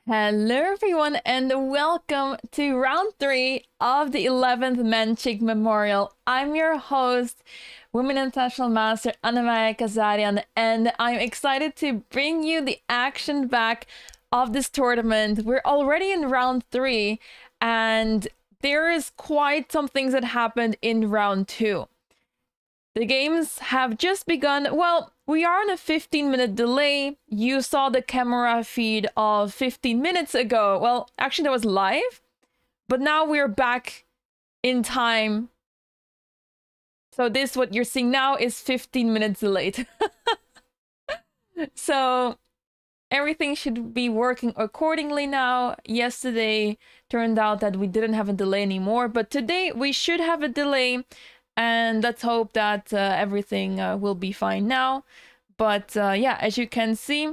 Hello, everyone, and welcome to round 3 of the 11th Menchik Memorial. I'm your host, Women International Master Anna-Maja, and I'm excited to bring you the action back of this tournament. We're already in round 3, and there is quite some things that happened in round 2. The games have just begun. Well, we are on a 15-minute delay. You saw the camera feed of 15 minutes ago. Well, actually, that was live, but now we're back in time. So this, what you're seeing now, is 15 minutes delayed. So everything should be working accordingly now. Yesterday turned out that we didn't have a delay anymore, but today we should have a delay. And let's hope that everything will be fine now. But yeah, as you can see,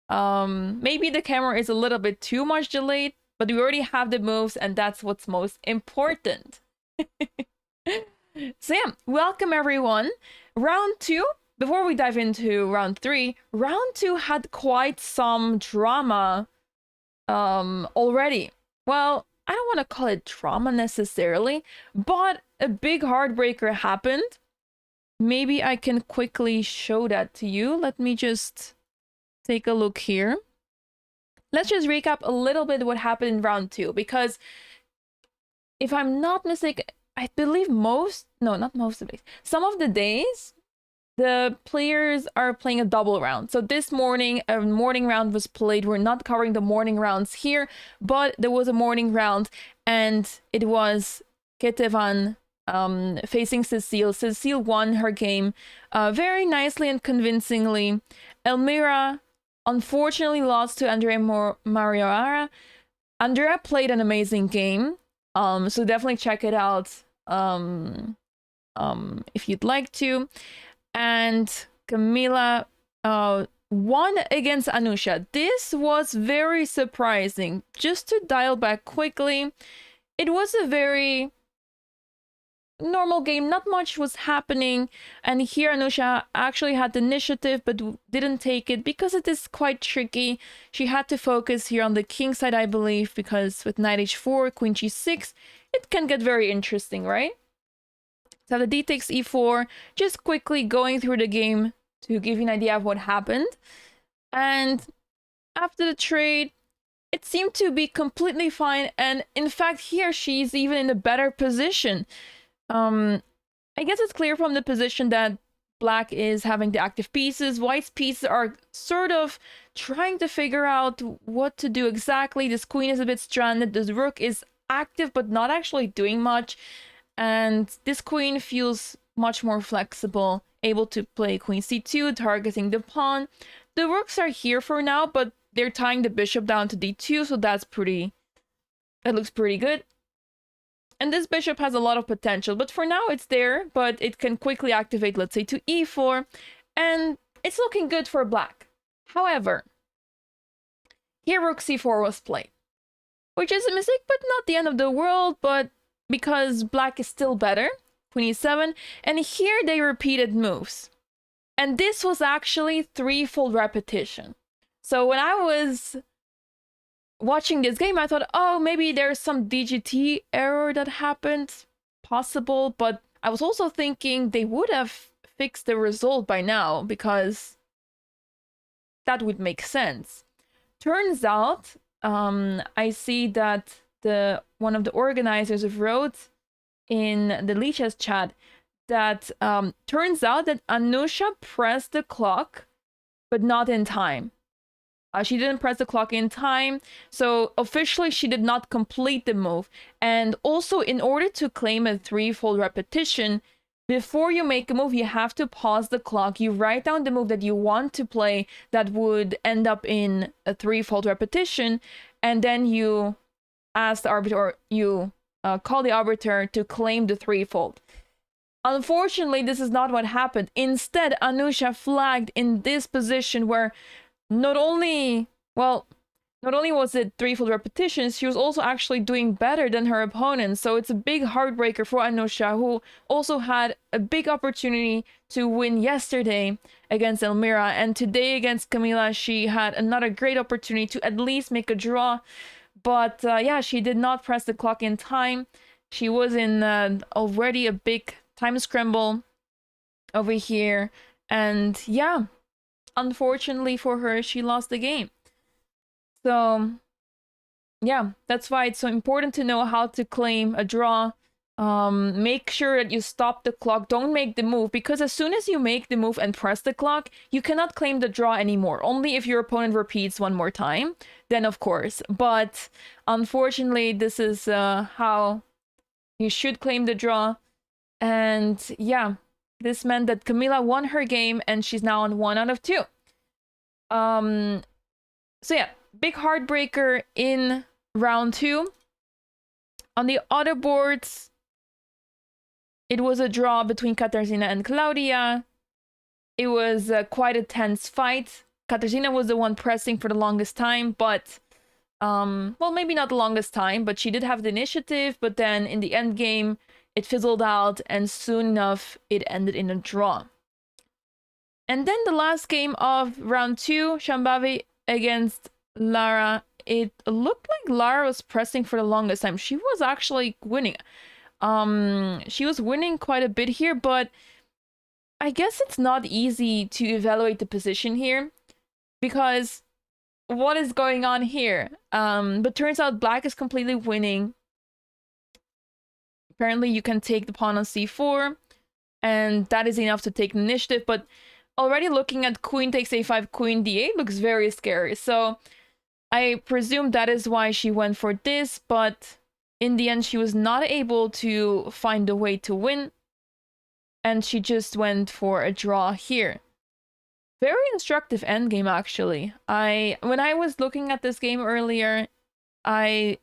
maybe the camera is a little bit too much delayed, but we already have the moves, and that's what's most important. So yeah, welcome everyone. Round 2, before we dive into round 3, round 2 had quite some drama already. Well, I don't want to call it drama necessarily, but a big heartbreaker happened. Maybe I can quickly show that to you. Let me just take a look here. Let's just recap a little bit what happened in round 2, because if I'm not mistaken, I believe some of the days, the players are playing a double round. So this morning, a morning round was played. We're not covering the morning rounds here, but there was a morning round, and it was Ketevan facing Cecile. Cecile won her game very nicely and convincingly. Elmira unfortunately lost to Andrea Mariara. Andrea played an amazing game, so definitely check it out if you'd like to. And Camila won against Anusha. This was very surprising. Just to dial back quickly, it was a very normal game. Not much was happening. And here Anusha actually had the initiative, but didn't take it because it is quite tricky. She had to focus here on the king side, I believe, because with knight h4, queen g6, it can get very interesting, right? So the d takes e4, just quickly going through the game to give you an idea of what happened. And after the trade, it seemed to be completely fine. And in fact, here she's even in a better position. I guess it's clear from the position that black is having the active pieces. White's pieces are sort of trying to figure out what to do exactly. This queen is a bit stranded. This rook is active, but not actually doing much. And this queen feels much more flexible, able to play queen c2, targeting the pawn. The rooks are here for now, but they're tying the bishop down to d2, so that looks pretty good. And this bishop has a lot of potential, but for now it's there, but it can quickly activate, let's say, to e4, and it's looking good for black. However, here rook c4 was played, which is a mistake, but not the end of the world, but because black is still better, queen e7, and here they repeated moves. And this was actually threefold repetition. So when I was watching this game, I thought, oh, maybe there's some DGT error that happened, possible, but I was also thinking they would have fixed the result by now, because that would make sense. Turns out, I see that one of the organizers wrote in the Lichess chat that turns out that Anusha pressed the clock, but not in time. She didn't press the clock in time, so officially she did not complete the move. And also, in order to claim a threefold repetition, before you make a move, you have to pause the clock. You write down the move that you want to play that would end up in a threefold repetition, and then you ask the arbiter, or you call the arbiter to claim the threefold. Unfortunately, this is not what happened. Instead, Anusha flagged in this position where not only not only was it 3 full repetitions, she was also actually doing better than her opponent. So it's a big heartbreaker for Anusha, who also had a big opportunity to win yesterday against Elmira. And today against Camila, she had another great opportunity to at least make a draw. But yeah, she did not press the clock in time. She was in already a big time scramble over here. And yeah, unfortunately for her, she lost the game. So yeah, that's why it's so important to know how to claim a draw. Make sure that you stop the clock. Don't make the move, because as soon as you make the move and press the clock, you cannot claim the draw anymore. Only if your opponent repeats one more time, then of course. But unfortunately, this is how you should claim the draw. And yeah, this meant that Camila won her game and she's now on 1 out of 2. So yeah, big heartbreaker in round 2. On the other boards, it was a draw between Katarzyna and Claudia. It was quite a tense fight. Katarzyna was the one pressing for the longest time, but well, maybe not the longest time, but she did have the initiative. But then in the end game, it fizzled out, and soon enough, it ended in a draw. And then the last game of round 2, Shambhavi against Lara. It looked like Lara was pressing for the longest time. She was actually winning. She was winning quite a bit here, but I guess it's not easy to evaluate the position here, because what is going on here? But turns out Black is completely winning. Apparently you can take the pawn on c4, and that is enough to take the initiative, but already looking at queen takes a5, queen d8 looks very scary. So I presume that is why she went for this, but in the end she was not able to find a way to win, and she just went for a draw here. Very instructive endgame, actually. When I was looking at this game earlier, I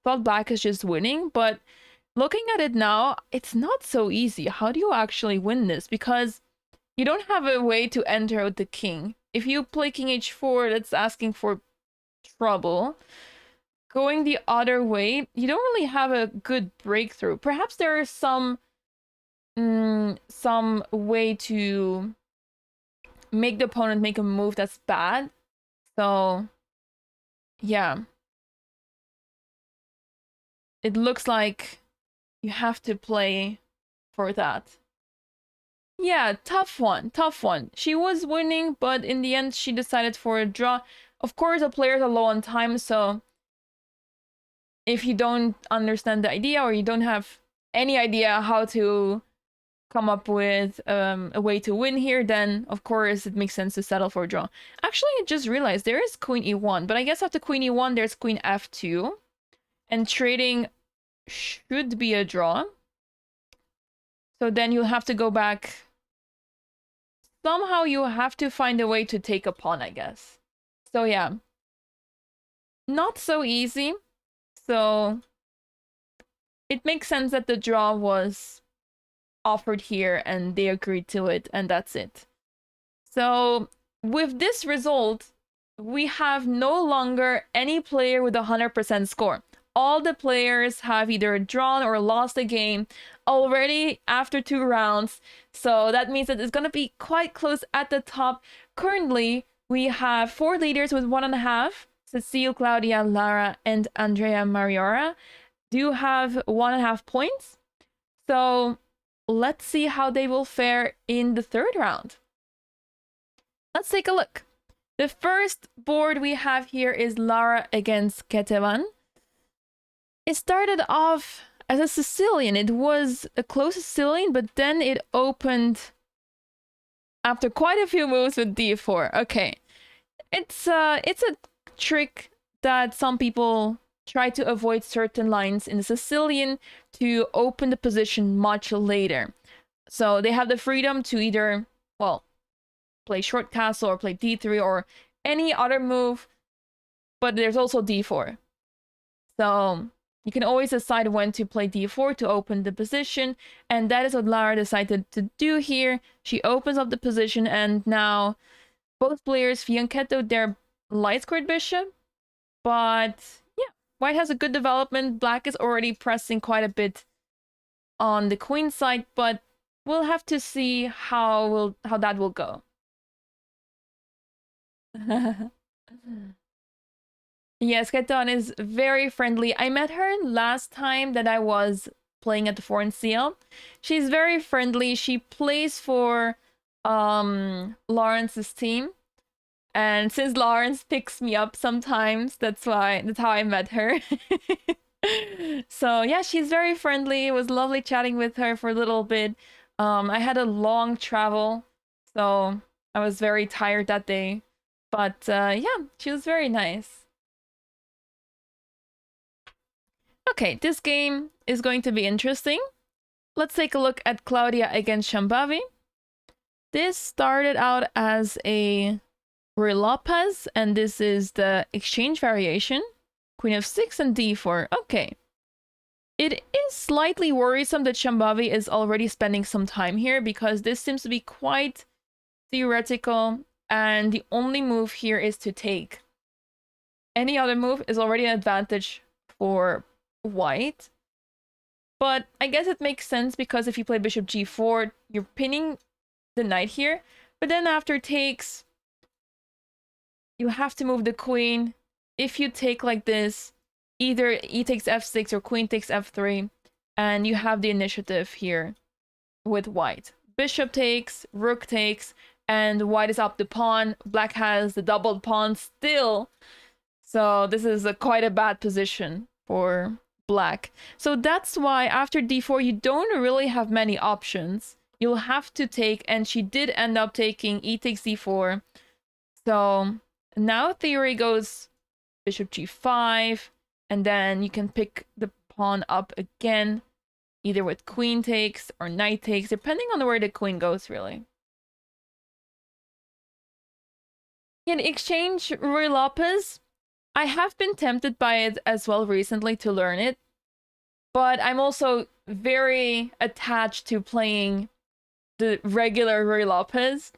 thought Black is just winning, but looking at it now, it's not so easy. How do you actually win this? Because you don't have a way to enter with the king. If you play king h4, that's asking for trouble. Going the other way, you don't really have a good breakthrough. Perhaps there is some way to make the opponent make a move that's bad. So yeah, it looks like you have to play for that. Yeah, tough one. She was winning, but in the end she decided for a draw. Of course, the players are low on time, so if you don't understand the idea, or you don't have any idea how to come up with a way to win here, then of course it makes sense to settle for a draw. Actually, I just realized there is queen e1, but I guess after queen e1 there's queen f2, and trading should be a draw. So then you'll have to go back. Somehow you have to find a way to take a pawn, I guess. So yeah, not so easy. So it makes sense that the draw was offered here and they agreed to it, and that's it. So with this result, we have no longer any player with 100% score. All the players have either drawn or lost a game already after 2 rounds. So that means that it's going to be quite close at the top. Currently, we have 4 leaders with 1.5. Cecile, Claudia, Lara, and Andrea Mariora do have 1.5 points. So let's see how they will fare in the 3rd round. Let's take a look. The first board we have here is Lara against Ketevan. It started off as a Sicilian. It was a close Sicilian, but then it opened after quite a few moves with d4. Okay, it's a trick that some people try to avoid certain lines in the Sicilian to open the position much later. So they have the freedom to either, well, play short castle or play d3 or any other move, but there's also d4. So you can always decide when to play d4 to open the position, and that is what Lara decided to do here. She opens up the position, and now both players, fianchetto their light squared bishop, But yeah, white has a good development. Black is already pressing quite a bit on the queen side, but we'll have to see how that will go. Yes, Keton is very friendly. I met her last time that I was playing at the Foreign CL. She's very friendly. She plays for Lawrence's team. And since Lawrence picks me up sometimes, that's how I met her. So yeah, she's very friendly. It was lovely chatting with her for a little bit. I had a long travel, so I was very tired that day. But yeah, she was very nice. Okay, this game is going to be interesting. Let's take a look at Claudia against Shambhavi. This started out as a Ruy Lopez, and this is the exchange variation. Queen of 6 and d4. Okay. It is slightly worrisome that Shambhavi is already spending some time here because this seems to be quite theoretical, and the only move here is to take. Any other move is already an advantage for white. But I guess it makes sense because if you play bishop g4, you're pinning the knight here. But then after takes, you have to move the queen. If you take like this, either e takes f6 or queen takes f3, and you have the initiative here with white. Bishop takes, rook takes, and white is up the pawn. Black has the doubled pawn still. So this is quite a bad position for black. So that's why after d4, you don't really have many options. You'll have to take, and she did end up taking e takes d4. So now theory goes bishop g5, and then you can pick the pawn up again, either with queen takes or knight takes, depending on where the queen goes, really. In exchange, Ruy Lopez, I have been tempted by it as well recently to learn it, but I'm also very attached to playing the regular Ruy Lopez.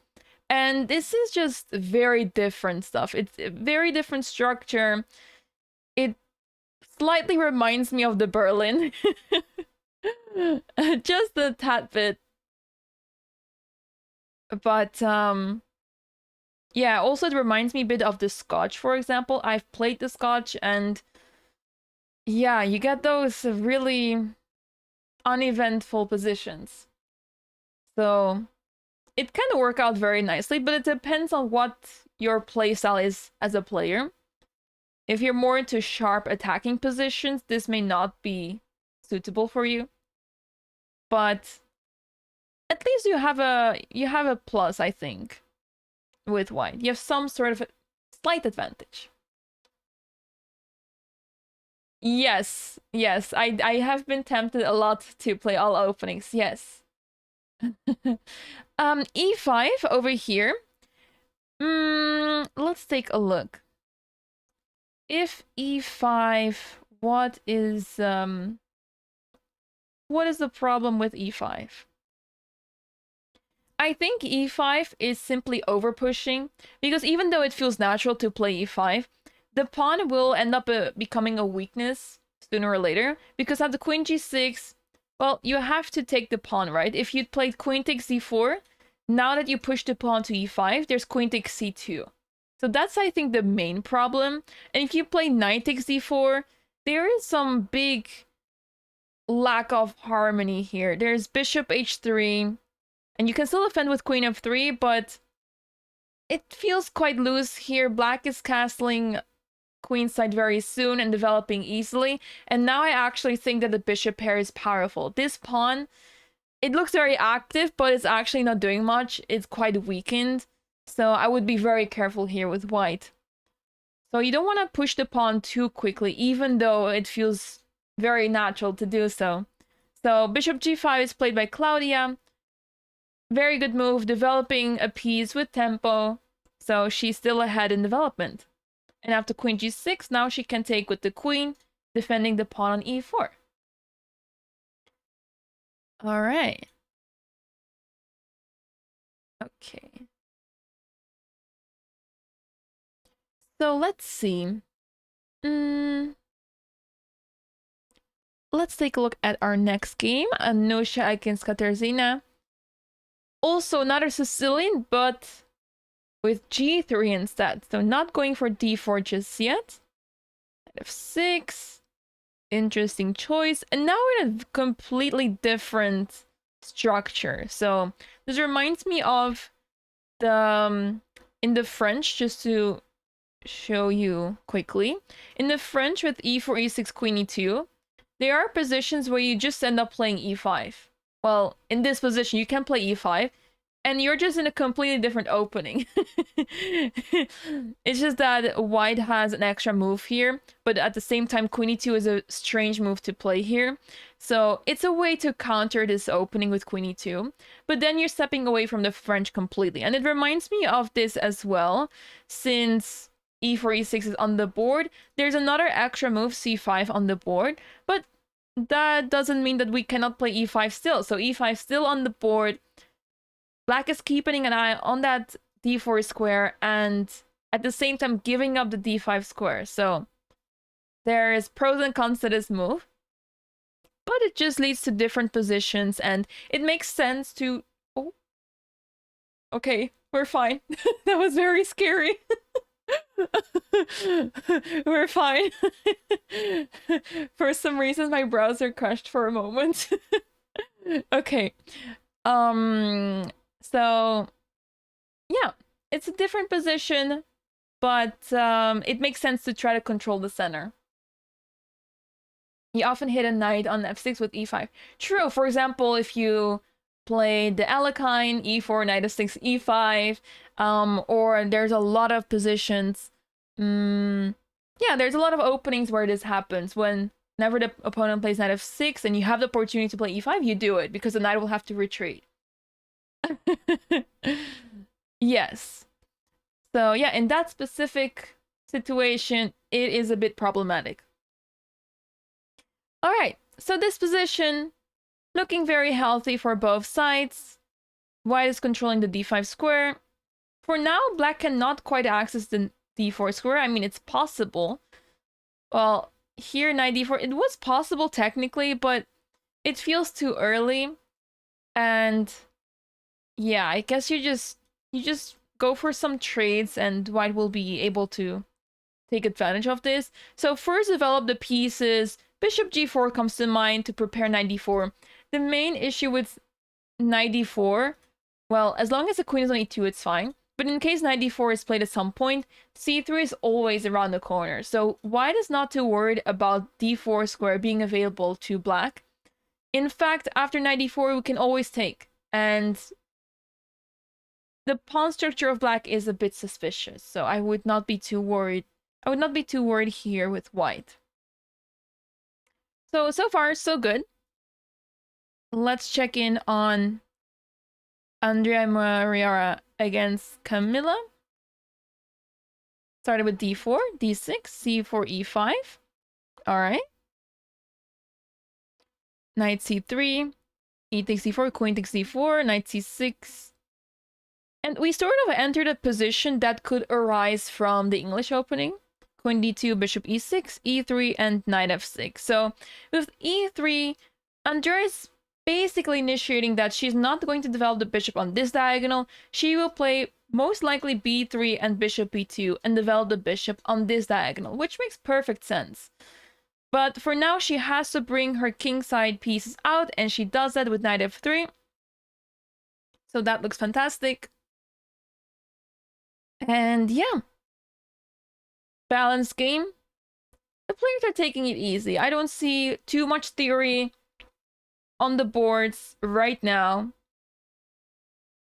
And this is just very different stuff. It's a very different structure. It slightly reminds me of the Berlin. Just a tad bit. But yeah, also it reminds me a bit of the Scotch, for example. I've played the Scotch, and yeah, you get those really uneventful positions. So it kind of work out very nicely, but it depends on what your playstyle is as a player. If you're more into sharp attacking positions, this may not be suitable for you. But at least you have a plus, I think, with white. You have some sort of slight advantage. Yes, yes, I have been tempted a lot to play all openings. Yes. E5 over here. Let's take a look. If e5, what is the problem with e5? I think e5 is simply over pushing, because even though it feels natural to play e5, the pawn will end up becoming a weakness sooner or later, because at the queen g6, well, you have to take the pawn, right? If you'd played queen takes c4, now that you push the pawn to e5, there's queen takes c2. So that's, I think, the main problem. And if you play knight takes d4, there is some big lack of harmony here. There's bishop h3, and you can still defend with queen f3, but it feels quite loose here. Black is castling queenside very soon and developing easily. And now I actually think that the bishop pair is powerful. This pawn, it looks very active, but it's actually not doing much. It's quite weakened. So I would be very careful here with white. So you don't want to push the pawn too quickly, even though it feels very natural to do so. So bishop g5 is played by Claudia. Very good move, developing a piece with tempo. So she's still ahead in development. And after queen g6, now she can take with the queen, defending the pawn on e4. All right. Okay. So let's see. Mm, let's take a look at our next game. Anusha against Katarzyna. Also another Sicilian, but with g3 instead. So not going for d4 just yet. F6. Interesting choice. And now we're in a completely different structure. So this reminds me of the in the French, just to show you quickly. In the French with e4, e6, queen e2, there are positions where you just end up playing e5. Well, in this position, you can play e5, and you're just in a completely different opening. It's just that white has an extra move here, but at the same time, queen e2 is a strange move to play here. So it's a way to counter this opening with queen e2, but then you're stepping away from the French completely. And it reminds me of this as well, since e4, e6 is on the board. There's another extra move, c5, on the board, but that doesn't mean that we cannot play e5 still. So e5 still on the board. Black is keeping an eye on that d4 square and at the same time giving up the d5 square. So there's pros and cons to this move, but it just leads to different positions and it makes sense to... Oh, okay, we're fine. That was very scary. We're fine. For some reason, my browser crashed for a moment. Okay. So yeah, it's a different position, but it makes sense to try to control the center. You often hit a knight on f6 with e5. True, for example, if you play the Alekhine, e4, knight f6, e5, or there's a lot of positions. Yeah, there's a lot of openings where this happens. Whenever the opponent plays knight f6 and you have the opportunity to play e5, you do it because the knight will have to retreat. Yes. So yeah, in that specific situation, it is a bit problematic. All right, so this position, looking very healthy for both sides. White is controlling the d5 square. For now, black cannot quite access the d4 square. I mean, it's possible. Well, here, knight d4, it was possible technically, but it feels too early. And yeah, I guess you just go for some trades and white will be able to take advantage of this. So first develop the pieces. Bishop g4 comes to mind to prepare knight d4. The main issue with knight d4, well, as long as the queen is on e2, it's fine. But in case knight d4 is played at some point, c3 is always around the corner. So white is not too worried about d4 square being available to black. In fact, after knight d4, we can always take. And the pawn structure of black is a bit suspicious, so I would not be too worried. I would not be too worried here with white. So far, so good. Let's check in on Anna-Maja against Camilla. Started with d4, d6, c4, e5. All right. Knight c3, e takes d4, queen takes d4, knight c6. And we sort of entered a position that could arise from the English opening. Queen d2, bishop e6, e3, and knight f6. So with e3, Andrea is basically initiating that she's not going to develop the bishop on this diagonal. She will play most likely b3 and bishop b2 and develop the bishop on this diagonal, which makes perfect sense. But for now, she has to bring her kingside pieces out, and she does that with knight f3. So that looks fantastic. And yeah, balanced game. The players are taking it easy. I don't see too much theory on the boards right now.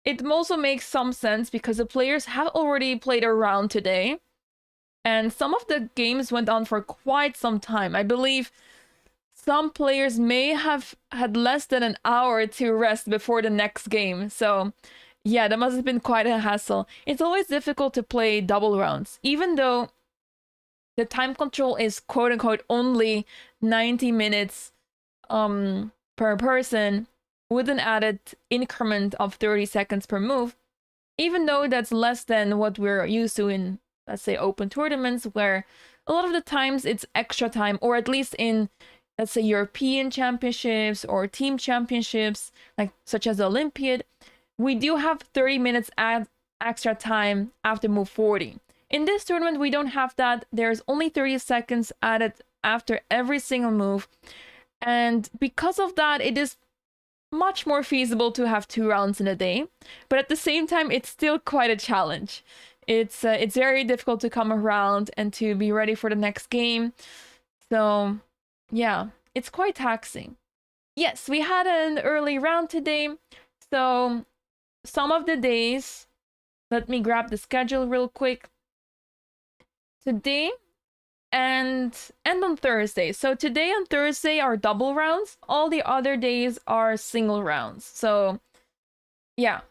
It also makes some sense because the players have already played a round today. And some of the games went on for quite some time. I believe some players may have had less than an hour to rest before the next game. So yeah, that must have been quite a hassle. It's always difficult to play double rounds, even though the time control is quote-unquote only 90 minutes per person with an added increment of 30 seconds per move, even though that's less than what we're used to in, let's say, open tournaments where a lot of the times it's extra time, or at least in, let's say, European championships or team championships, like such as the Olympiad, we do have 30 minutes extra time after move 40. In this tournament, we don't have that. There's only 30 seconds added after every single move. And because of that, it is much more feasible to have 2 rounds in a day. But at the same time, it's still quite a challenge. It's very difficult to come around and to be ready for the next game. So yeah, it's quite taxing. Yes, we had an early round today. So some of the days, let me grab the schedule real quick. Today and on Thursday. So today and Thursday are double rounds. All the other days are single rounds. So yeah,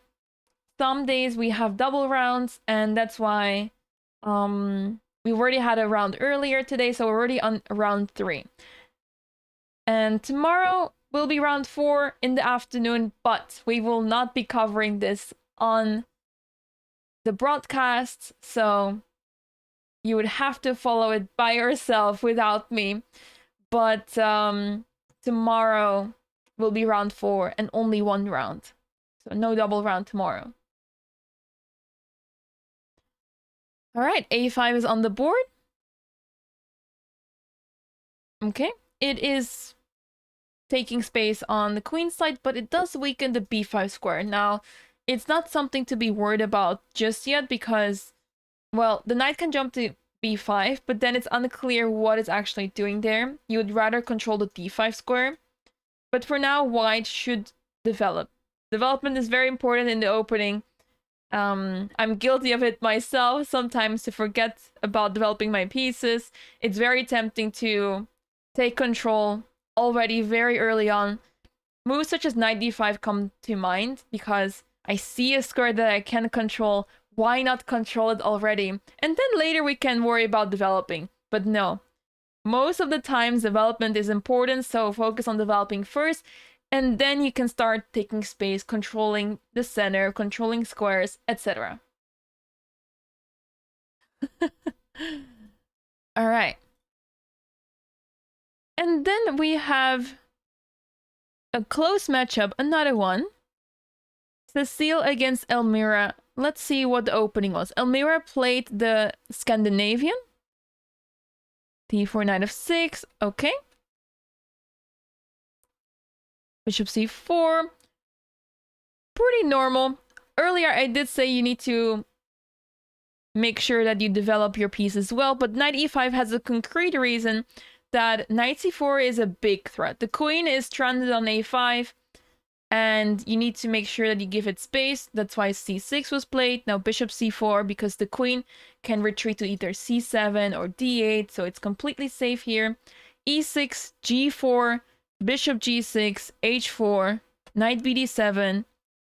some days we have double rounds, and that's why we already had a round earlier today, so we're already on round 3. And tomorrow will be round 4 in the afternoon, but we will not be covering this on the broadcast, so you would have to follow it by yourself without me. But tomorrow will be round 4 and only 1 round. So no double round tomorrow. All right, A5 is on the board. Okay, it is taking space on the queen side, but it does weaken the B5 square. Now, it's not something to be worried about just yet because, well, the knight can jump to B5, but then it's unclear what it's actually doing there. You would rather control the D5 square. But for now, white should develop. Development is very important in the opening. I'm guilty of it myself sometimes, to forget about developing my pieces. It's very tempting to take control already very early on. Moves such as knight d5 come to mind because I see a square that I can control. Why not control it already? And then later we can worry about developing. But no. Most of the times development is important, so focus on developing first. And then you can start taking space, controlling the center, controlling squares, etc. All right. And then we have a close matchup, another one. Cecile against Elmira. Let's see what the opening was. Elmira played the Scandinavian. D4, knight of 6. Okay. Bishop c4. Pretty normal. Earlier I did say you need to make sure that you develop your piece as well, but knight e5 has a concrete reason that knight c4 is a big threat. The queen is stranded on a5, and you need to make sure that you give it space. That's why c6 was played. Now bishop c4, because the queen can retreat to either c7 or d8, so it's completely safe here. e6, g4, bishop g6, h4, knight bd7.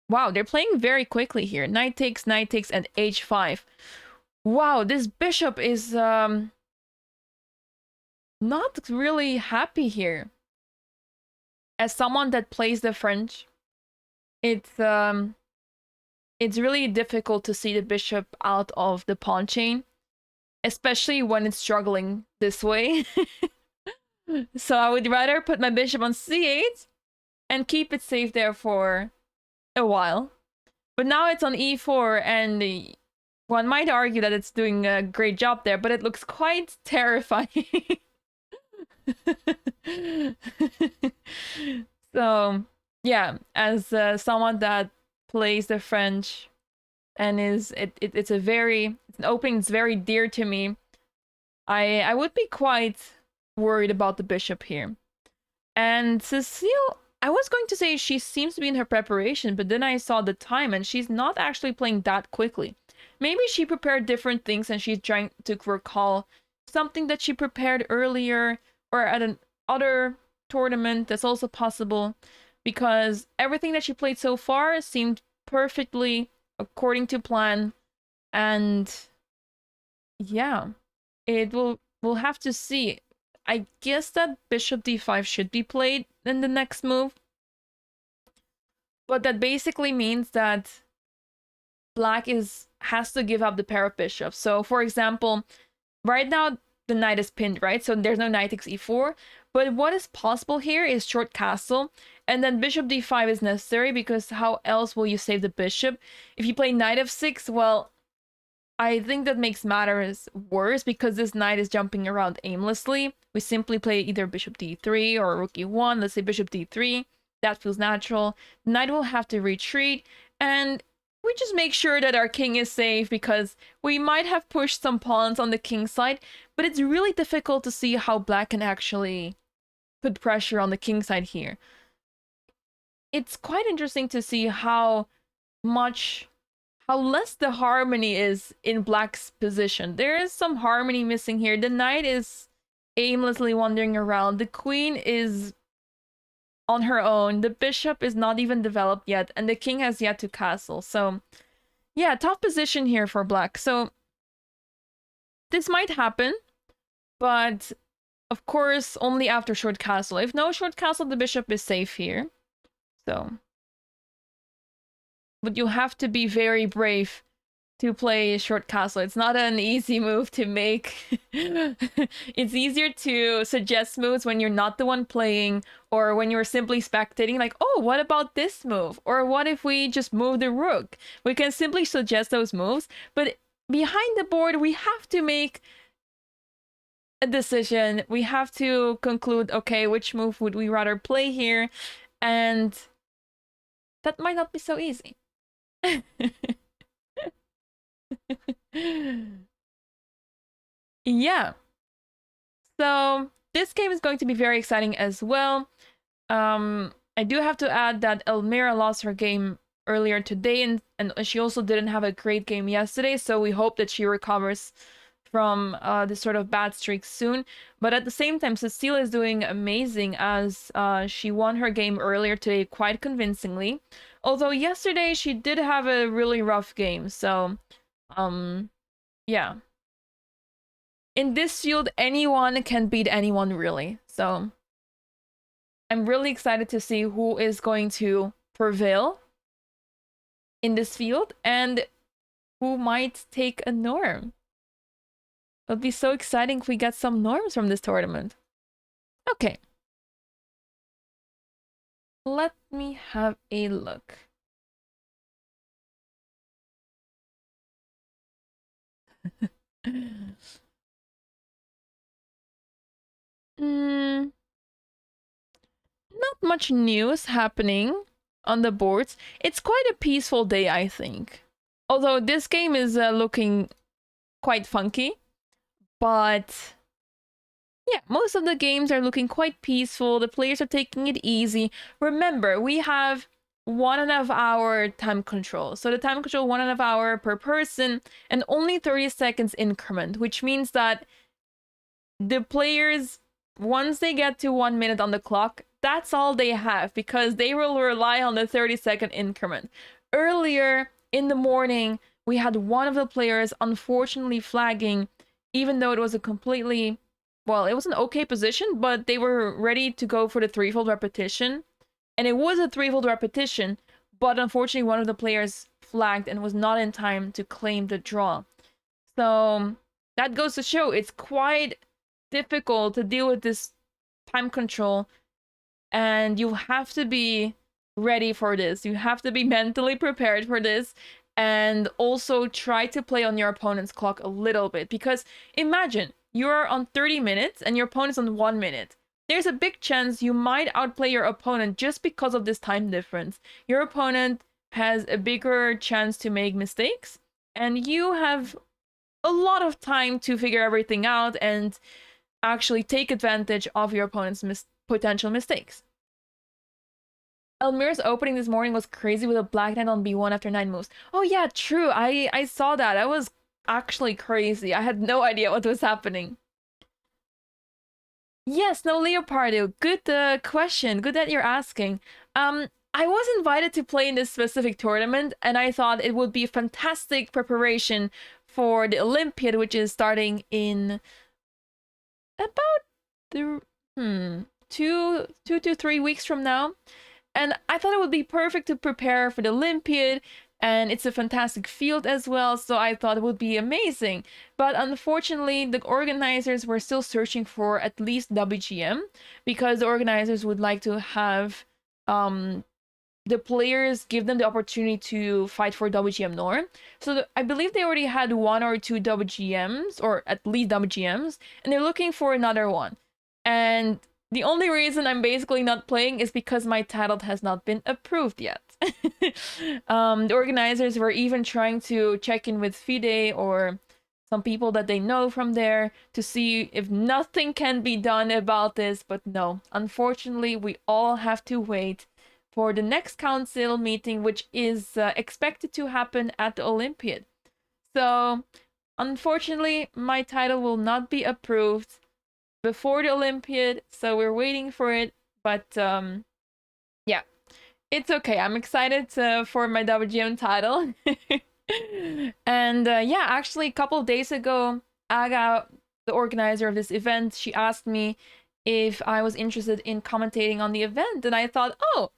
Wow, they're playing very quickly here. Knight takes, and h5. Wow, this bishop is not really happy here. As someone that plays the French, it's really difficult to see the bishop out of the pawn chain, especially when it's struggling this way. So I would rather put my bishop on c8 and keep it safe there for a while. But now it's on e4, and one might argue that it's doing a great job there, but it looks quite terrifying. So yeah, as someone that plays the French and it's an opening that's very dear to me, I would be quite worried about the bishop here. And Cecile, I was going to say she seems to be in her preparation, but then I saw the time and she's not actually playing that quickly. Maybe she prepared different things and she's trying to recall something that she prepared earlier or at an other tournament. That's also possible, because everything that she played so far seemed perfectly according to plan. And yeah, we'll have to see. I guess that bishop d5 should be played in the next move. But that basically means that black has to give up the pair of bishops. So for example, right now the knight is pinned, right? So there's no knight takes e4. But what is possible here is short castle, and then bishop d5 is necessary, because how else will you save the bishop? If you play knight f6, well, I think that makes matters worse, because this knight is jumping around aimlessly. We simply play either bishop d3 or rook e1. Let's say bishop d3. That feels natural. The knight will have to retreat, and we just make sure that our king is safe, because we might have pushed some pawns on the king side, but it's really difficult to see how black can actually put pressure on the king side here. It's quite interesting to see how less the harmony is in black's position. There is some harmony missing here. The knight is aimlessly wandering around. The queen is on her own. The bishop is not even developed yet, and the king has yet to castle. So yeah, tough position here for black. So this might happen, but of course only after short castle. If no short castle, the bishop is safe here. So, but you have to be very brave to play short castle. It's not an easy move to make. It's easier to suggest moves when you're not the one playing, or when you're simply spectating, like, oh, what about this move? Or what if we just move the rook? We can simply suggest those moves, but behind the board, we have to make a decision. We have to conclude, okay, which move would we rather play here? And that might not be so easy. Yeah. So this game is going to be very exciting as well. I do have to add that Elmira lost her game earlier today, and she also didn't have a great game yesterday, so we hope that she recovers from this sort of bad streak soon. But at the same time, Cecile is doing amazing, as she won her game earlier today quite convincingly. Although yesterday she did have a really rough game, so yeah. In this field, anyone can beat anyone, really. So I'm really excited to see who is going to prevail in this field and who might take a norm. It would be so exciting if we get some norms from this tournament. Okay. Let me have a look. Not much news happening on the boards. It's quite a peaceful day, I think. Although this game is looking quite funky. But yeah, most of the games are looking quite peaceful. The players are taking it easy. Remember, we have 1.5 hour time control. So the time control 1.5 hour per person, and only 30 seconds increment, which means that the players, once they get to 1 minute on the clock, that's all they have, because they will rely on the 30-second increment. Earlier in the morning, we had one of the players unfortunately flagging, even though it was a completely, well, it was an okay position, but they were ready to go for the threefold repetition. And it was a threefold repetition, but unfortunately one of the players flagged and was not in time to claim the draw. So that goes to show it's quite difficult to deal with this time control, and you have to be ready for this. You have to be mentally prepared for this, and also try to play on your opponent's clock a little bit, because imagine you're on 30 minutes and your opponent's on 1 minute. There's a big chance you might outplay your opponent just because of this time difference. Your opponent has a bigger chance to make mistakes, and you have a lot of time to figure everything out and actually take advantage of your opponent's potential mistakes. Elmira's opening this morning was crazy with a black knight on b1 after 9 moves. Oh yeah, true. I saw that. That was actually crazy. I had no idea what was happening. Yes, no, Leopardo. Good question. Good that you're asking. I was invited to play in this specific tournament, and I thought it would be a fantastic preparation for the Olympiad, which is starting in about the 2 to 3 weeks from now. And I thought it would be perfect to prepare for the Olympiad, and it's a fantastic field as well, so I thought it would be amazing. But unfortunately, the organizers were still searching for at least WGM, because the organizers would like to have the players, give them the opportunity to fight for WGM norm. So I believe they already had one or two WGMs, or at least WGMs, and they're looking for another one. And the only reason I'm basically not playing is because my title has not been approved yet. The organizers were even trying to check in with FIDE or some people that they know from there to see if nothing can be done about this, but no, unfortunately, we all have to wait for the next council meeting, which is expected to happen at the Olympiad. So, unfortunately, my title will not be approved before the Olympiad, so we're waiting for it. But yeah, it's okay. I'm excited for my WGM title. And yeah, actually, a couple of days ago, Aga, the organizer of this event, she asked me if I was interested in commentating on the event, and I thought, oh,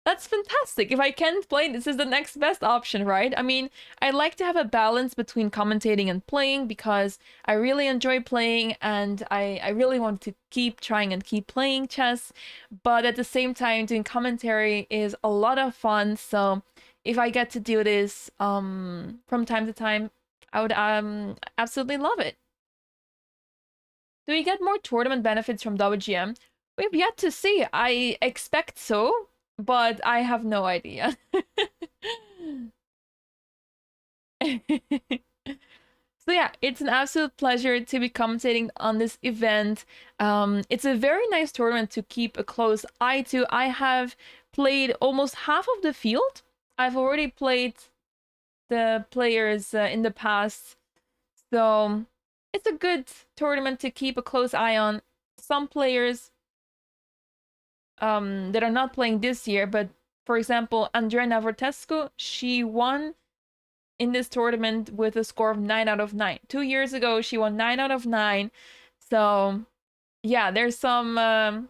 that's fantastic. If I can't play, this is the next best option, right? I mean, I like to have a balance between commentating and playing because I really enjoy playing and I really want to keep trying and keep playing chess. But at the same time, doing commentary is a lot of fun. So if I get to do this from time to time, I would absolutely love it. Do we get more tournament benefits from WGM? We've yet to see. I expect so, but I have no idea. So yeah, it's an absolute pleasure to be commentating on this event. It's a very nice tournament to keep a close eye to. I have played almost half of the field. I've already played the players in the past, so it's a good tournament to keep a close eye on. Some players that are not playing this year, but for example, Andrea Navortescu, she won in this tournament with a score of 9 out of 9. 2 years ago, she won 9 out of 9. So, yeah, there's some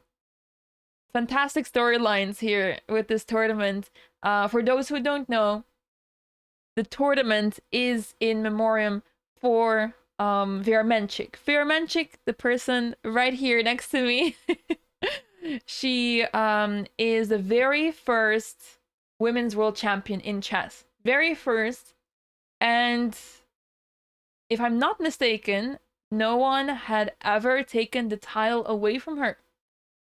fantastic storylines here with this tournament. For those who don't know, the tournament is in memoriam for Vera Menchik. Vera Menchik, the person right here next to me, she is the very first women's world champion in chess. Very first. And if I'm not mistaken, no one had ever taken the title away from her.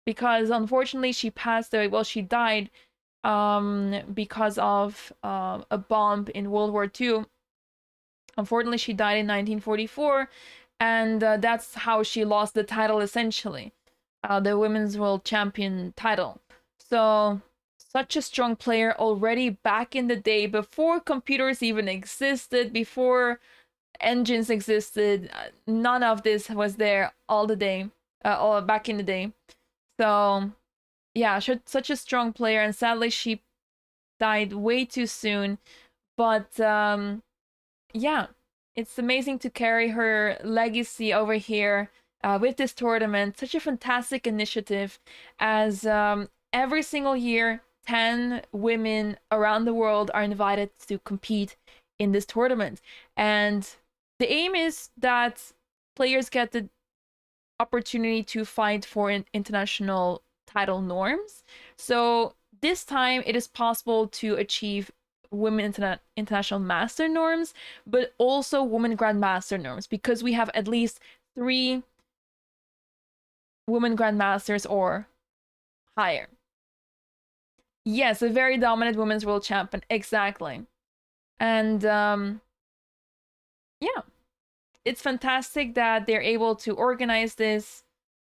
Because unfortunately she passed away. Well, she died because of a bomb in World War II. Unfortunately, she died in 1944. And that's how she lost the title essentially. The women's world champion title. So such a strong player already back in the day, before computers even existed, before engines existed. None of this was there all back in the day. So yeah, such a strong player, and sadly she died way too soon. But yeah, it's amazing to carry her legacy over here with this tournament. Such a fantastic initiative, as every single year 10 women around the world are invited to compete in this tournament. And the aim is that players get the opportunity to fight for international title norms. So this time it is possible to achieve women international master norms, but also women grandmaster norms, because we have at least 3 women grandmasters or higher. Yes, a very dominant women's world champion, exactly. And yeah, it's fantastic that they're able to organize this.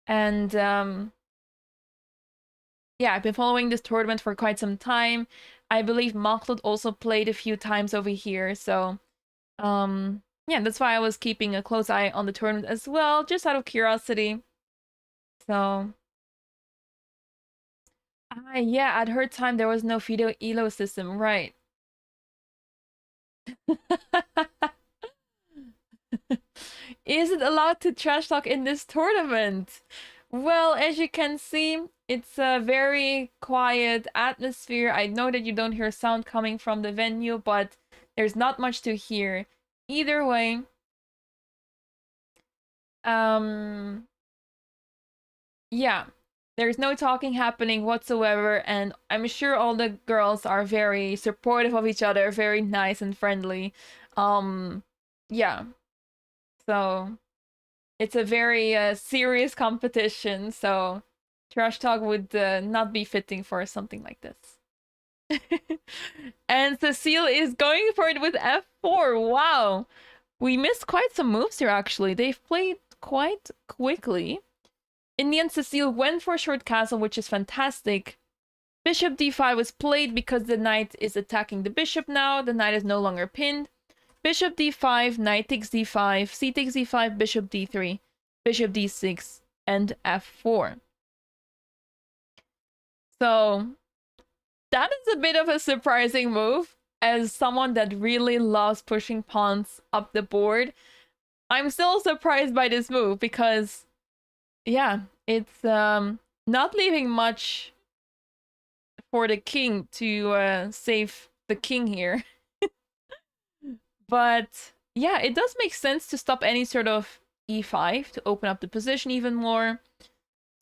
And yeah, I've been following this tournament for quite some time. I believe Makhlud also played a few times over here, so yeah, that's why I was keeping a close eye on the tournament as well, just out of curiosity. So yeah, at her time there was no FIDE elo system, right? Is it allowed to trash talk in this tournament? Well, as you can see, It's a very quiet atmosphere. I know that you don't hear sound coming from the venue, but there's not much to hear. Either way, um, yeah, there's no talking happening whatsoever, and I'm sure all the girls are very supportive of each other, very nice and friendly. Um, yeah, so it's a very serious competition, so trash talk would not be fitting for something like this. And Cecile is going for it with f4. Wow. We missed quite some moves here, actually. They've played quite quickly. In the end, Cecile went for short castle, which is fantastic. Bishop d5 was played because the knight is attacking the bishop now. The knight is no longer pinned. Bishop d5, knight takes d5, c takes d5, bishop d3, bishop d6, and f4. So that is a bit of a surprising move. As someone that really loves pushing pawns up the board, I'm still surprised by this move because, yeah, it's not leaving much for the king to save the king here. But yeah, it does make sense to stop any sort of e5 to open up the position even more.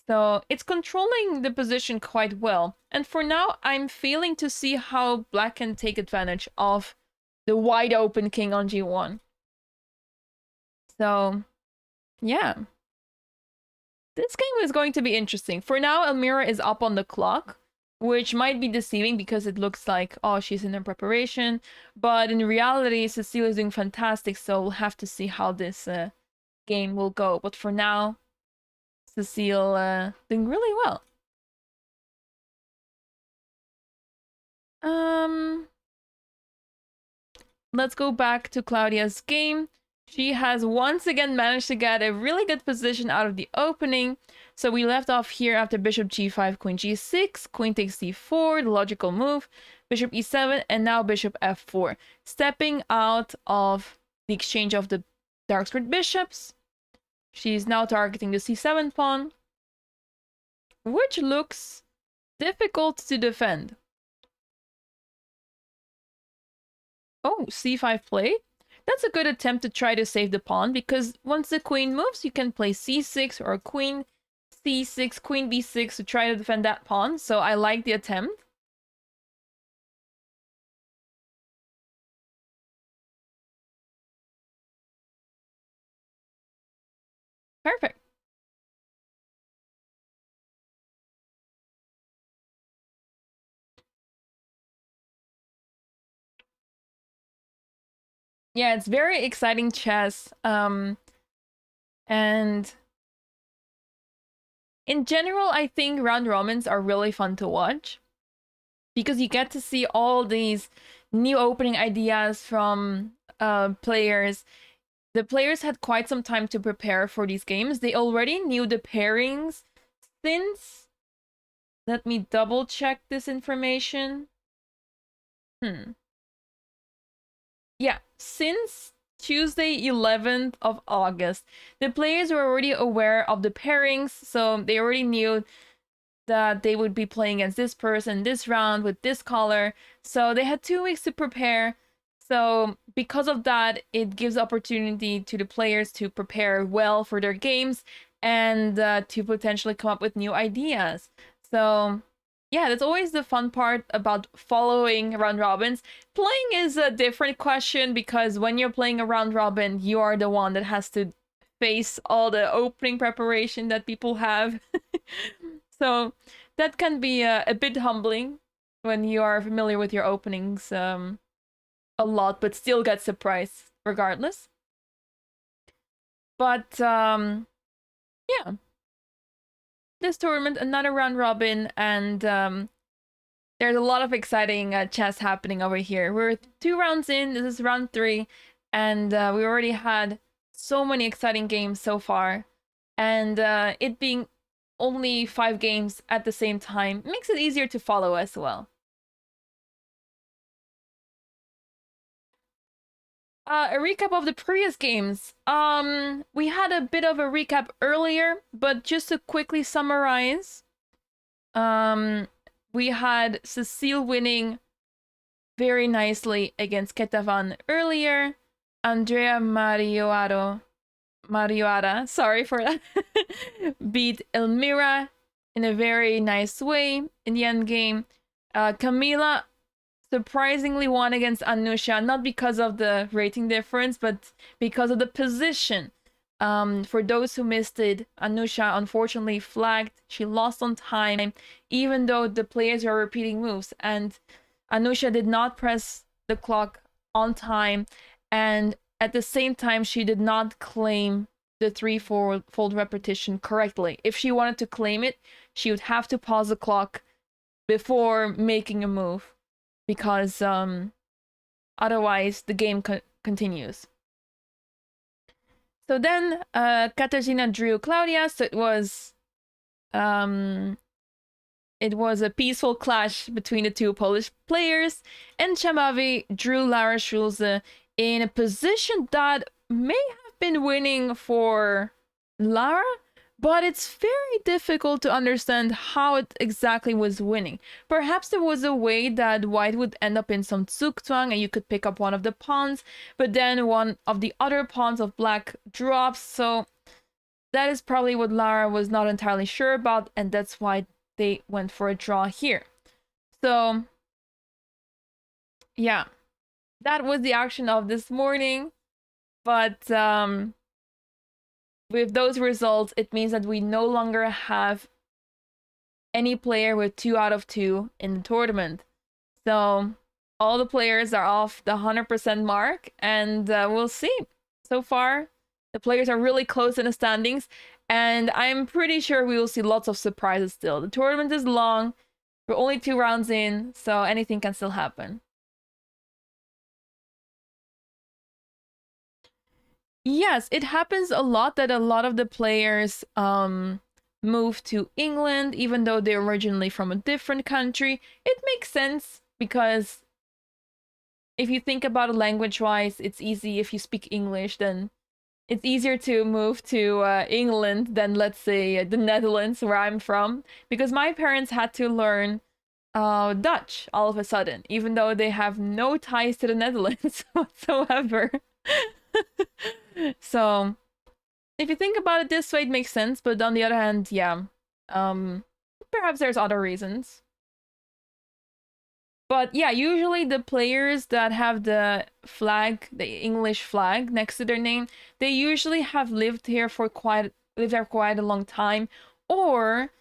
So it's controlling the position quite well. And for now, I'm failing to see how black can take advantage of the wide open king on g1. So, yeah. This game is going to be interesting. For now, Elmira is up on the clock, which might be deceiving because it looks like, oh, she's in her preparation. But in reality, Cecile is doing fantastic, so we'll have to see how this game will go. But for now, Cecile doing really well. Let's go back to Claudia's game. She has once again managed to get a really good position out of the opening. So we left off here after bishop g5, queen g6, queen takes d4, the logical move, bishop e7, and now bishop f4. Stepping out of the exchange of the dark squared bishops. She's now targeting the c7 pawn, which looks difficult to defend. Oh, c5 play. That's a good attempt to try to save the pawn, because once the queen moves, you can play c6 or queen c6, queen b6 to try to defend that pawn. So I like the attempt. Perfect. Yeah, it's very exciting chess. And in general, I think round robins are really fun to watch because you get to see all these new opening ideas from players. The players had quite some time to prepare for these games. They already knew the pairings since... Let me double check this information. Yeah, since Tuesday, 11th of August, the players were already aware of the pairings, so they already knew that they would be playing against this person this round with this color. So they had 2 weeks to prepare. So because of that, it gives opportunity to the players to prepare well for their games and to potentially come up with new ideas. So yeah, that's always the fun part about following round robins. Playing is a different question because when you're playing a round robin, you are the one that has to face all the opening preparation that people have. So that can be a bit humbling when you are familiar with your openings a lot, but still get surprised regardless. But yeah, this tournament, another round robin, and there's a lot of exciting chess happening over here. We're 2 rounds in, this is round 3, and we already had so many exciting games so far. And it being only 5 games at the same time makes it easier to follow as well. A recap of the previous games. We had a bit of a recap earlier, but just to quickly summarize, We had Cecile winning very nicely against Ketavan earlier. Andrea Marioara, sorry for that, beat Elmira in a very nice way in the end game. Camila surprisingly won against Anusha, not because of the rating difference, but because of the position. For those who missed it, Anusha unfortunately flagged. She lost on time, even though the players were repeating moves. And Anusha did not press the clock on time. And at the same time, she did not claim the three-fold repetition correctly. If she wanted to claim it, she would have to pause the clock before making a move, because otherwise the game continues. So then Katarzyna drew Claudia, so it was a peaceful clash between the two Polish players, and Chamavi drew Lara Schulze in a position that may have been winning for Lara, but it's very difficult to understand how it exactly was winning. Perhaps there was a way that white would end up in some zugzwang and you could pick up one of the pawns, but then one of the other pawns of black drops, so that is probably what Lara was not entirely sure about, and that's why they went for a draw here. So, yeah, that was the action of this morning, but with those results, it means that we no longer have any player with 2 out of 2 in the tournament. So all the players are off the 100% mark, and we'll see. So far, the players are really close in the standings, and I'm pretty sure we will see lots of surprises still. The tournament is long. We're only 2 rounds in, so anything can still happen. Yes, it happens a lot that a lot of the players move to England, even though they're originally from a different country. It makes sense because if you think about it language-wise, it's easy. If you speak English, then it's easier to move to England than, let's say, the Netherlands, where I'm from, because my parents had to learn Dutch all of a sudden, even though they have no ties to the Netherlands whatsoever. So if you think about it this way, it makes sense, but on the other hand, yeah, perhaps there's other reasons. But yeah, usually the players that have the flag, the English flag next to their name, they usually have lived there for quite a long time, or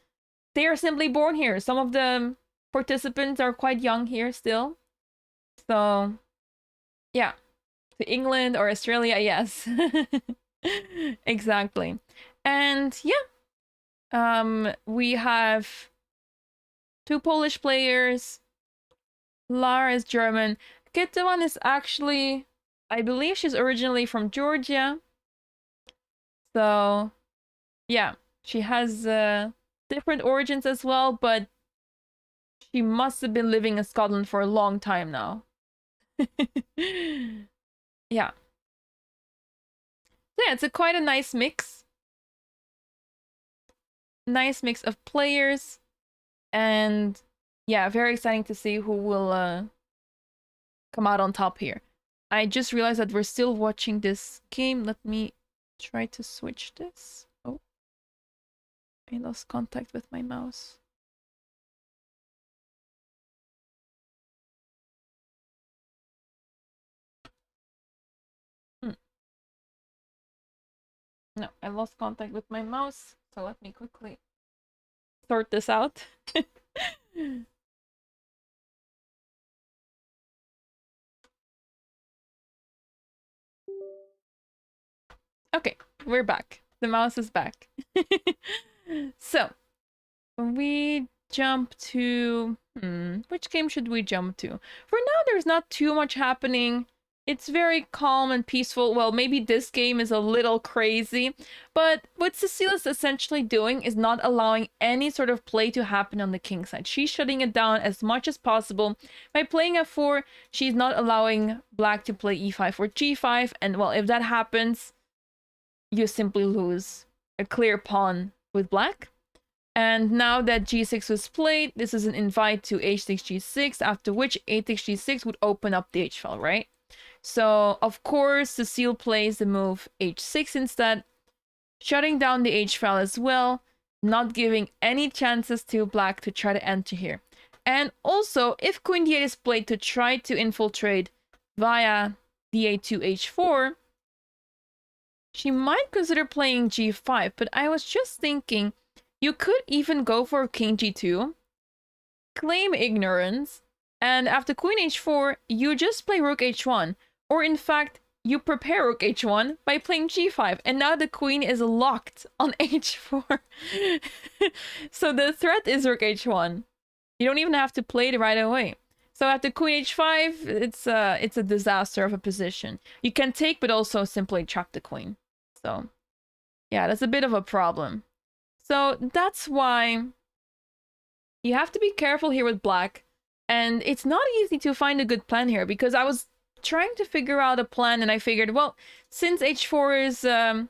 they are simply born here. Some of the participants are quite young here still. So yeah, to England or Australia, yes. Exactly. And yeah, we have 2 Polish players. Lara is German. Kitavan is actually, I believe she's originally from Georgia. So yeah, she has different origins as well, but she must have been living in Scotland for a long time now. Yeah. So yeah, it's quite a nice mix. Nice mix of players. And yeah, very exciting to see who will come out on top here. I just realized that we're still watching this game. Let me try to switch this. Oh, I lost contact with my mouse. No, I lost contact with my mouse. So let me quickly sort this out. Okay, we're back. The mouse is back. So, we jump to... which game should we jump to? For now, there's not too much happening. It's very calm and peaceful. Well, maybe this game is a little crazy, but what Cecile is essentially doing is not allowing any sort of play to happen on the king side. She's shutting it down as much as possible. By playing f4, she's not allowing black to play e5 or g5, and well, if that happens, you simply lose a clear pawn with black. And now that g6 was played, this is an invite to h6, g6, after which a6, g6 would open up the h-file, right? So, of course, Cecile plays the move h6 instead, shutting down the h-file as well, not giving any chances to black to try to enter here. And also, if queen d8 is played to try to infiltrate via d8 to h4, she might consider playing g5, but I was just thinking, you could even go for king g2, claim ignorance, and after queen h4, you just play rook h1. Or in fact, you prepare rook h1 by playing g5, and now the queen is locked on h4. So the threat is rook h1. You don't even have to play it right away. So after queen h5, it's a disaster of a position. You can take, but also simply trap the queen. So yeah, that's a bit of a problem. So that's why you have to be careful here with black. And it's not easy to find a good plan here, because I was trying to figure out a plan and I figured, well, since h4 is an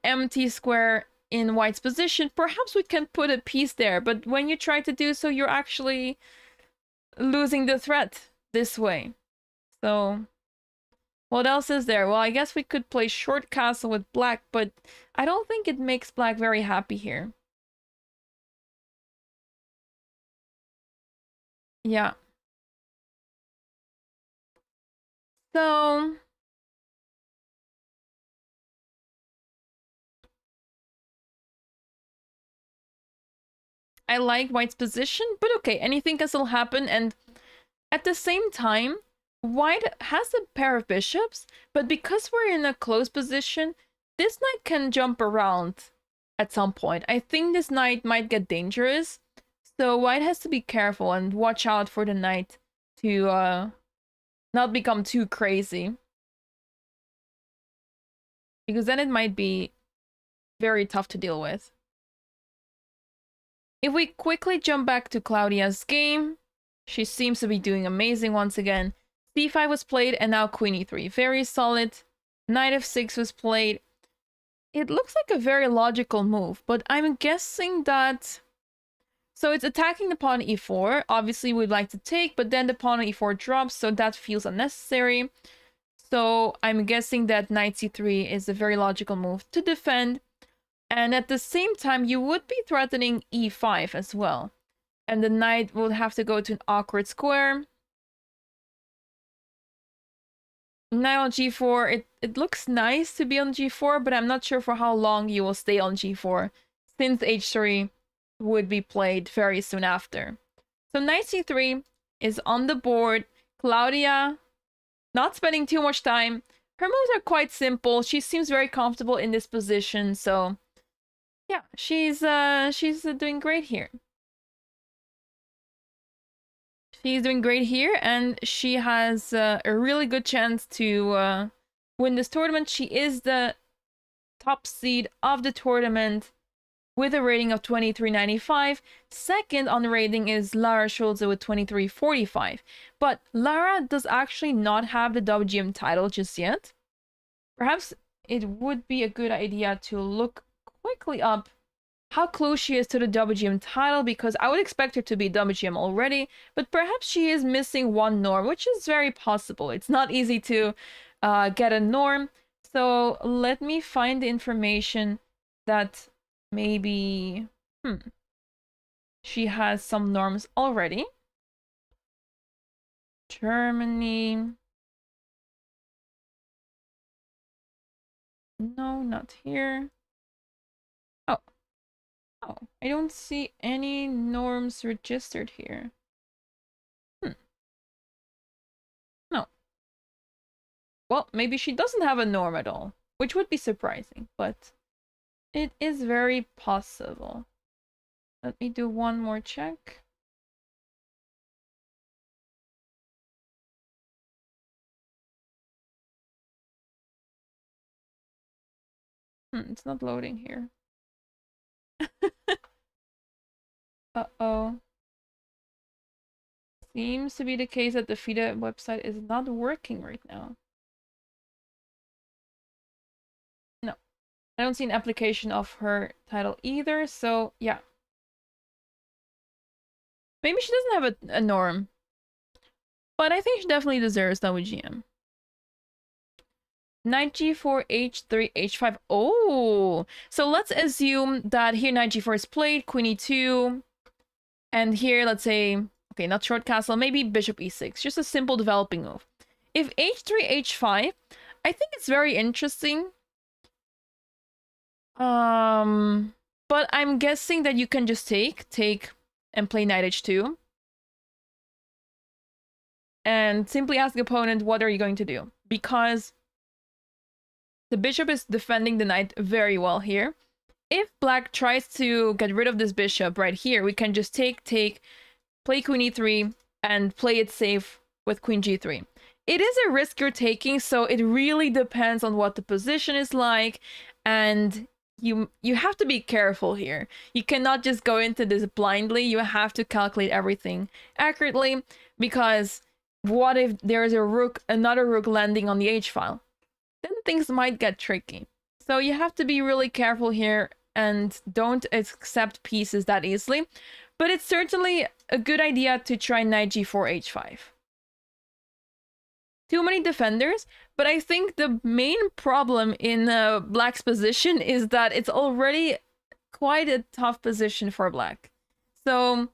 empty square in white's position, perhaps we can put a piece there. But when you try to do so, you're actually losing the threat this way. So what else is there? Well, I guess we could play short castle with black, but I don't think it makes black very happy here. Yeah. So I like white's position, but okay, anything can still happen. And at the same time, white has a pair of bishops, but because we're in a close position, this knight can jump around at some point. I think this knight might get dangerous, so white has to be careful and watch out for the knight to not become too crazy, because then it might be very tough to deal with. If we quickly jump back to Claudia's game, she seems to be doing amazing once again. c5 was played and now queen e3. Very solid. Knight f6 was played. It looks like a very logical move, but I'm guessing that... So it's attacking the pawn e4. Obviously, we'd like to take, but then the pawn on e4 drops, so that feels unnecessary. So I'm guessing that knight c3 is a very logical move to defend. And at the same time, you would be threatening e5 as well. And the knight will have to go to an awkward square. Knight on g4, it looks nice to be on g4, but I'm not sure for how long you will stay on g4, since h3 would be played very soon after. So knight c3 is on the board. Claudia, not spending too much time. Her moves are quite simple. She seems very comfortable in this position, so... yeah, she's doing great here. She's doing great here, and she has a really good chance to win this tournament. She is the top seed of the tournament with a rating of 2395. Second on the rating is Lara Schulze with 2345. But Lara does actually not have the WGM title just yet. Perhaps it would be a good idea to look quickly up how close she is to the WGM title, because I would expect her to be WGM already, but perhaps she is missing one norm, which is very possible. It's not easy to get a norm, so let me find the information that maybe she has some norms already. Germany. No, not here. Oh, I don't see any norms registered here. No. Well, maybe she doesn't have a norm at all, which would be surprising, but it is very possible. Let me do one more check. It's not loading here. Uh-oh. Seems to be the case that the FIDE website is not working right now. No. I don't see an application of her title either, so yeah. Maybe she doesn't have a norm. But I think she definitely deserves WGM. Knight g4, h3, h5. Oh! So let's assume that here knight g4 is played, queen e2. And here, let's say, okay, not short castle, maybe bishop e6. Just a simple developing move. If h3, h5, I think it's very interesting. But I'm guessing that you can just take, and play knight h2. And simply ask the opponent, what are you going to do? Because the bishop is defending the knight very well here. If black tries to get rid of this bishop right here, we can just take, play queen e3, and play it safe with queen g3. It is a risk you're taking, so it really depends on what the position is like, and you have to be careful here. You cannot just go into this blindly. You have to calculate everything accurately, because what if there's another rook landing on the h-file? Then things might get tricky. So you have to be really careful here and don't accept pieces that easily. But it's certainly a good idea to try knight g4, h5. Too many defenders, but I think the main problem in black's position is that it's already quite a tough position for black. So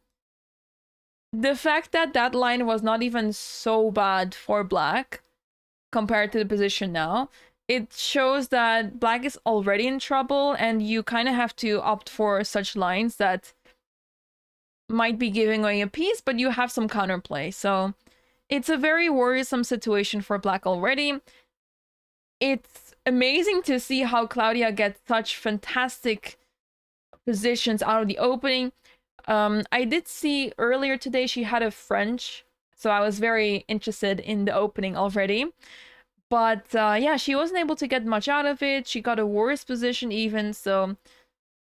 the fact that that line was not even so bad for black compared to the position now, it shows that black is already in trouble, and you kind of have to opt for such lines that might be giving away a piece, but you have some counterplay. So it's a very worrisome situation for black already. It's amazing to see how Claudia gets such fantastic positions out of the opening. I did see earlier today she had a French, so I was very interested in the opening already. But yeah, she wasn't able to get much out of it. She got a worse position even, so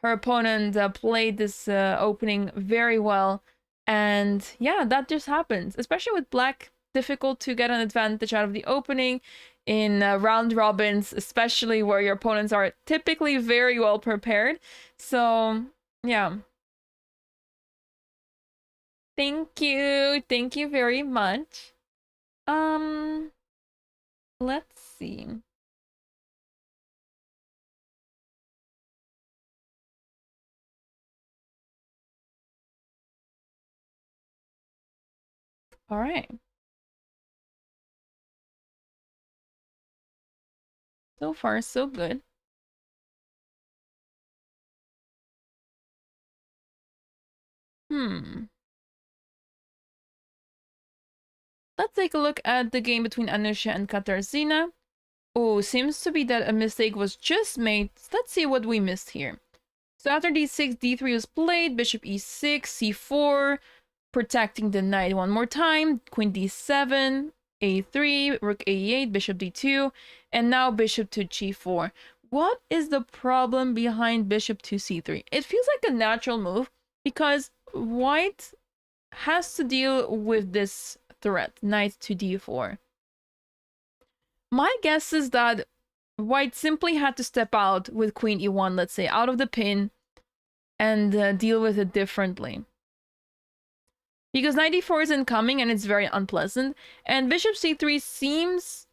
her opponent played this opening very well. And yeah, that just happens, especially with black. Difficult to get an advantage out of the opening in round robins, especially where your opponents are typically very well prepared. So yeah. Thank you very much. Let's see. All right. So far, so good. Let's take a look at the game between Anusha and Katarzyna. Oh, seems to be that a mistake was just made. Let's see what we missed here. So after d6, d3 was played, bishop e6, c4, protecting the knight one more time, queen d7, a3, rook a8, bishop d2, and now bishop to g4. What is the problem behind bishop to c3? It feels like a natural move because white has to deal with this threat, knight to d4. My guess is that white simply had to step out with queen e1, let's say, out of the pin and deal with it differently. Because knight d4 is incoming and it's very unpleasant. And bishop c3 seems...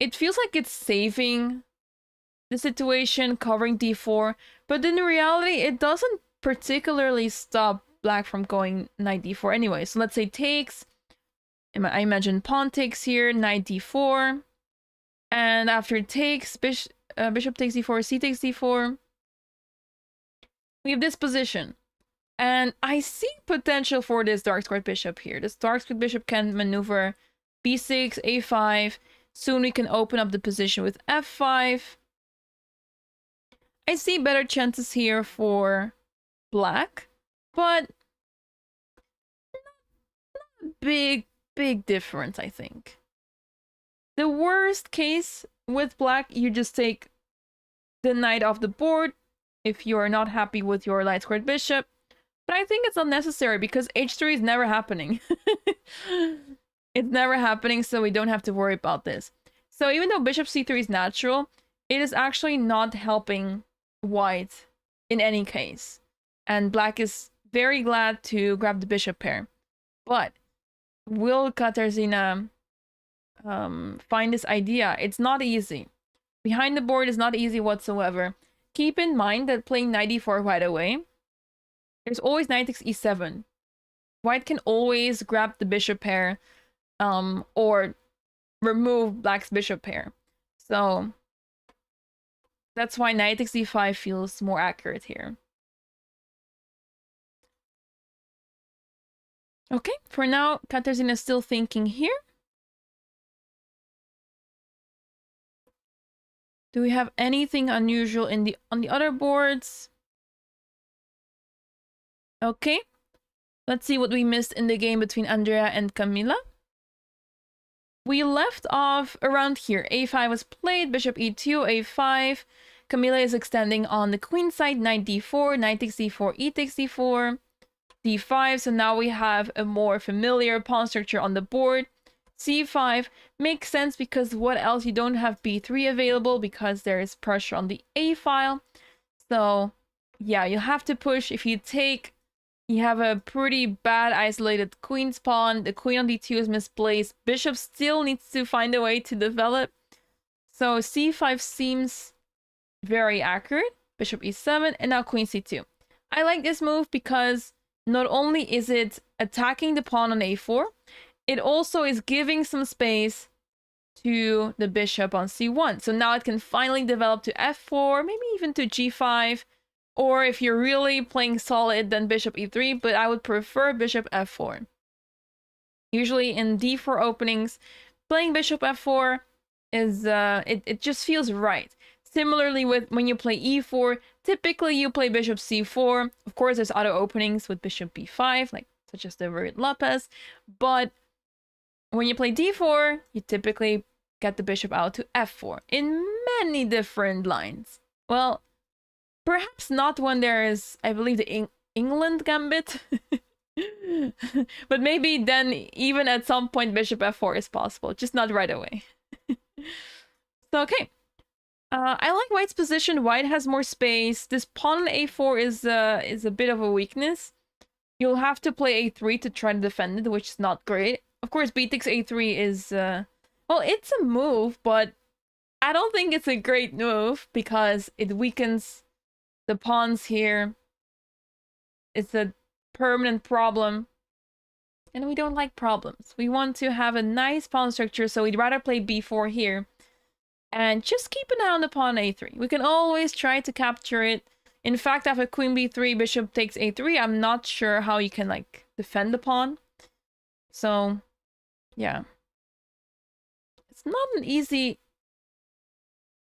It feels like it's saving the situation, covering d4. But in reality, it doesn't particularly stop black from going knight d4 anyway. So let's say takes. I imagine pawn takes here, knight d4. And after it takes, bishop takes d4, c takes d4. We have this position. And I see potential for this dark squared bishop here. This dark squared bishop can maneuver b6, a5. Soon we can open up the position with f5. I see better chances here for black, but not a big difference, I think. The worst case with black, you just take the knight off the board if you are not happy with your light squared bishop. But I think it's unnecessary because h3 is never happening. It's never happening, so we don't have to worry about this. So even though bishop c3 is natural, it is actually not helping white in any case. And black is very glad to grab the bishop pair. But will Katarzyna find this idea? It's not easy. Behind the board is not easy whatsoever. Keep in mind that playing knight e4 right away, there's always knight takes e7. White can always grab the bishop pair or remove black's bishop pair. So that's why knight takes e5 feels more accurate here. Okay, for now, Katarzyna is still thinking here. Do we have anything unusual on the other boards? Okay, let's see what we missed in the game between Andrea and Kamila. We left off around here. A5 was played, bishop e2, a5. Kamila is extending on the queen side, knight d4, knight takes d4, e takes d4, d5. So now we have a more familiar pawn structure on the board. c5 makes sense because what else? You don't have b3 available because there is pressure on the a file. So yeah, you have to push. If you take, you have a pretty bad isolated queen's pawn. The queen on d2 is misplaced. Bishop still needs to find a way to develop. So c5 seems very accurate. Bishop e7 and now queen c2. I like this move because not only is it attacking the pawn on a4, it also is giving some space to the bishop on c1. So now it can finally develop to f4, maybe even to g5. Or if you're really playing solid, then bishop e3. But I would prefer bishop f4. Usually in d4 openings, playing bishop f4 is it just feels right. Similarly with when you play e4, typically you play bishop c4. Of course, there's other openings with bishop b5, like such as the Red Lapis. But when you play d4, you typically get the bishop out to f4 in many different lines. Well, perhaps not when there is, I believe, the England gambit. But maybe then even at some point bishop f4 is possible, just not right away. So, okay. I like white's position. White has more space. This pawn on a4 is a bit of a weakness. You'll have to play a3 to try to defend it, which is not great. Of course, b takes a3 is, well, it's a move, but I don't think it's a great move because it weakens the pawns here. It's a permanent problem. And we don't like problems. We want to have a nice pawn structure, so we'd rather play b4 here. And just keep an eye on the pawn a3. We can always try to capture it. In fact, after queen b3, bishop takes a3, I'm not sure how you can, like, defend the pawn. So, yeah. It's not an easy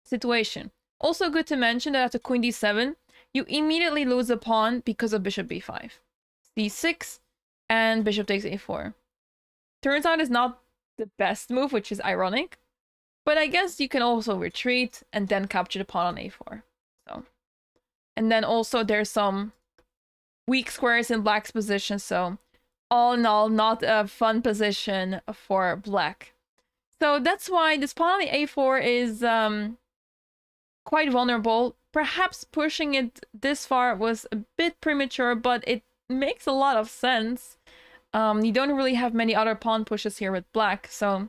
situation. Also good to mention that after queen d7, you immediately lose a pawn because of bishop b5. d6, and bishop takes a4. Turns out it's not the best move, which is ironic. But I guess you can also retreat and then capture the pawn on a4. So, and then also there's some weak squares in black's position, so all in all, not a fun position for black. So that's why this pawn on the a4 is quite vulnerable. Perhaps pushing it this far was a bit premature, but it makes a lot of sense. You don't really have many other pawn pushes here with black, so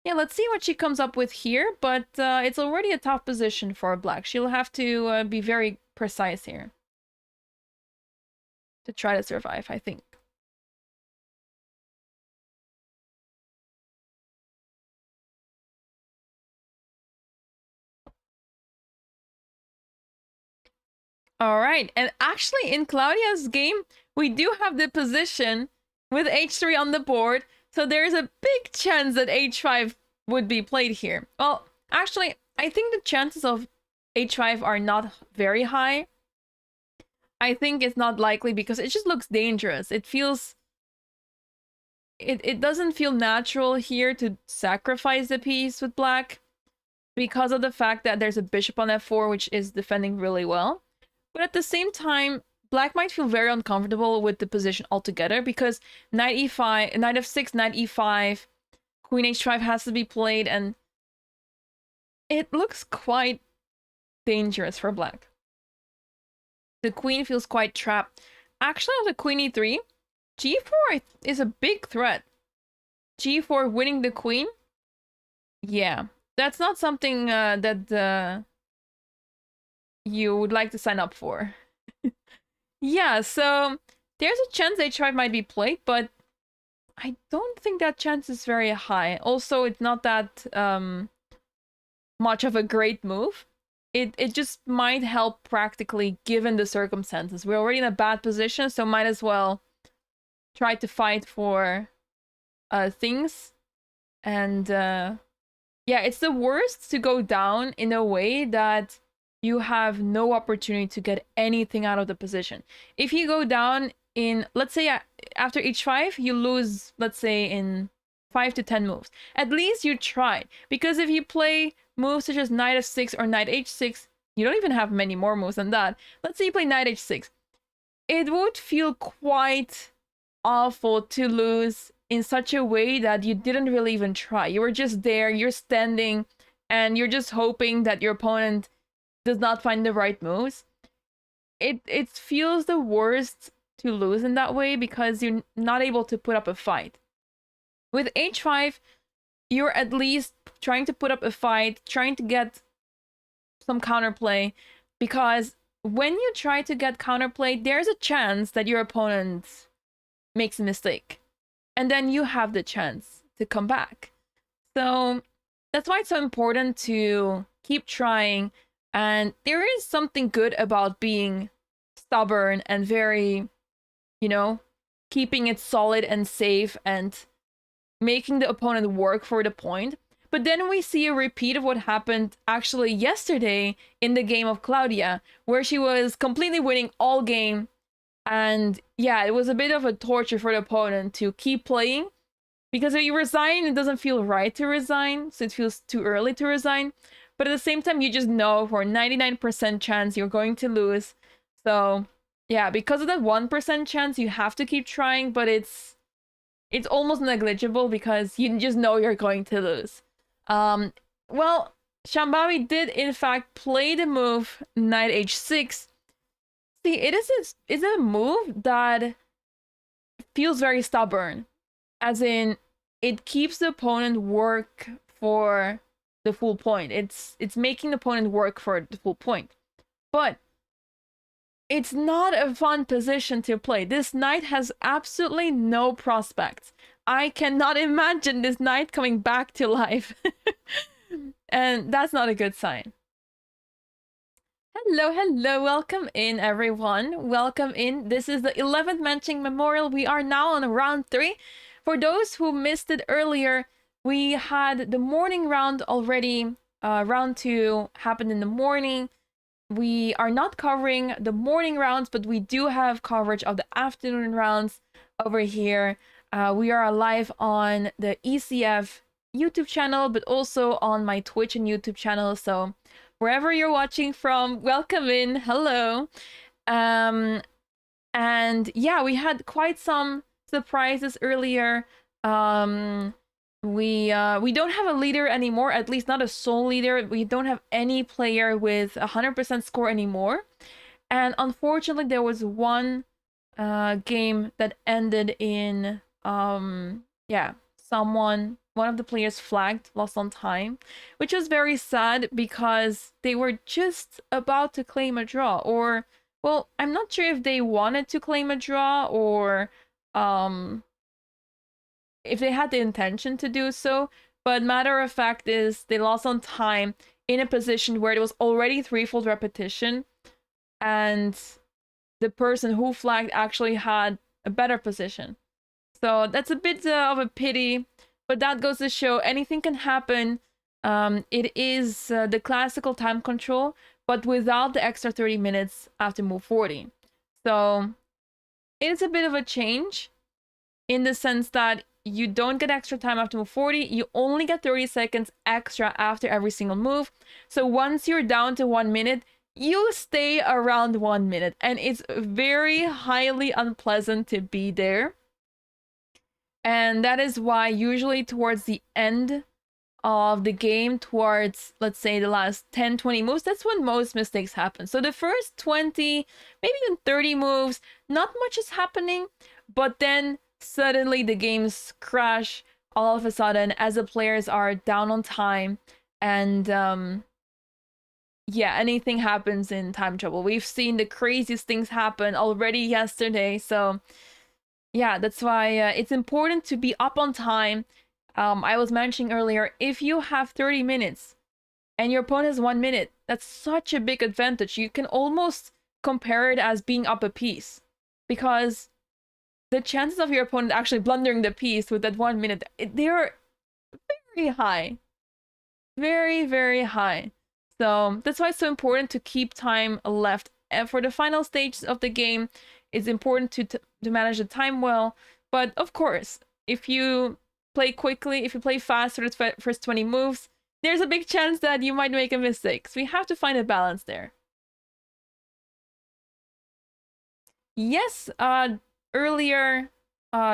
yeah, let's see what she comes up with here, but it's already a tough position for black. She'll have to be very precise here to try to survive, I think. All right, and actually in Claudia's game, we do have the position with h3 on the board, so there's a big chance that h5 would be played here. Well, actually, I think the chances of h5 are not very high. I think it's not likely because it just looks dangerous. It feels... It doesn't feel natural here to sacrifice the piece with black because of the fact that there's a bishop on f4, which is defending really well. But at the same time, black might feel very uncomfortable with the position altogether because knight e5, knight f6, knight e5, queen h5 has to be played, and it looks quite dangerous for black. The queen feels quite trapped. Actually, after queen e3, g4 is a big threat. g4 winning the queen? Yeah, that's not something that you would like to sign up for. Yeah, so there's a chance h5 might be played, but I don't think that chance is very high. Also, it's not that much of a great move. It just might help practically given the circumstances. We're already in a bad position, so might as well try to fight for things. And yeah, it's the worst to go down in a way that you have no opportunity to get anything out of the position. If you go down in, let's say after h5, you lose, let's say in 5 to 10 moves. At least you tried. Because if you play moves such as knight f6 or knight h6, you don't even have many more moves than that. Let's say you play knight h6. It would feel quite awful to lose in such a way that you didn't really even try. You were just there, you're standing, and you're just hoping that your opponent does not find the right moves. It feels the worst to lose in that way because you're not able to put up a fight. With h5, you're at least trying to put up a fight, trying to get some counterplay, because when you try to get counterplay, there's a chance that your opponent makes a mistake. And then you have the chance to come back. So that's why it's so important to keep trying. And there is something good about being stubborn and very, you know, keeping it solid and safe and making the opponent work for the point. But then we see a repeat of what happened actually yesterday in the game of Claudia, where she was completely winning all game. And yeah, it was a bit of a torture for the opponent to keep playing. Because if you resign, it doesn't feel right to resign. So it feels too early to resign. But at the same time, you just know for a 99% chance you're going to lose. So yeah, because of that 1% chance, you have to keep trying. But it's almost negligible because you just know you're going to lose. Well, Shambawi did in fact play the move knight h6. See, it's a move that feels very stubborn, as in it keeps the opponent work for the full point. It's making the opponent work for the full point. But it's not a fun position to play. This knight has absolutely no prospects. I cannot imagine this knight coming back to life. And that's not a good sign. Hello, welcome in everyone. Welcome in. This is the 11th Menchik Memorial. We are now on round 3. For those who missed it earlier, we had the morning round already. Round 2 happened in the morning. We are not covering the morning rounds, but we do have coverage of the afternoon rounds over here. We are live on the ECF YouTube channel, but also on my Twitch and YouTube channel. So wherever you're watching from, welcome in. Hello. And yeah, we had quite some surprises earlier. We don't have a leader anymore, at least not a sole leader. We don't have any player with 100% score anymore. And unfortunately, there was one game that ended in yeah, one of the players flagged, lost on time, which was very sad because they were just about to claim a draw. Or, well, I'm not sure if they wanted to claim a draw or if they had the intention to do so, but matter of fact is they lost on time in a position where it was already threefold repetition, and the person who flagged actually had a better position. So that's a bit of a pity, but that goes to show anything can happen. It is the classical time control, but without the extra 30 minutes after move 40. So it is a bit of a change in the sense that you don't get extra time after move 40. You only get 30 seconds extra after every single move. So once you're down to 1 minute, you stay around 1 minute. And it's very highly unpleasant to be there. And that is why usually towards the end of the game towards, let's say, the last 10-20 moves, that's when most mistakes happen. So the first 20, maybe even 30 moves, not much is happening, but then suddenly the games crash all of a sudden as the players are down on time, and yeah, anything happens in time trouble. We've seen the craziest things happen already yesterday, so yeah, that's why it's important to be up on time. I was mentioning earlier, if you have 30 minutes and your opponent has 1 minute, that's such a big advantage. You can almost compare it as being up a piece, because the chances of your opponent actually blundering the piece with that 1 minute, they're very high. Very, very high. So that's why it's so important to keep time left. And for the final stages of the game, it's important to manage the time well. But of course, if you play quickly, if you play fast for the first 20 moves, there's a big chance that you might make a mistake. So we have to find a balance there. Yes, earlier,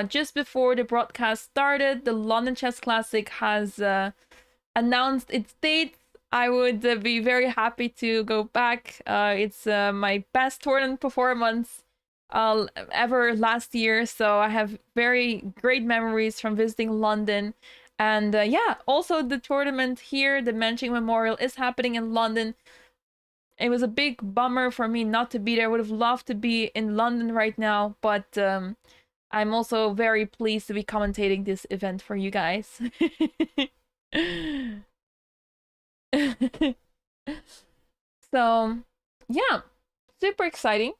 just before the broadcast started, the London Chess Classic has announced its date. I would be very happy to go back. It's my best tournament performance ever last year, so I have very great memories from visiting London. And yeah, also the tournament here, the Menchik Memorial, is happening in London. It was a big bummer for me not to be there. I would have loved to be in London right now, but I'm also very pleased to be commentating this event for you guys. So, yeah, super exciting.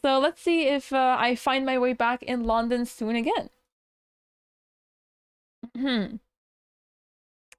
So let's see if I find my way back in London soon again.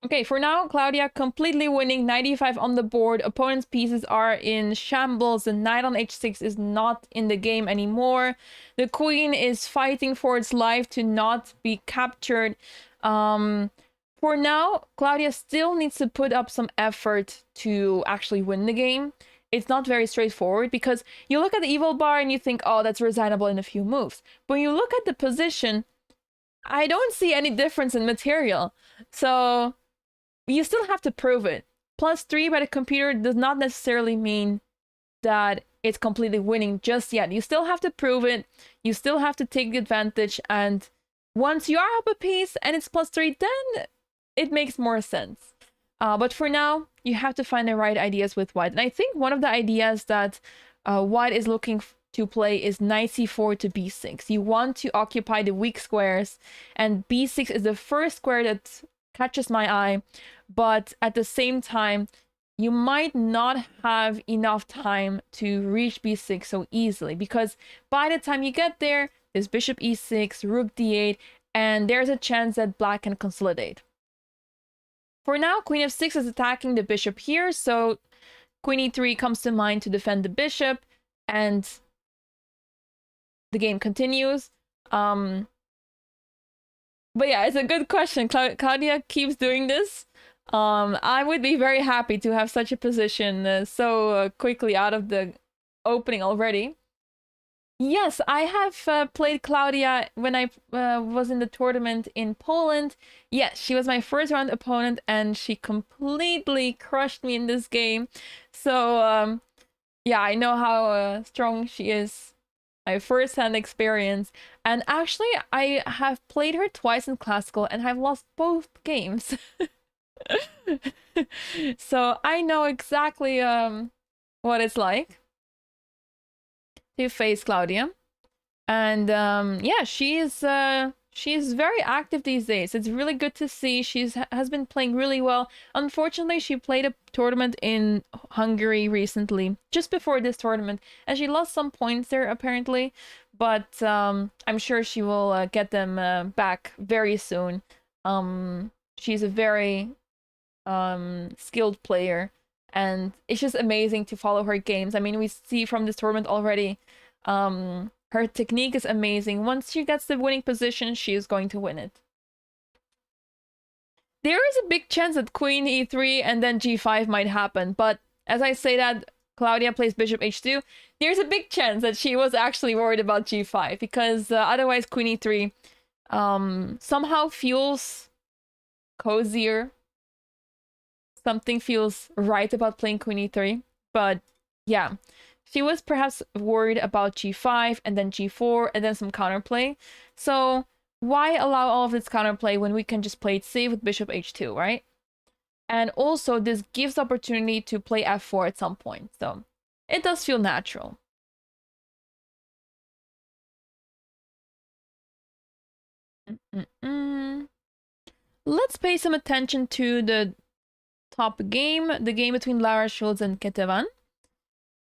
Okay, for now, Claudia completely winning, 95 on the board. Opponent's pieces are in shambles. The knight on h6 is not in the game anymore. The queen is fighting for its life to not be captured. For now, Claudia still needs to put up some effort to actually win the game. It's not very straightforward, because you look at the evil bar and you think, oh, that's resignable in a few moves. But when you look at the position, I don't see any difference in material. So you still have to prove it. +3 by the computer does not necessarily mean that it's completely winning just yet. You still have to prove it. You still have to take the advantage. And once you are up a piece and it's +3, then it makes more sense. But for now, you have to find the right ideas with white. And I think one of the ideas that white is looking to play is knight c4 to b6. You want to occupy the weak squares, and b6 is the first square that catches my eye. But at the same time, you might not have enough time to reach b6 so easily, because by the time you get there, there's bishop e6, rook d8, and there's a chance that black can consolidate. For now, queen f6 is attacking the bishop here, so queen e3 comes to mind to defend the bishop, and the game continues. But yeah, it's a good question. Claudia keeps doing this. I would be very happy to have such a position so quickly out of the opening already. Yes, I have played Claudia when I was in the tournament in Poland. Yes, she was my first round opponent, and she completely crushed me in this game. So yeah, I know how strong she is. My first-hand experience. And actually, I have played her twice in Classical and I've lost both games. So I know exactly what it's like to face Claudia. And yeah, she's very active these days. It's really good to see. Has been playing really well. Unfortunately, she played a tournament in Hungary recently, just before this tournament, and she lost some points there apparently. But I'm sure she will get them back very soon. She's a very skilled player, and it's just amazing to follow her games. I mean, we see from this tournament already. Her technique is amazing. Once she gets the winning position, she is going to win it. There is a big chance that queen e3 and then g5 might happen, but as I say that Claudia plays bishop h2, there's a big chance that she was actually worried about g5, because otherwise queen e3 somehow feels cozier. Something feels right about playing queen e3. But yeah, she was perhaps worried about g5 and then g4 and then some counterplay. So why allow all of this counterplay when we can just play it safe with bishop h2, right? And also this gives opportunity to play f4 at some point. So it does feel natural. Let's pay some attention to the top game, the game between Lara Schultz and Ketevan.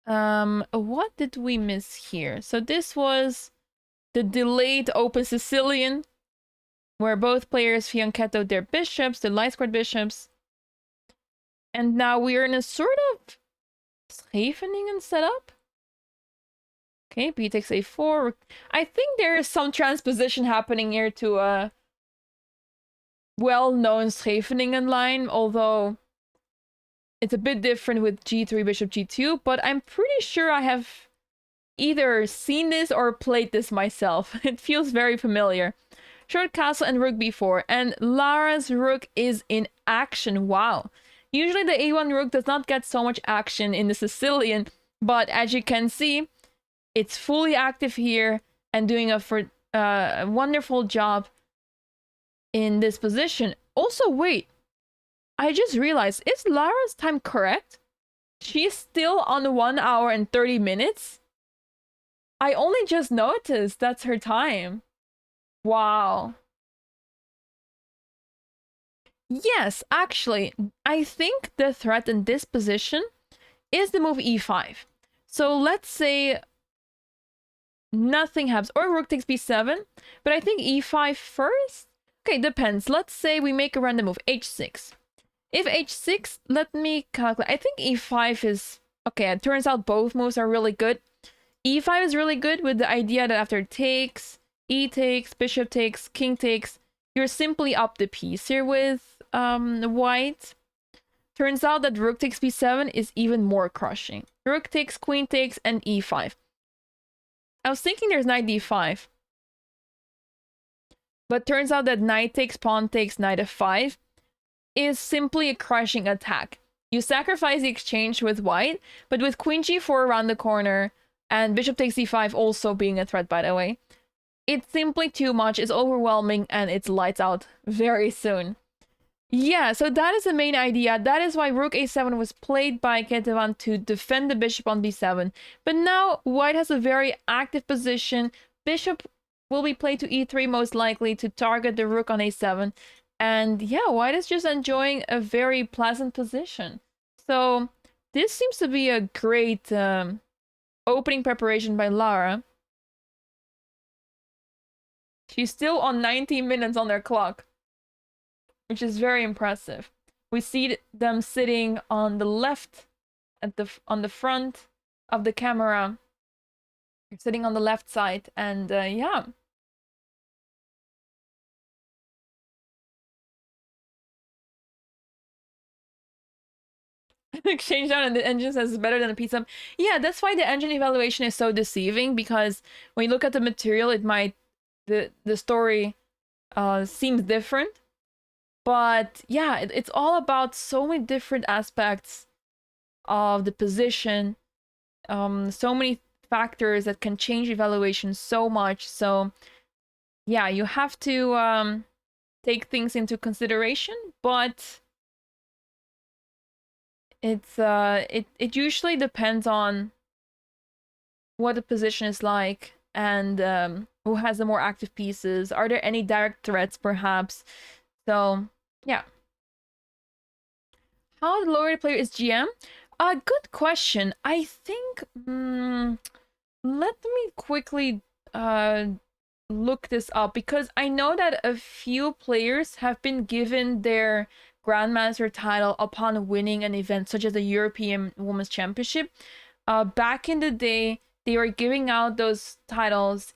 What did we miss here? So this was the delayed open Sicilian, where both players fianchettoed their bishops, the light squared bishops. And now we are in a sort of Scheveningen setup. Okay, b takes a4. I think there is some transposition happening here to a well-known Scheveningen line, although it's a bit different with g3, bishop g2, but I'm pretty sure I have either seen this or played this myself. It feels very familiar. Short castle and rook b4, and Lara's rook is in action. Wow. Usually the a1 rook does not get so much action in the Sicilian, but as you can see, it's fully active here and doing a wonderful job in this position. Also, wait, I just realized, is Lara's time correct? She's still on 1 hour and 30 minutes? I only just noticed that's her time. Wow. Yes, actually, I think the threat in this position is the move e5. So let's say nothing happens, or rook takes b7, but I think e5 first? Okay, depends. Let's say we make a random move, h6. If h6, let me calculate. I think e5 is... Okay, it turns out both moves are really good. e5 is really good with the idea that after takes, e takes, bishop takes, king takes, you're simply up the piece here with white. Turns out that rook takes b7 is even more crushing. Rook takes, queen takes, and e5. I was thinking there's knight d5. But turns out that knight takes, pawn takes, knight f5 is simply a crushing attack. You sacrifice the exchange with white, but with queen g4 around the corner, and bishop takes e5 also being a threat, by the way, it's simply too much, it's overwhelming, and it's lights out very soon. Yeah, so that is the main idea. That is why rook a7 was played by Ketevan to defend the bishop on b7. But now white has a very active position. Bishop will be played to e3 most likely to target the rook on a7. And yeah, white is just enjoying a very pleasant position. So this seems to be a great opening preparation by Lara. She's still on 19 minutes on their clock, which is very impressive. We see them sitting on the left, on the front of the camera. They're sitting on the left side, and yeah. Exchange down and the engine says it's better than a pizza. Yeah, that's why the engine evaluation is so deceiving, because when you look at the material, it might the story seems different. But yeah, it's all about so many different aspects of the position, so many factors that can change evaluation so much. So yeah, you have to take things into consideration, but it usually depends on what the position is like and who has the more active pieces. Are there any direct threats, perhaps? So yeah. How the lower the player is GM? Good question. I think let me quickly look this up, because I know that a few players have been given their Grandmaster title upon winning an event such as the European Women's Championship. Back in the day, they were giving out those titles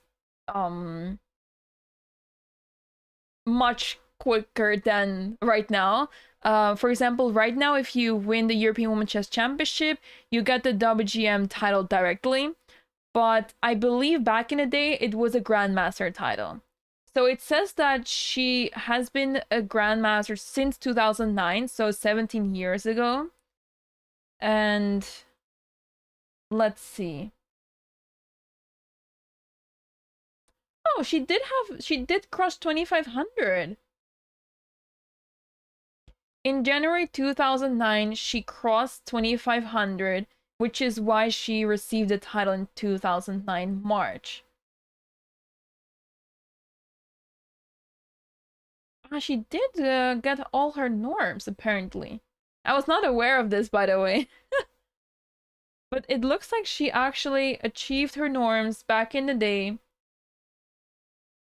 much quicker than right now. For example, right now, if you win the European Women's Chess Championship, you get the WGM title directly. But I believe back in the day, it was a Grandmaster title. So it says that she has been a grandmaster since 2009, so 17 years ago. And let's see. Oh, she did cross 2500. In January 2009, she crossed 2500, which is why she received the title in 2009 March. She did get all her norms, apparently. I was not aware of this, by the way. But it looks like she actually achieved her norms back in the day.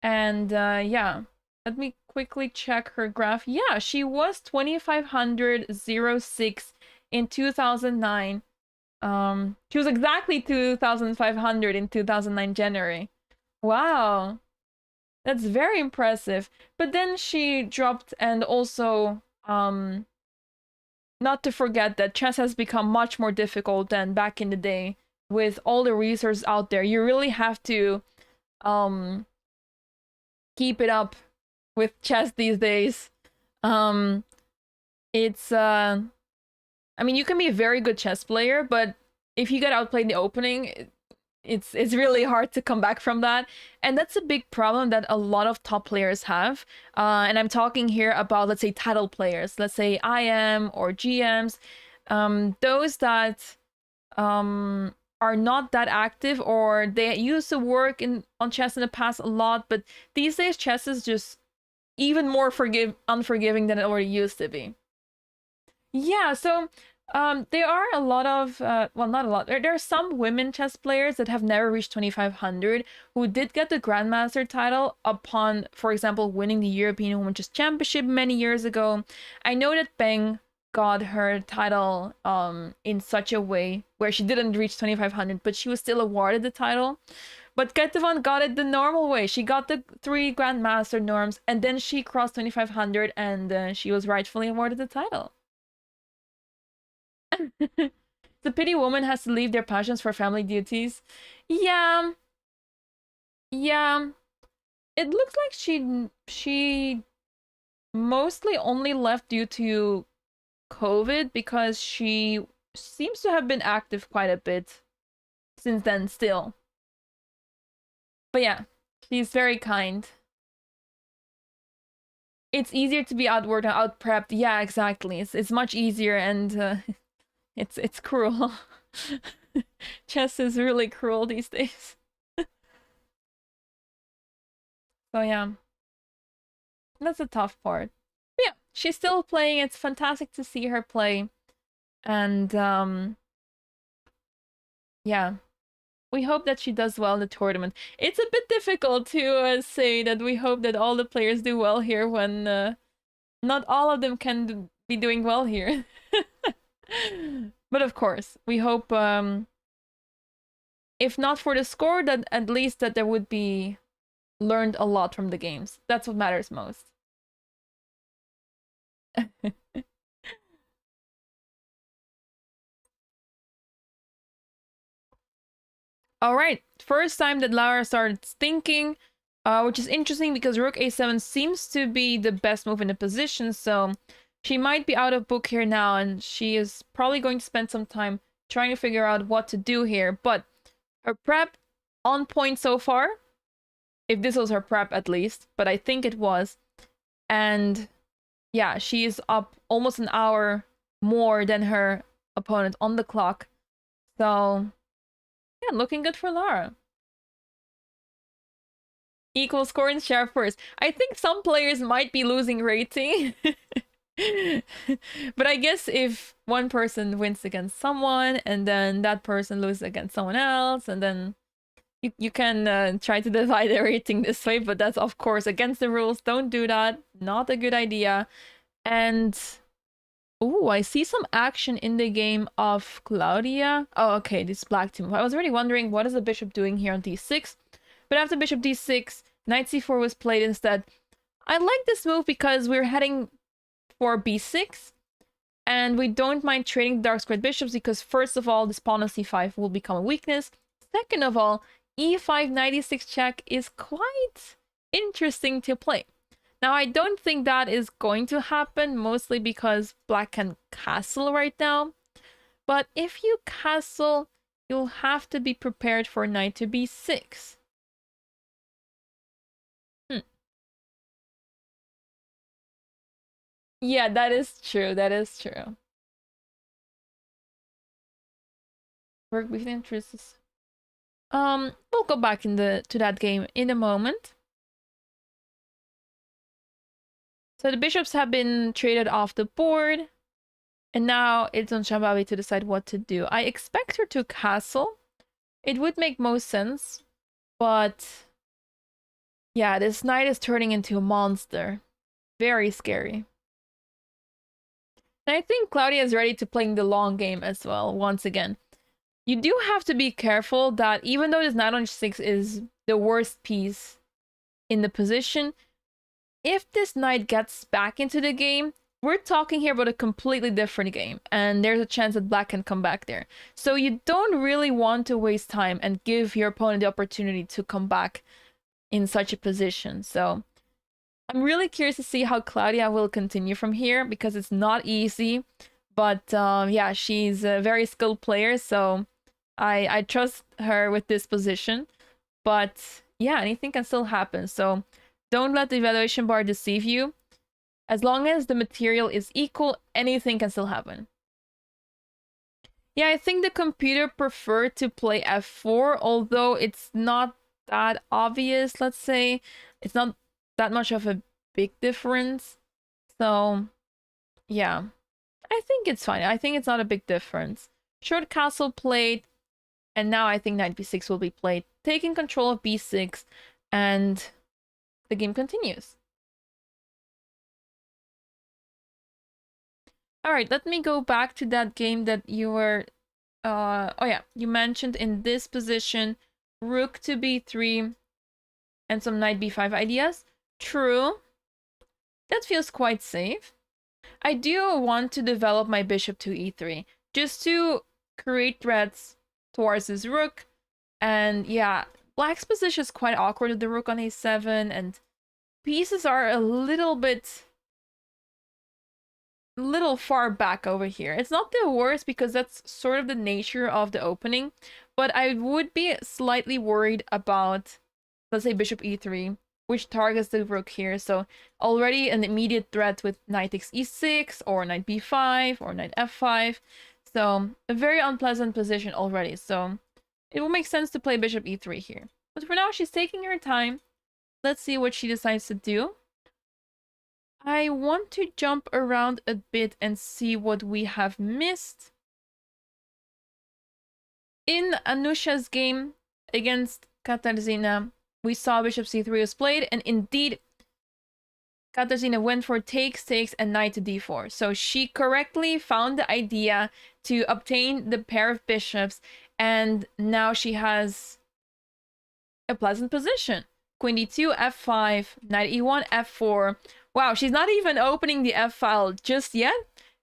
And yeah, let me quickly check her graph. Yeah, she was 2500.06 in 2009. She was exactly 2500 in 2009 January. Wow. That's very impressive. But then she dropped, and also not to forget that chess has become much more difficult than back in the day with all the resources out there. You really have to keep it up with chess these days. It's I mean, you can be a very good chess player, but if you get outplayed in the opening, it's really hard to come back from that. And that's a big problem that a lot of top players have. And I'm talking here about, let's say, title players, let's say IM or GMs, those that are not that active, or they used to work on chess in the past a lot, but these days chess is just even more unforgiving than it already used to be. Yeah, so there are a lot of well, not a lot. There are some women chess players that have never reached 2500 who did get the grandmaster title upon, for example, winning the European Women's Chess Championship many years ago. I know that Beng got her title in such a way where she didn't reach 2500, but she was still awarded the title. But Ketevan got it the normal way. She got the 3 grandmaster norms, and then she crossed 2500, and she was rightfully awarded the title. The pity woman has to leave their passions for family duties. Yeah. Yeah. It looks like she mostly only left due to COVID, because she seems to have been active quite a bit since then still. But yeah, she's very kind. It's easier to be outworked and out prepped. Yeah, exactly. It's much easier, and it's cruel. Chess is really cruel these days. So yeah, that's a tough part. But yeah, she's still playing. It's fantastic to see her play, and yeah, we hope that she does well in the tournament. It's a bit difficult to say that we hope that all the players do well here when not all of them can be doing well here. But of course, we hope, if not for the score, that at least that there would be learned a lot from the games. That's what matters most. All right, first time that Lara started thinking, which is interesting because Rook A7 seems to be the best move in the position, so she might be out of book here now, and she is probably going to spend some time trying to figure out what to do here. But her prep on point so far, if this was her prep at least, but I think it was. And yeah, she is up almost an hour more than her opponent on the clock. So yeah, looking good for Lara. Equal score and share first. I think some players might be losing rating. But I guess if one person wins against someone, and then that person loses against someone else, and then you can try to divide the rating this way, but that's of course against the rules. Don't do that. Not a good idea. And oh, I see some action in the game of Claudia. Oh, okay, this black team. I was already wondering what is the bishop doing here on d6. But after bishop d6, knight c4 was played instead. I like this move because we're heading for b6, and we don't mind trading the dark squared bishops because, first of all, this pawn on c5 will become a weakness. Second of all, e5 knight e6 check is quite interesting to play. Now, I don't think that is going to happen, mostly because black can castle right now. But if you castle, you'll have to be prepared for knight to b6. Hmm. Yeah, that is true. That is true. Work with interests. We'll go back to that game in a moment. So the bishops have been traded off the board, and now it's on Shambawi to decide what to do. I expect her to castle. It would make most sense, but yeah, this knight is turning into a monster. Very scary. And I think Claudia is ready to playing the long game as well, once again. You do have to be careful that even though this knight on h6 is the worst piece in the position, if this knight gets back into the game, we're talking here about a completely different game, and there's a chance that black can come back there. So you don't really want to waste time and give your opponent the opportunity to come back in such a position. So I'm really curious to see how Claudia will continue from here, because it's not easy. But yeah, she's a very skilled player, so I trust her with this position. But yeah, anything can still happen. So don't let the evaluation bar deceive you. As long as the material is equal, anything can still happen. Yeah, I think the computer preferred to play f4, although it's not that obvious, let's say. It's not that much of a big difference. So yeah, I think it's fine. I think it's not a big difference. Short castle played, and now I think knight b6 will be played, taking control of b6, and the game continues. All right, let me go back to that game that you were oh yeah, you mentioned in this position rook to b3 and some knight b5 ideas. True. That feels quite safe. I do want to develop my bishop to e3 just to create threats towards this rook. And yeah, black's position is quite awkward with the rook on a7, and pieces are a little far back over here. It's not the worst because that's sort of the nature of the opening, but I would be slightly worried about, let's say, bishop e3, which targets the rook here. So already an immediate threat with knight takes e6 or knight b5 or knight f5. So a very unpleasant position already. So it will make sense to play bishop e3 here. But for now, she's taking her time. Let's see what she decides to do. I want to jump around a bit and see what we have missed. In Anusha's game against Katarzyna, we saw bishop c3 was played, and indeed, Katarzyna went for takes, and knight to d4. So she correctly found the idea to obtain the pair of bishops, and now she has a pleasant position. Queen d2, f5, knight e1, f4. Wow, she's not even opening the f file just yet.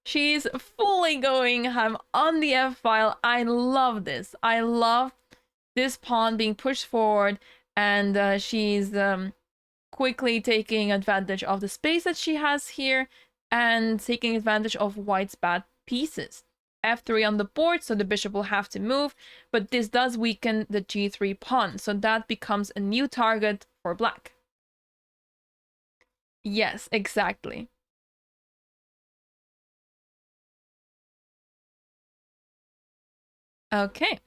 She's fully going ham on the f file. I love this. I love this pawn being pushed forward, and she's quickly taking advantage of the space that she has here and taking advantage of white's bad pieces. f3 on the board, so the bishop will have to move, but this does weaken the g3 pawn, so that becomes a new target for black. Yes, exactly. Okay.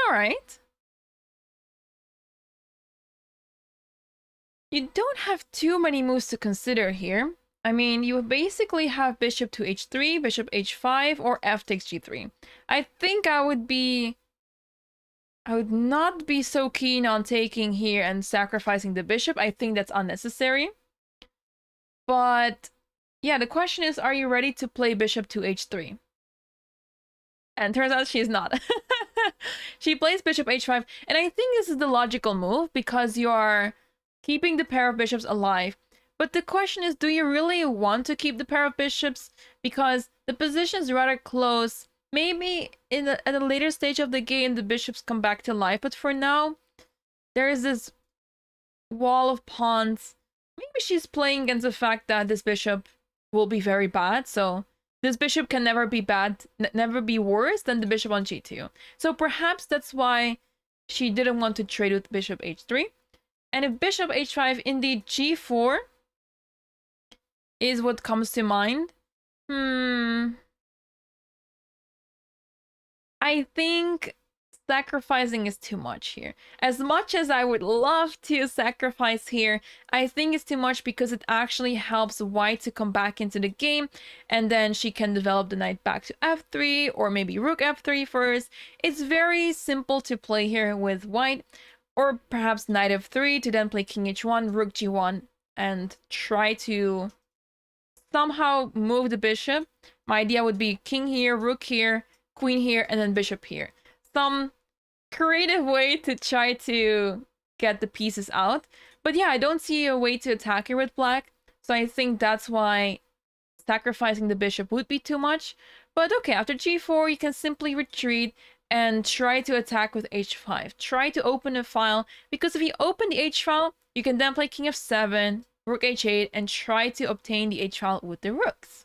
All right. You don't have too many moves to consider here. I mean, you basically have bishop to h3, bishop h5, or f takes g3. I think I would not be so keen on taking here and sacrificing the bishop. I think that's unnecessary. But yeah, the question is, are you ready to play bishop to h3? And turns out she's not. She plays bishop h5, and I think this is the logical move because you are keeping the pair of bishops alive. But the question is, do you really want to keep the pair of bishops? Because the position is rather close. Maybe at a later stage of the game, the bishops come back to life. But for now, there is this wall of pawns. Maybe she's playing against the fact that this bishop will be very bad. So this bishop can never be bad, never be worse than the bishop on g2. So perhaps that's why she didn't want to trade with bishop h3. And if bishop h5, indeed g4 is what comes to mind. I think sacrificing is too much here. As much as I would love to sacrifice here, I think it's too much because it actually helps white to come back into the game, and then she can develop the knight back to f3, or maybe rook f3 first. It's very simple to play here with white, or perhaps knight f3 to then play king h1, rook g1, and try to somehow move the bishop. My idea would be king here, rook here, queen here, and then bishop here. Some creative way to try to get the pieces out. But yeah, I don't see a way to attack here with black. So I think that's why sacrificing the bishop would be too much. But okay, after g4, you can simply retreat and try to attack with h5. Try to open a file, because if you open the h file, you can then play king f7, rook h8, and try to obtain the h file with the rooks.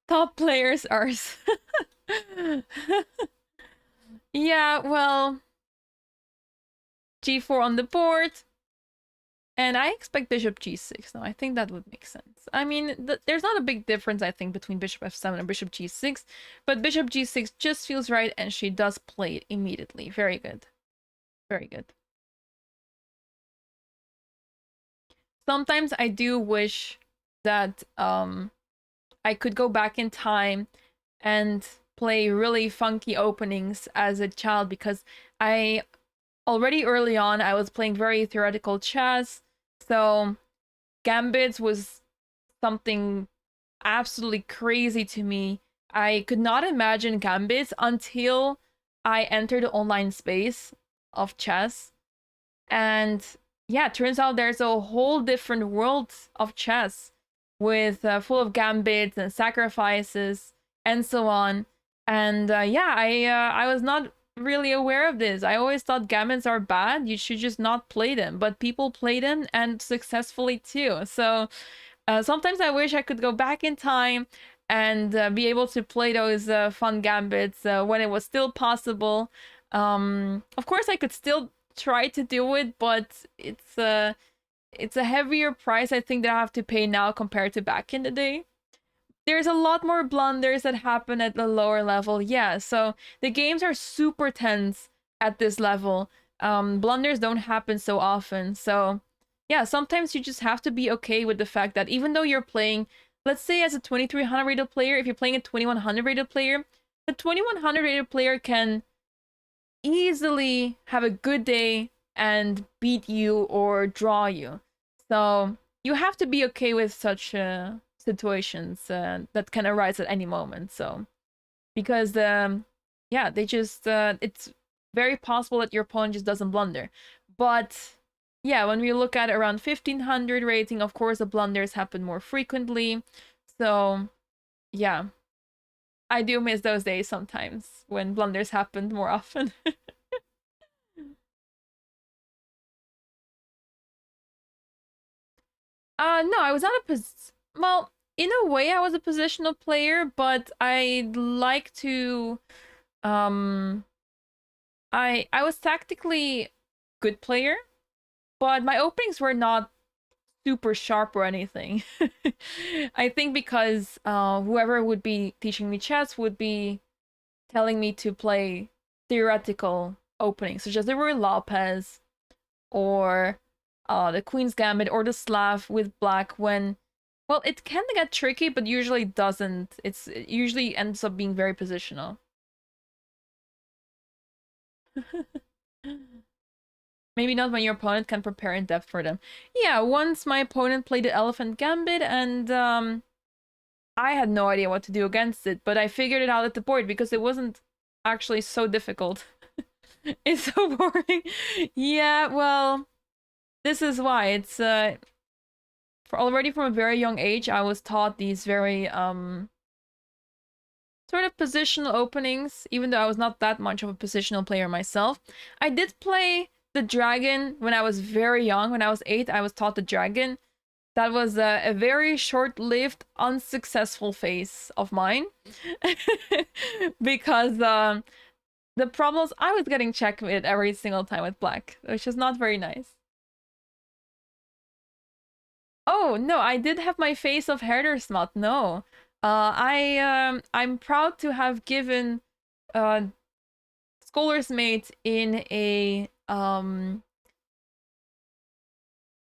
Top players are... Yeah, well... g4 on the board. And I expect bishop g6. No, I think that would make sense. I mean, there's not a big difference, I think, between bishop f7 and bishop g6. But bishop g6 just feels right, and she does play it immediately. Very good. Very good. Sometimes I do wish that I could go back in time and play really funky openings as a child, because I already early on I was playing very theoretical chess, so gambits was something absolutely crazy to me. I could not imagine gambits until I entered the online space of chess, and yeah, it turns out there's a whole different world of chess with full of gambits and sacrifices and so on. And yeah, I was not really aware of this. I always thought gambits are bad. You should just not play them. But people play them, and successfully too. So sometimes I wish I could go back in time and be able to play those fun gambits when it was still possible. Of course, I could still try to do it, but it's a heavier price, I think, that I have to pay now compared to back in the day. There's a lot more blunders that happen at the lower level. Yeah, so the games are super tense at this level. Blunders don't happen so often. So yeah, sometimes you just have to be okay with the fact that even though you're playing, let's say as a 2300 rated player, if you're playing a 2100 rated player, the 2100 rated player can easily have a good day and beat you or draw you. So you have to be okay with such situations that can arise at any moment. So because yeah, they just it's very possible that your opponent just doesn't blunder. But yeah, when we look at around 1500 rating, of course the blunders happen more frequently. So yeah, I do miss those days sometimes when blunders happened more often. No, I was not well, in a way I was a positional player, but I like to I was tactically good player, but my openings were not super sharp or anything. I think because whoever would be teaching me chess would be telling me to play theoretical openings, such as the Ruy Lopez or the Queen's Gambit or the Slav with black when, well, it can get tricky, but usually doesn't. It usually ends up being very positional. Maybe not when your opponent can prepare in depth for them. Yeah, once my opponent played the Elephant Gambit, and I had no idea what to do against it, but I figured it out at the board because it wasn't... actually so difficult. It's so boring. Yeah, well, this is why it's for already from a very young age I was taught these very sort of positional openings, even though I was not that much of a positional player myself. I did play the dragon when I was very young. When I was 8, I was taught the dragon. That was a very short-lived, unsuccessful phase of mine. Because the problems, I was getting checkmate every single time with black, which is not very nice. Oh, no, I did have my face of Herdersmat. No. I'm proud to have given Scholar's Mate in an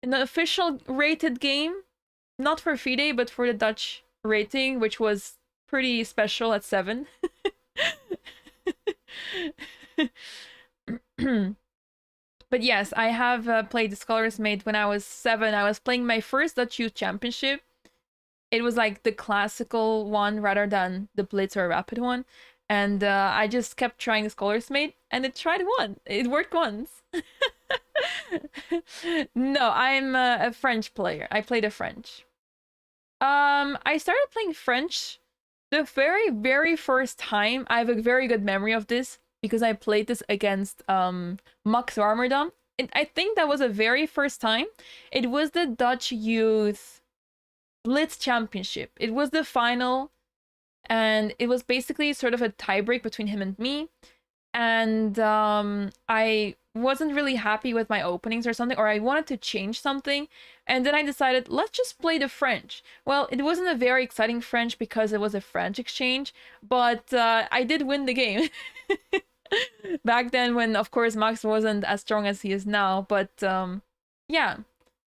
official rated game, not for FIDE, but for the Dutch rating, which was pretty special at 7. But yes, I have played the Scholar's Mate when I was 7. I was playing my first Dutch Youth Championship. It was like the classical one rather than the Blitz or Rapid one. And I just kept trying the Scholar's Mate, and it tried one. It worked once. No, I'm a French player. I played a French. I started playing French the very, very first time. I have a very good memory of this because I played this against Max Warmerdam. I think that was the very first time. It was the Dutch Youth Blitz Championship. It was the final, and it was basically sort of a tiebreak between him and me. And I wasn't really happy with my openings or something, or I wanted to change something. And then I decided, let's just play the French. Well, it wasn't a very exciting French because it was a French exchange, but I did win the game. Back then when, of course, Max wasn't as strong as he is now. But yeah,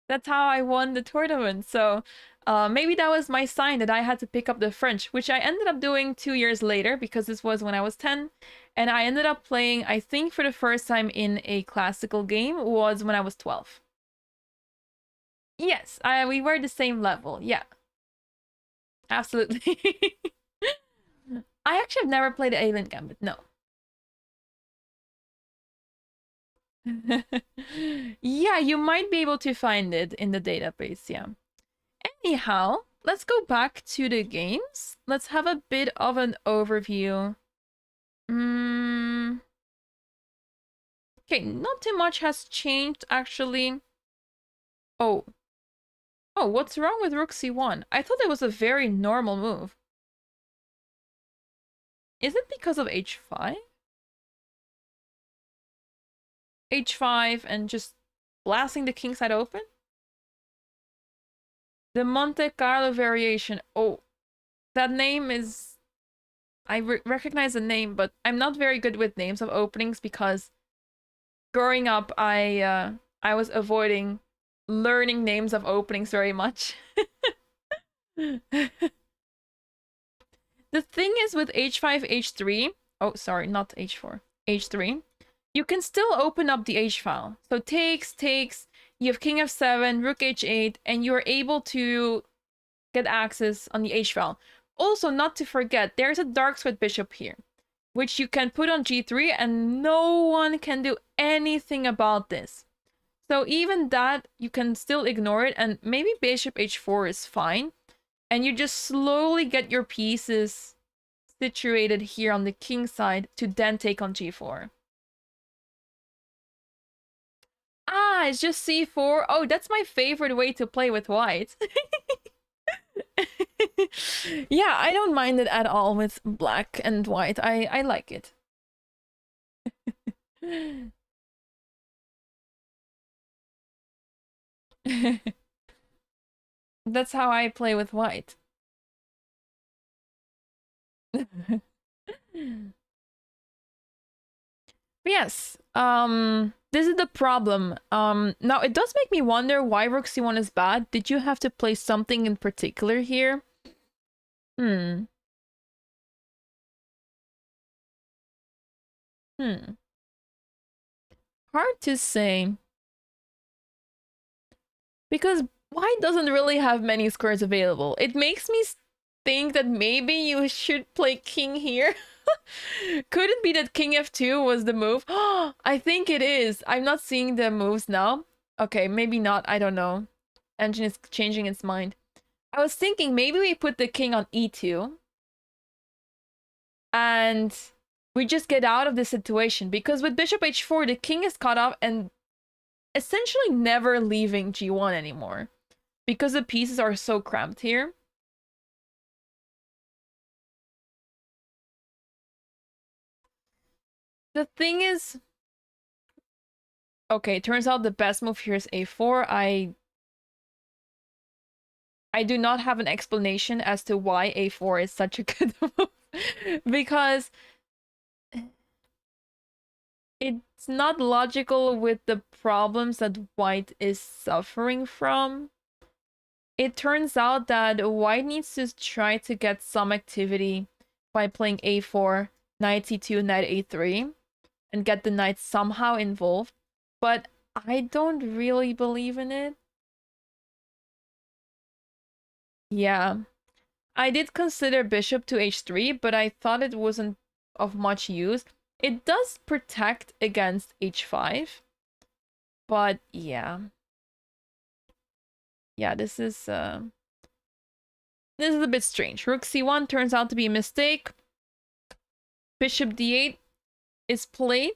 that's how I won the tournament. So maybe that was my sign that I had to pick up the French, which I ended up doing 2 years later because this was when I was 10. And I ended up playing, I think for the first time in a classical game was when I was 12. Yes, we were the same level. Yeah, absolutely. I actually have never played the Alien Gambit, no. Yeah, you might be able to find it in the database, yeah. Anyhow, let's go back to the games. Let's have a bit of an overview. Okay, not too much has changed, actually. Oh. Oh, what's wrong with Rook C1? I thought it was a very normal move. Is it because of H5? H5 and just blasting the kingside open? The Monte Carlo variation. Oh, that name is... I recognize the name, but I'm not very good with names of openings because growing up, I was avoiding learning names of openings very much. The thing is with H5, H3... Oh, sorry, not H4. H3. You can still open up the H file. So takes, you have King F7, Rook H8, and you're able to get access on the H file. Also, not to forget, there's a dark squared bishop here, which you can put on G3, and no one can do anything about this. So even that, you can still ignore it, and maybe bishop H4 is fine. And you just slowly get your pieces situated here on the king side to then take on G4. Ah, it's just C4. Oh, that's my favorite way to play with white. Yeah, I don't mind it at all with black and white. I like it. That's how I play with white. Yes, this is the problem. Now it does make me wonder why Rook C1 is bad. Did you have to play something in particular here? Hmm. Hard to say. Because white doesn't really have many squares available. It makes me think that maybe you should play king here. Could it be that king f2 was the move? I think it is. I'm not seeing the moves now. Okay, maybe not. I don't know. Engine is changing its mind. I was thinking maybe we put the king on e2 and we just get out of this situation, because with bishop h4 the king is cut off and essentially never leaving g1 anymore because the pieces are so cramped here. The thing is, okay, turns out the best move here is a4. I do not have an explanation as to why a4 is such a good move. Because it's not logical with the problems that white is suffering from. It turns out that white needs to try to get some activity by playing a4, knight c2, knight a3, and get the knight somehow involved. But I don't really believe in it. Yeah. I did consider bishop to h3, but I thought it wasn't of much use. It does protect against h5. But yeah. Yeah, this is a bit strange. Rook c1 turns out to be a mistake. Bishop d8 is played.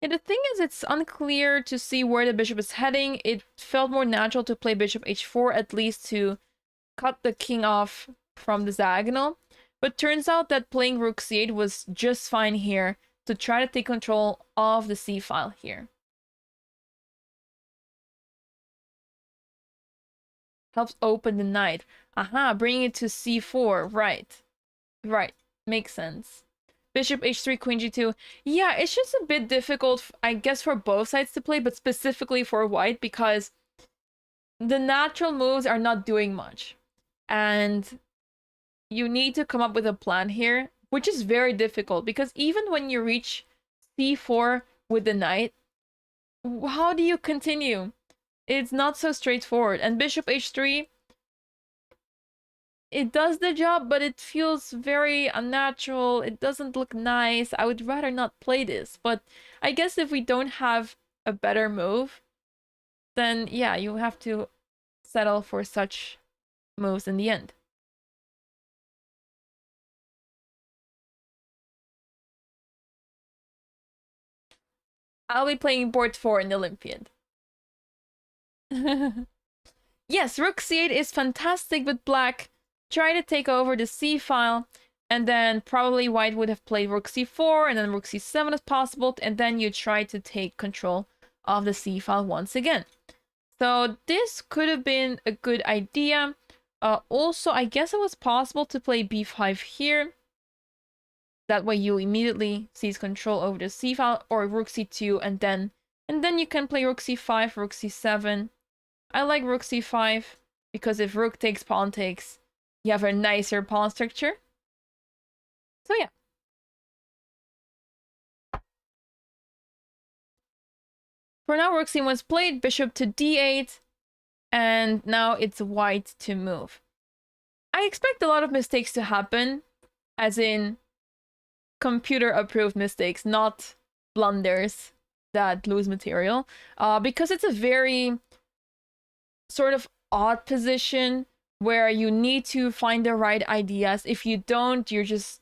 And the thing is, it's unclear to see where the bishop is heading. It felt more natural to play bishop h4, at least to cut the king off from the diagonal. But turns out that playing rook c8 was just fine here to try to take control of the c file here. Helps open the knight. Aha, bringing it to c4. Right. Right. Makes sense. Bishop h3, queen g2. Yeah, it's just a bit difficult, I guess, for both sides to play, but specifically for white, because the natural moves are not doing much. And you need to come up with a plan here, which is very difficult, because even when you reach c4 with the knight, how do you continue? It's not so straightforward. And bishop h3, it does the job, but it feels very unnatural. It doesn't look nice. I would rather not play this. But I guess if we don't have a better move, then yeah, you have to settle for such moves in the end. I'll be playing board 4 in the Olympiad. Yes, rook c8 is fantastic with black. Try to take over the c file, and then probably white would have played rook c4 and then rook c7 as possible, and then you try to take control of the c file once again. So this could have been a good idea. Also, I guess it was possible to play b5 here. That way you immediately seize control over the c file, or rook c2, and then you can play rook c5, rook c7. I like rook c5 because if rook takes, pawn takes, you have a nicer pawn structure. So yeah. For now, rook c1 was played, bishop to d8, and now it's white to move. I expect a lot of mistakes to happen, as in computer-approved mistakes, not blunders that lose material, because it's a very sort of odd position where you need to find the right ideas. If you don't, you're just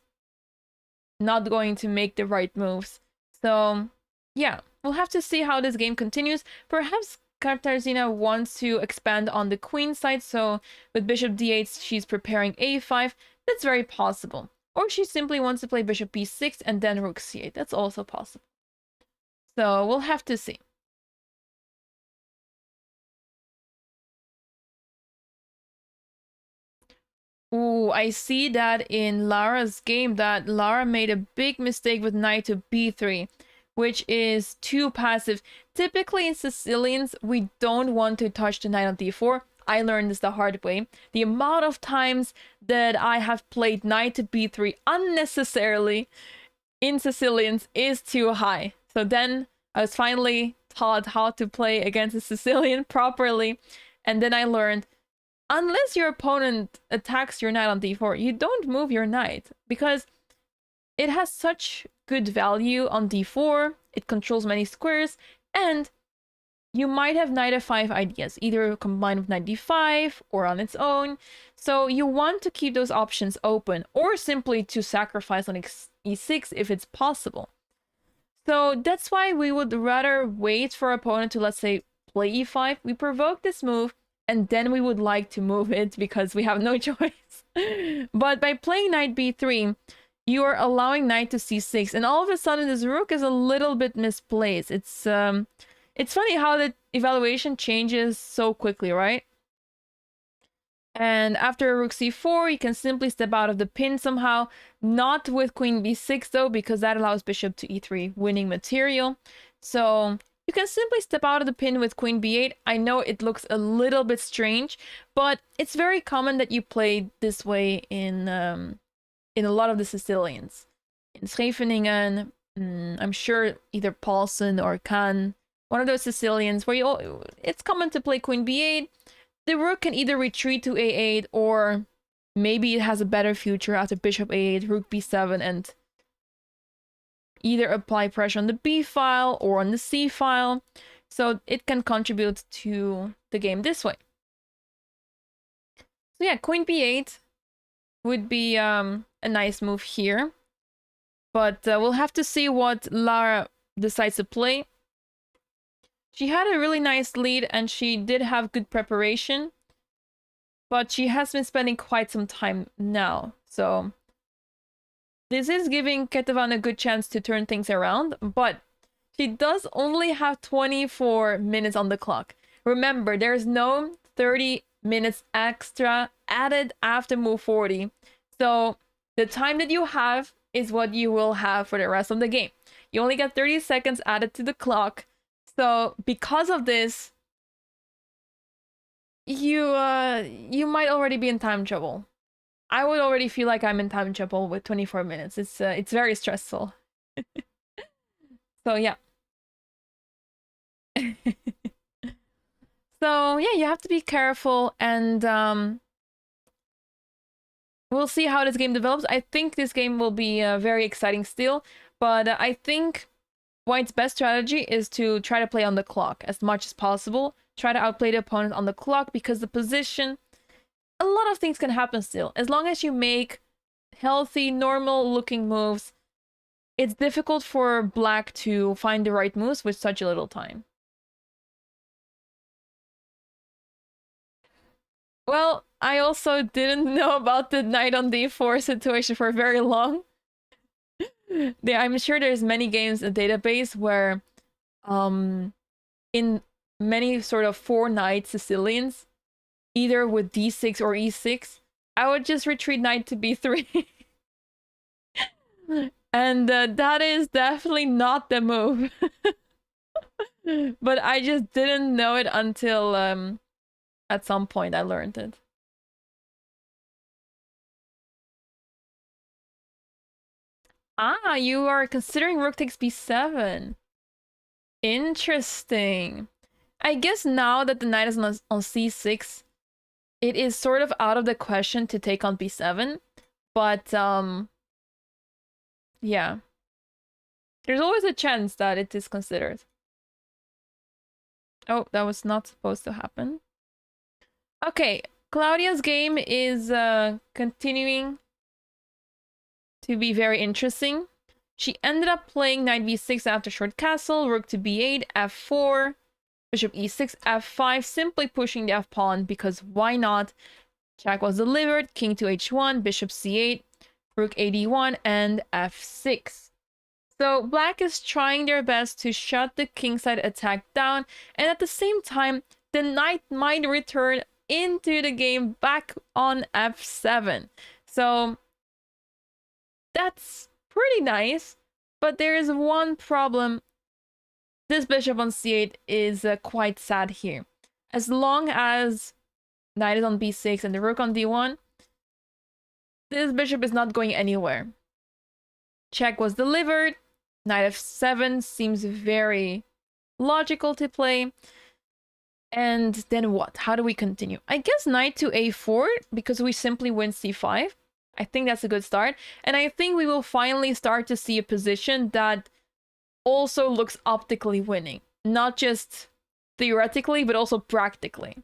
not going to make the right moves. So yeah, we'll have to see how this game continues. Perhaps Katarzyna wants to expand on the queen side, so with bishop d8 she's preparing a5. That's very possible. Or she simply wants to play bishop b6 and then rook c8. That's also possible. So we'll have to see. Ooh, I see that in Lara's game that Lara made a big mistake with knight to b3, which is too passive. Typically in Sicilians, we don't want to touch the knight on d4. I learned this the hard way. The amount of times that I have played knight to b3 unnecessarily in Sicilians is too high. So then I was finally taught how to play against a Sicilian properly, and then I learned unless your opponent attacks your knight on d4, you don't move your knight because it has such good value on d4, it controls many squares, and you might have knight f5 ideas, either combined with knight d5 or on its own. So you want to keep those options open, or simply to sacrifice on e6 if it's possible. So that's why we would rather wait for our opponent to, let's say, play e5. We provoke this move, and then we would like to move it because we have no choice. But by playing knight b3, you are allowing knight to c6, and all of a sudden this rook is a little bit misplaced. It's funny how the evaluation changes so quickly, right? And after rook c4, you can simply step out of the pin somehow. Not with queen b6 though, because that allows bishop to e3, winning material. So you can simply step out of the pin with queen b8. I know it looks a little bit strange, but it's very common that you play this way in a lot of the Sicilians. In Scheveningen, I'm sure either Paulsen or Kahn, one of those Sicilians, where it's common to play queen b8. The rook can either retreat to a8, or maybe it has a better future after bishop a8, rook b7, and either apply pressure on the b file or on the c file. So it can contribute to the game this way. So yeah, queen b8 would be a nice move here. But we'll have to see what Lara decides to play. She had a really nice lead and she did have good preparation. But she has been spending quite some time now. So this is giving Ketevan a good chance to turn things around. But she does only have 24 minutes on the clock. Remember, there's no 30 minutes extra added after move 40. So the time that you have is what you will have for the rest of the game. You only get 30 seconds added to the clock. So because of this, you might already be in time trouble. I would already feel like I'm in time trouble with 24 minutes. It's very stressful. So yeah. So yeah, you have to be careful, and we'll see how this game develops. I think this game will be very exciting still, but I think White's best strategy is to try to play on the clock as much as possible. Try to outplay the opponent on the clock, because the position, a lot of things can happen still. As long as you make healthy, normal-looking moves, it's difficult for Black to find the right moves with such a little time. Well, I also didn't know about the knight on d4 situation for very long. I'm sure there's many games in the database where in many sort of 4 knight Sicilians, either with d6 or e6, I would just retreat knight to b3. And that is definitely not the move. But I just didn't know it until at some point I learned it. Ah, you are considering rook takes b7. Interesting. I guess now that the knight is on c6, it is sort of out of the question to take on b7. But, yeah. There's always a chance that it is considered. Oh, that was not supposed to happen. Okay, Claudia's game is continuing to be very interesting. She ended up playing knight b6 after short castle, rook to b8, f4, bishop e6, f5, simply pushing the f-pawn because why not? Check was delivered, king to h1, bishop c8, rook ad1, and f6. So Black is trying their best to shut the kingside attack down, and at the same time, the knight might return into the game back on f7. So that's pretty nice, but there is one problem. This bishop on c8 is quite sad here. As long as knight is on b6 and the rook on d1, this bishop is not going anywhere. Check was delivered. Knight f7 seems very logical to play. And then what? How do we continue? I guess knight to a4 because we simply win c5. I think that's a good start. And I think we will finally start to see a position that also looks optically winning. Not just theoretically, but also practically.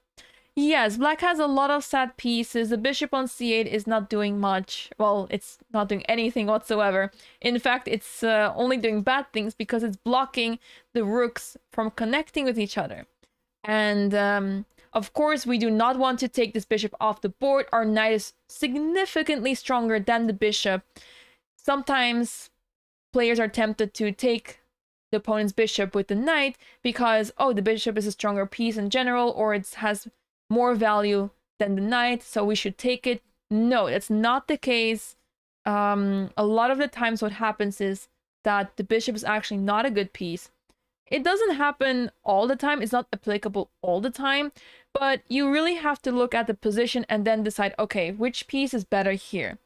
Yes, black has a lot of sad pieces. The bishop on c8 is not doing much. Well, it's not doing anything whatsoever. In fact, it's only doing bad things because it's blocking the rooks from connecting with each other. And of course, we do not want to take this bishop off the board. Our knight is significantly stronger than the bishop. Sometimes players are tempted to take the opponent's bishop with the knight because, oh, the bishop is a stronger piece in general, or it has more value than the knight, so we should take it. No, that's not the case. A lot of the times what happens is that the bishop is actually not a good piece. It doesn't happen all the time. It's not applicable all the time, but you really have to look at the position and then decide, okay, which piece is better here?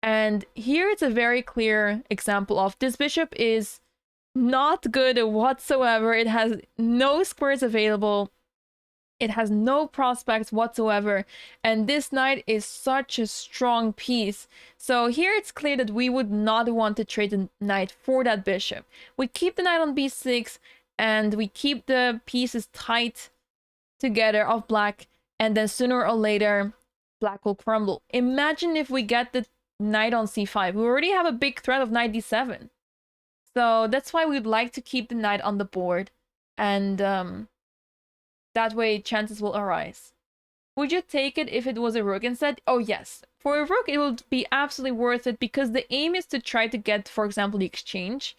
And here it's a very clear example of this bishop is not good whatsoever. It has no squares available. It has no prospects whatsoever. And this knight is such a strong piece. So here it's clear that we would not want to trade the knight for that bishop. We keep the knight on b6 and we keep the pieces tight together of black. And then sooner or later, black will crumble. Imagine if we get the knight on c5. We already have a big threat of knight d7. So that's why we'd like to keep the knight on the board. And that way chances will arise. Would you take it if it was a rook instead? Oh yes. For a rook, it will be absolutely worth it because the aim is to try to get, for example, the exchange.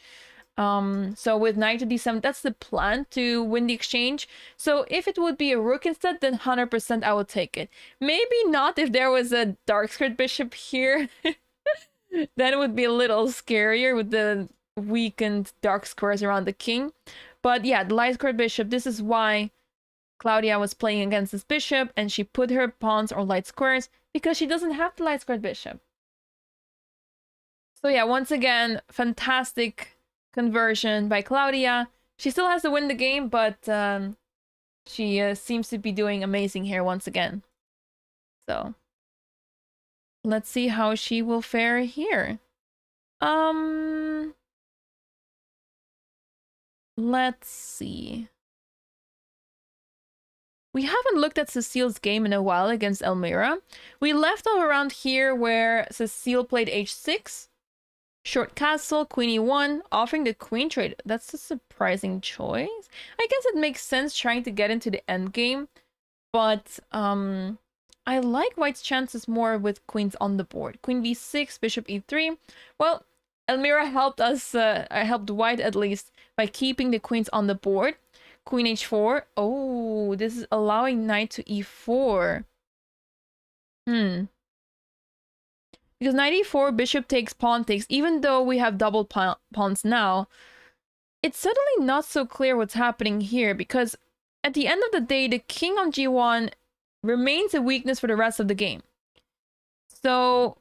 So with knight to d7, that's the plan, to win the exchange. So if it would be a rook instead, then 100% I would take it. Maybe not if there was a dark squared bishop here. Then it would be a little scarier with the weakened dark squares around the king. But yeah, the light squared bishop, this is why Claudia was playing against this bishop, and she put her pawns or light squares because she doesn't have the light squared bishop. So yeah, once again, fantastic conversion by Claudia. She still has to win the game, but she seems to be doing amazing here once again. So let's see how she will fare here. Let's see. We haven't looked at Cecile's game in a while against Elmira. We left off around here where Cecile played h6. Short castle, queen e1, offering the queen trade. That's a surprising choice. I guess it makes sense trying to get into the endgame. But I like white's chances more with queens on the board. Queen b6, bishop e3. Well, Elmira helped us, helped white at least, by keeping the queens on the board. Queen h4. Oh, this is allowing knight to e4. Because knight e4, bishop takes, pawn takes. Even though we have double pawns now, it's suddenly not so clear what's happening here. Because at the end of the day, the king on g1 remains a weakness for the rest of the game. So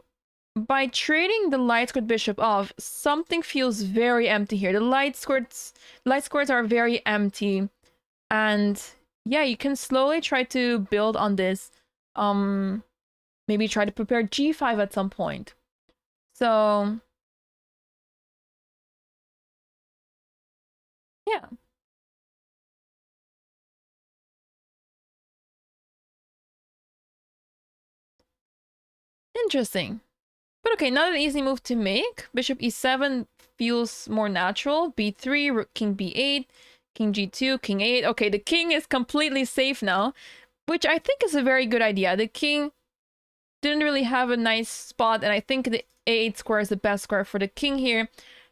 by trading the light squared bishop off, something feels very empty here. The light squares are very empty. And yeah, you can slowly try to build on this. Maybe try to prepare g5 at some point. So yeah. Interesting. But okay, not an easy move to make. Bishop e7 feels more natural. b3, rook king b8, king g2, king a8. Okay, the king is completely safe now, which I think is a very good idea. The king didn't really have a nice spot, and I think the a8 square is the best square for the king here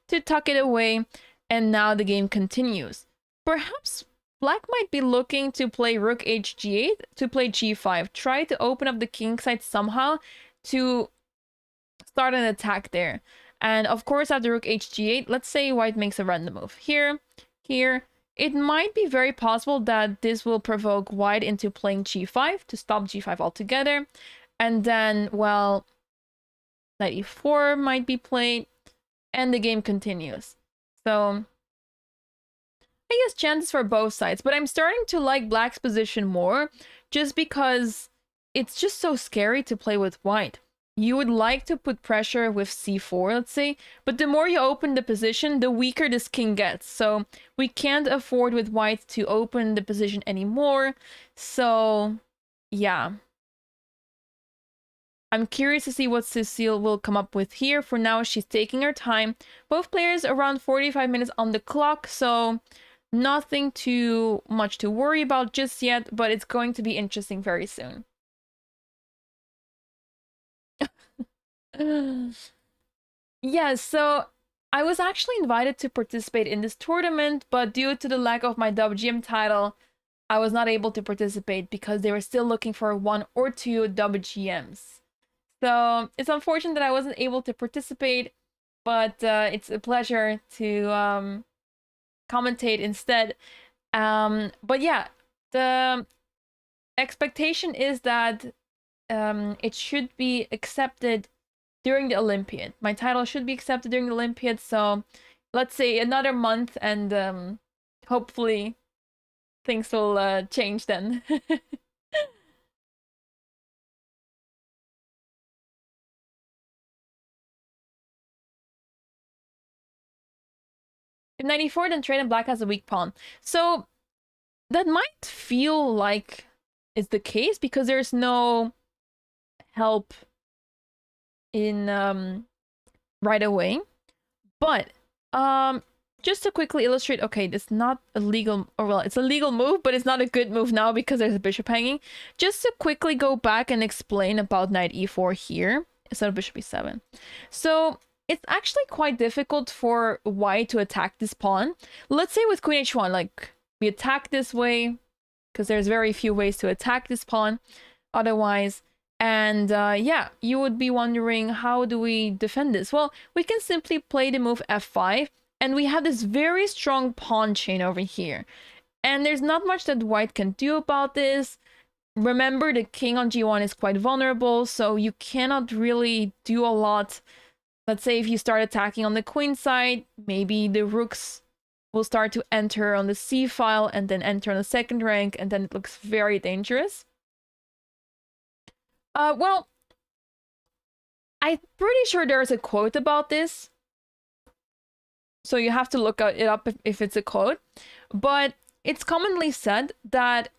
to tuck it away, and now the game continues. Perhaps black might be looking to play rook hg8 to play g5. Try to open up the king side somehow to start an attack there. And of course, after rook hg8, let's say white makes a random move here, here. It might be very possible that this will provoke white into playing g5 to stop g5 altogether. And then, well, knight e4 might be played, and the game continues. So I guess chances for both sides, but I'm starting to like black's position more just because it's just so scary to play with white. You would like to put pressure with c4, let's say, but the more you open the position, the weaker this king gets. So we can't afford with white to open the position anymore. So yeah. I'm curious to see what Cecile will come up with here. For now, she's taking her time. Both players around 45 minutes on the clock, so nothing too much to worry about just yet, but it's going to be interesting very soon. Yeah, so I was actually invited to participate in this tournament, but due to the lack of my WGM title, I was not able to participate because they were still looking for 1 or 2 WGMs. So it's unfortunate that I wasn't able to participate, but it's a pleasure to commentate instead. But yeah, the expectation is that it should be accepted during the Olympiad. My title should be accepted during the Olympiad, so let's say another month, and hopefully things will change then. If 94, then trade and black has a weak pawn. So that might feel like it's the case because there's no help in right away. But just to quickly illustrate, okay, it's not a legal, or well, it's a legal move, but it's not a good move now because there's a bishop hanging. Just to quickly go back and explain about knight e4 here instead of bishop e7. So it's actually quite difficult for white to attack this pawn. Let's say with queen h1, like we attack this way because there's very few ways to attack this pawn otherwise. And yeah, you would be wondering, how do we defend this? Well, we can simply play the move f5, and we have this very strong pawn chain over here. And there's not much that white can do about this. Remember, the king on g1 is quite vulnerable, so you cannot really do a lot. Let's say if you start attacking on the queen side, maybe the rooks will start to enter on the c file and then enter on the second rank, and then it looks very dangerous. Well, I'm pretty sure there's a quote about this. So you have to look it up if it's a quote. But it's commonly said that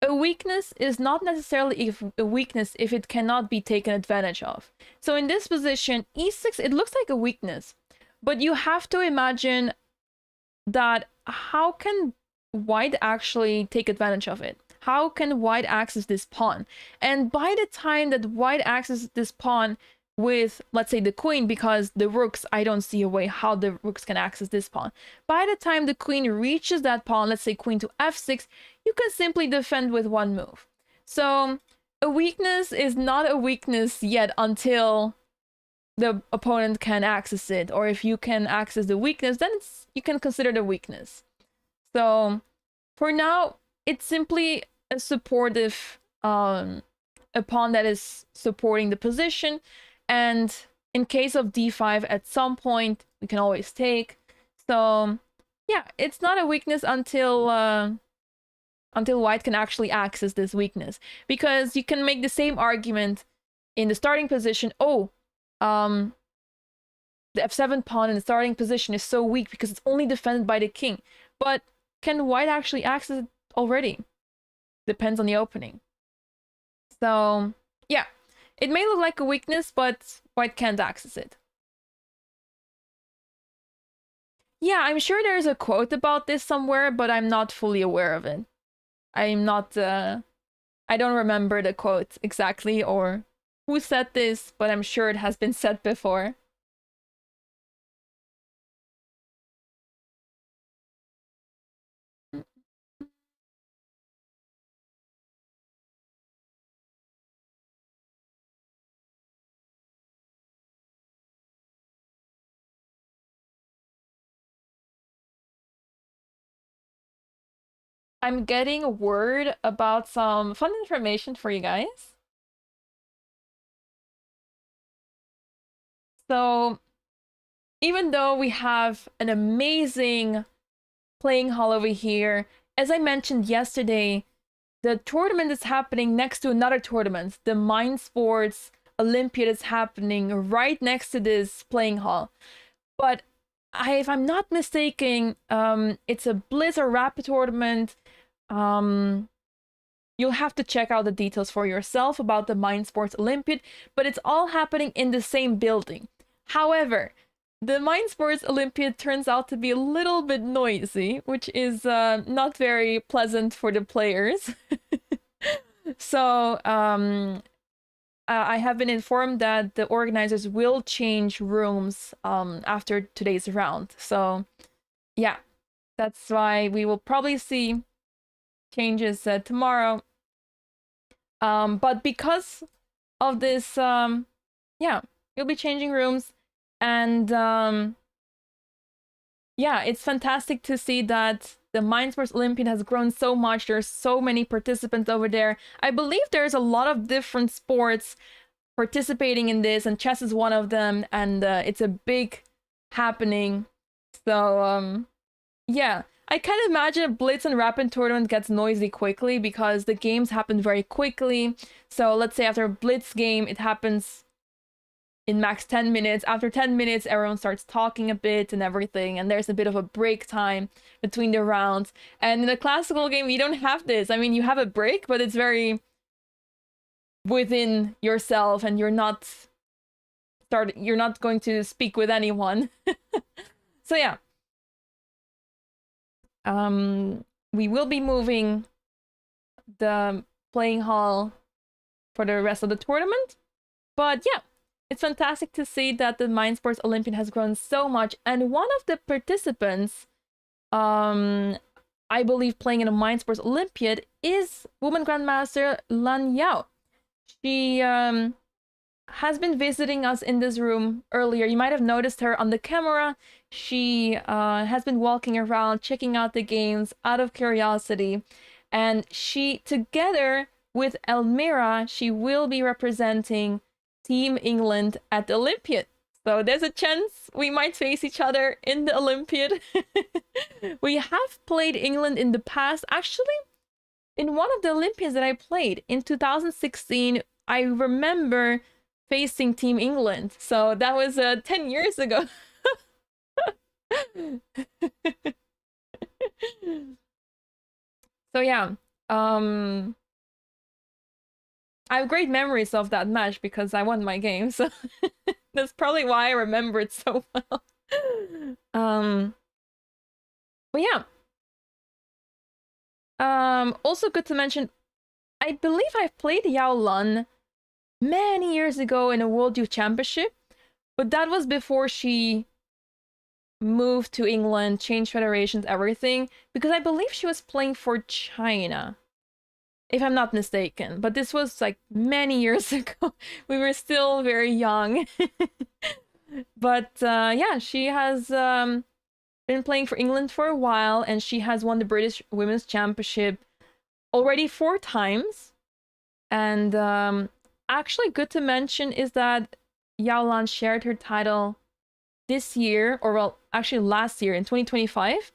a weakness is not necessarily a weakness if it cannot be taken advantage of. So in this position, e6, it looks like a weakness. But you have to imagine that how can white actually take advantage of it? How can white access this pawn? And by the time that white accesses this pawn with, let's say, the queen, because the rooks, I don't see a way how the rooks can access this pawn. By the time the queen reaches that pawn, let's say queen to f6, you can simply defend with one move. So a weakness is not a weakness yet until the opponent can access it, or if you can access the weakness, then you can consider the weakness. So for now, it's simply a supportive a pawn that is supporting the position, and in case of d5 at some point we can always take. So yeah, it's not a weakness until white can actually access this weakness, because you can make the same argument in the starting position. Oh, the f7 pawn in the starting position is so weak because it's only defended by the king. But can white actually access it already? Depends on the opening. So yeah, it may look like a weakness, but white can't access it. Yeah, I'm sure there's a quote about this somewhere, but I'm not fully aware of it. I'm not, I don't remember the quote exactly or who said this, but I'm sure it has been said before. I'm getting word about some fun information for you guys. So, even though we have an amazing playing hall over here. As I mentioned yesterday, the tournament is happening next to another tournament. The Mind Sports Olympiad is happening right next to this playing hall. But if I'm not mistaken, it's a Blitz or Rapid tournament. You'll have to check out the details for yourself about the Mind Sports Olympiad, but it's all happening in the same building. However, the Mind Sports Olympiad turns out to be a little bit noisy, which is not very pleasant for the players. So I have been informed that the organizers will change rooms after today's round. So yeah, that's why we will probably see changes tomorrow. But because of this, yeah, you'll be changing rooms. And yeah, it's fantastic to see that the Mind Sports Olympiad has grown so much. There's so many participants over there. I believe there's a lot of different sports participating in this, and chess is one of them, and it's a big happening. So yeah, I can't imagine a Blitz and Rapid tournament gets noisy quickly because the games happen very quickly. So let's say after a Blitz game, it happens in max 10 minutes. After 10 minutes, everyone starts talking a bit and everything, and there's a bit of a break time between the rounds. And in a classical game, you don't have this. I mean, you have a break, but it's very within yourself, and you're not going to speak with anyone. So yeah. We will be moving the playing hall for the rest of the tournament. But yeah, it's fantastic to see that the Mind Sports Olympiad has grown so much. And one of the participants, I believe, playing in a Mind Sports Olympiad is Woman Grandmaster Lan Yao. She has been visiting us in this room earlier. You might have noticed her on the camera. She has been walking around, checking out the games out of curiosity. And she, together with Elmira, she will be representing Team England at the Olympiad. So there's a chance we might face each other in the Olympiad. We have played England in the past. Actually, in one of the Olympiads that I played in 2016, I remember facing Team England. So that was 10 years ago. So yeah, I have great memories of that match because I won my game. So that's probably why I remember it so well. But yeah. Also good to mention, I believe I've played Yao Lun many years ago in a World Youth Championship, but that was before she moved to England, changed federations, everything, because I believe she was playing for China, if I'm not mistaken. But this was like many years ago. We were still very young. But yeah, she has been playing for England for a while, and she has won the British Women's Championship already 4 times. And actually good to mention is that Yao Lan shared her title this year, or well, actually last year in 2025.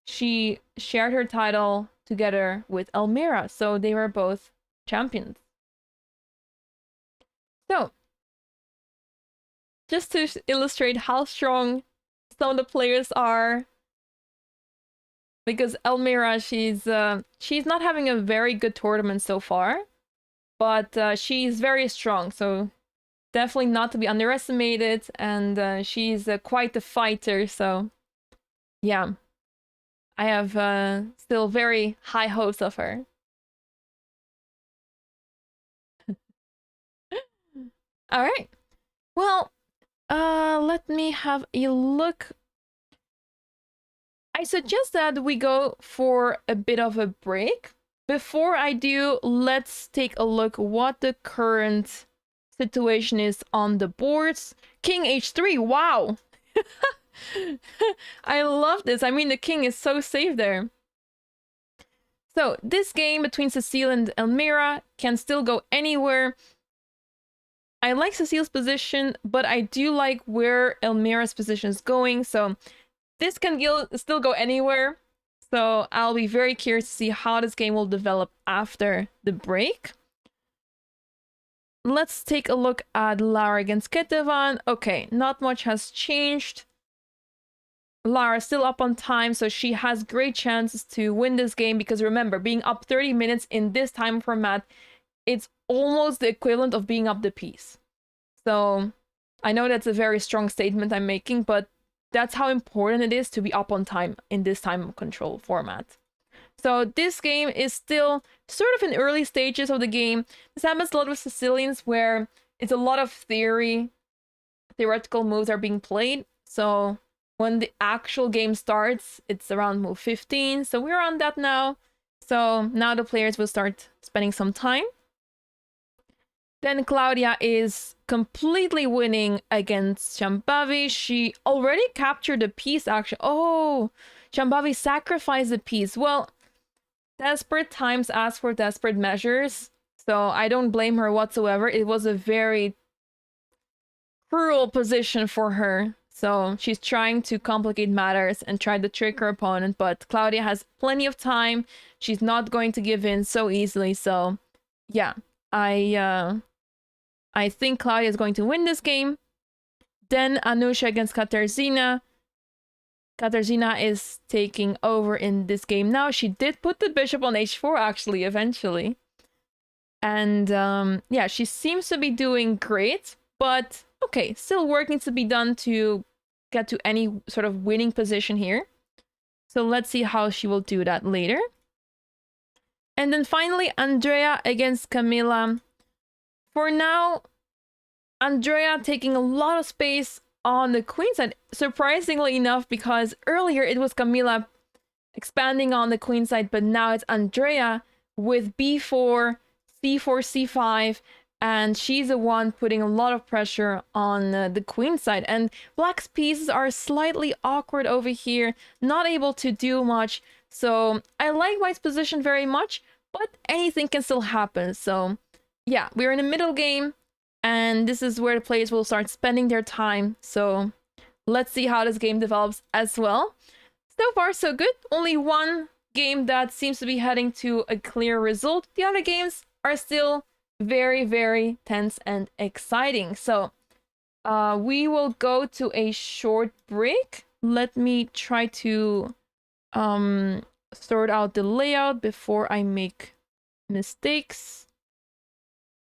She shared her title together with Elmira, so they were both champions. So, just to illustrate how strong some of the players are, because Elmira, she's not having a very good tournament so far, but she's very strong, so definitely not to be underestimated, and she's quite a fighter, so yeah, I have still very high hopes of her. All right, well, let me have a look. I suggest that we go for a bit of a break. Before I do, let's take a look what the current situation is on the boards. King h3, wow. I love this. I mean, the king is so safe there. So this game between Cecile and Elmira can still go anywhere. I like Cecile's position, but I do like where Elmira's position is going. So this can still go anywhere. So I'll be very curious to see how this game will develop after the break. Let's take a look at Lara against Ketevan. Okay, not much has changed. Lara still up on time, so she has great chances to win this game because remember, being up 30 minutes in this time format, it's almost the equivalent of being up the piece. So I know that's a very strong statement I'm making, but that's how important it is to be up on time in this time control format. So this game is still sort of in early stages of the game. This happens a lot with Sicilians where it's a lot of theoretical moves are being played. So when the actual game starts, it's around move 15. So we're on that now. So now the players will start spending some time. Then Claudia is completely winning against Shambhavi. She already captured a piece, actually. Oh, Shambhavi sacrificed a piece. Well, desperate times ask for desperate measures. So I don't blame her whatsoever. It was a very cruel position for her. So she's trying to complicate matters and try to trick her opponent, but Claudia has plenty of time. She's not going to give in so easily. So yeah, I think Claudia is going to win this game. Then Anusha against Katarzyna. Katarzyna is taking over in this game now. She did put the bishop on h4 actually, eventually. And yeah, she seems to be doing great, but okay, still work needs to be done to get to any sort of winning position here. So let's see how she will do that later. And then finally, Andrea against Camila. For now, Andrea taking a lot of space on the queen side, surprisingly enough, because earlier it was Camila expanding on the queen side, but now it's Andrea with b4, c4, c5, and she's the one putting a lot of pressure on the queen side. And black's pieces are slightly awkward over here, not able to do much. So I like white's position very much, but anything can still happen. So yeah, we're in the middle game, and this is where the players will start spending their time. So let's see how this game develops as well. So far, so good. Only one game that seems to be heading to a clear result. The other games are still very, very tense and exciting. So we will go to a short break. Let me try to sort out the layout before I make mistakes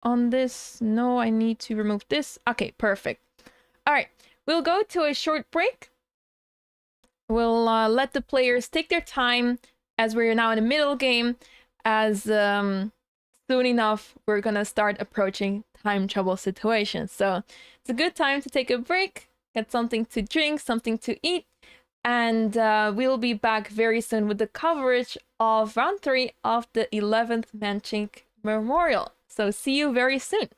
on this. No, I need to remove this. Okay, perfect. All right, we'll go to a short break. We'll let the players take their time as we're now in the middle game, as soon enough we're gonna start approaching time trouble situations. So it's a good time to take a break, get something to drink, something to eat, and we'll be back very soon with the coverage of round 3 of the 11th Menchik Memorial. So see you very soon.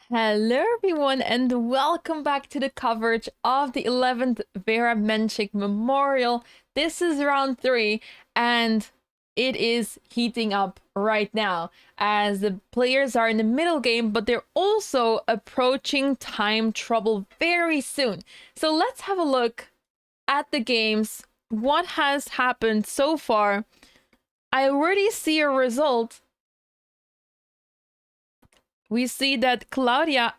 Hello, everyone, and welcome back to the coverage of the 11th Vera Menchik Memorial. This is round 3, and it is heating up right now as the players are in the middle game, but they're also approaching time trouble very soon. So let's have a look at the games. What has happened so far? I already see a result. We see that Claudia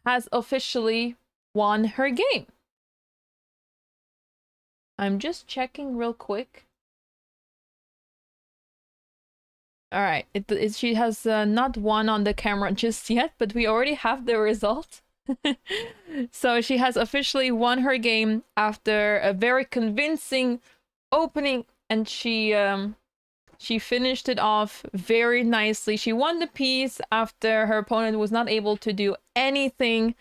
has officially won her game. I'm just checking real quick. All right, she has not won on the camera just yet, but we already have the result. So she has officially won her game after a very convincing opening, and she finished it off very nicely. She won the piece after her opponent was not able to do anything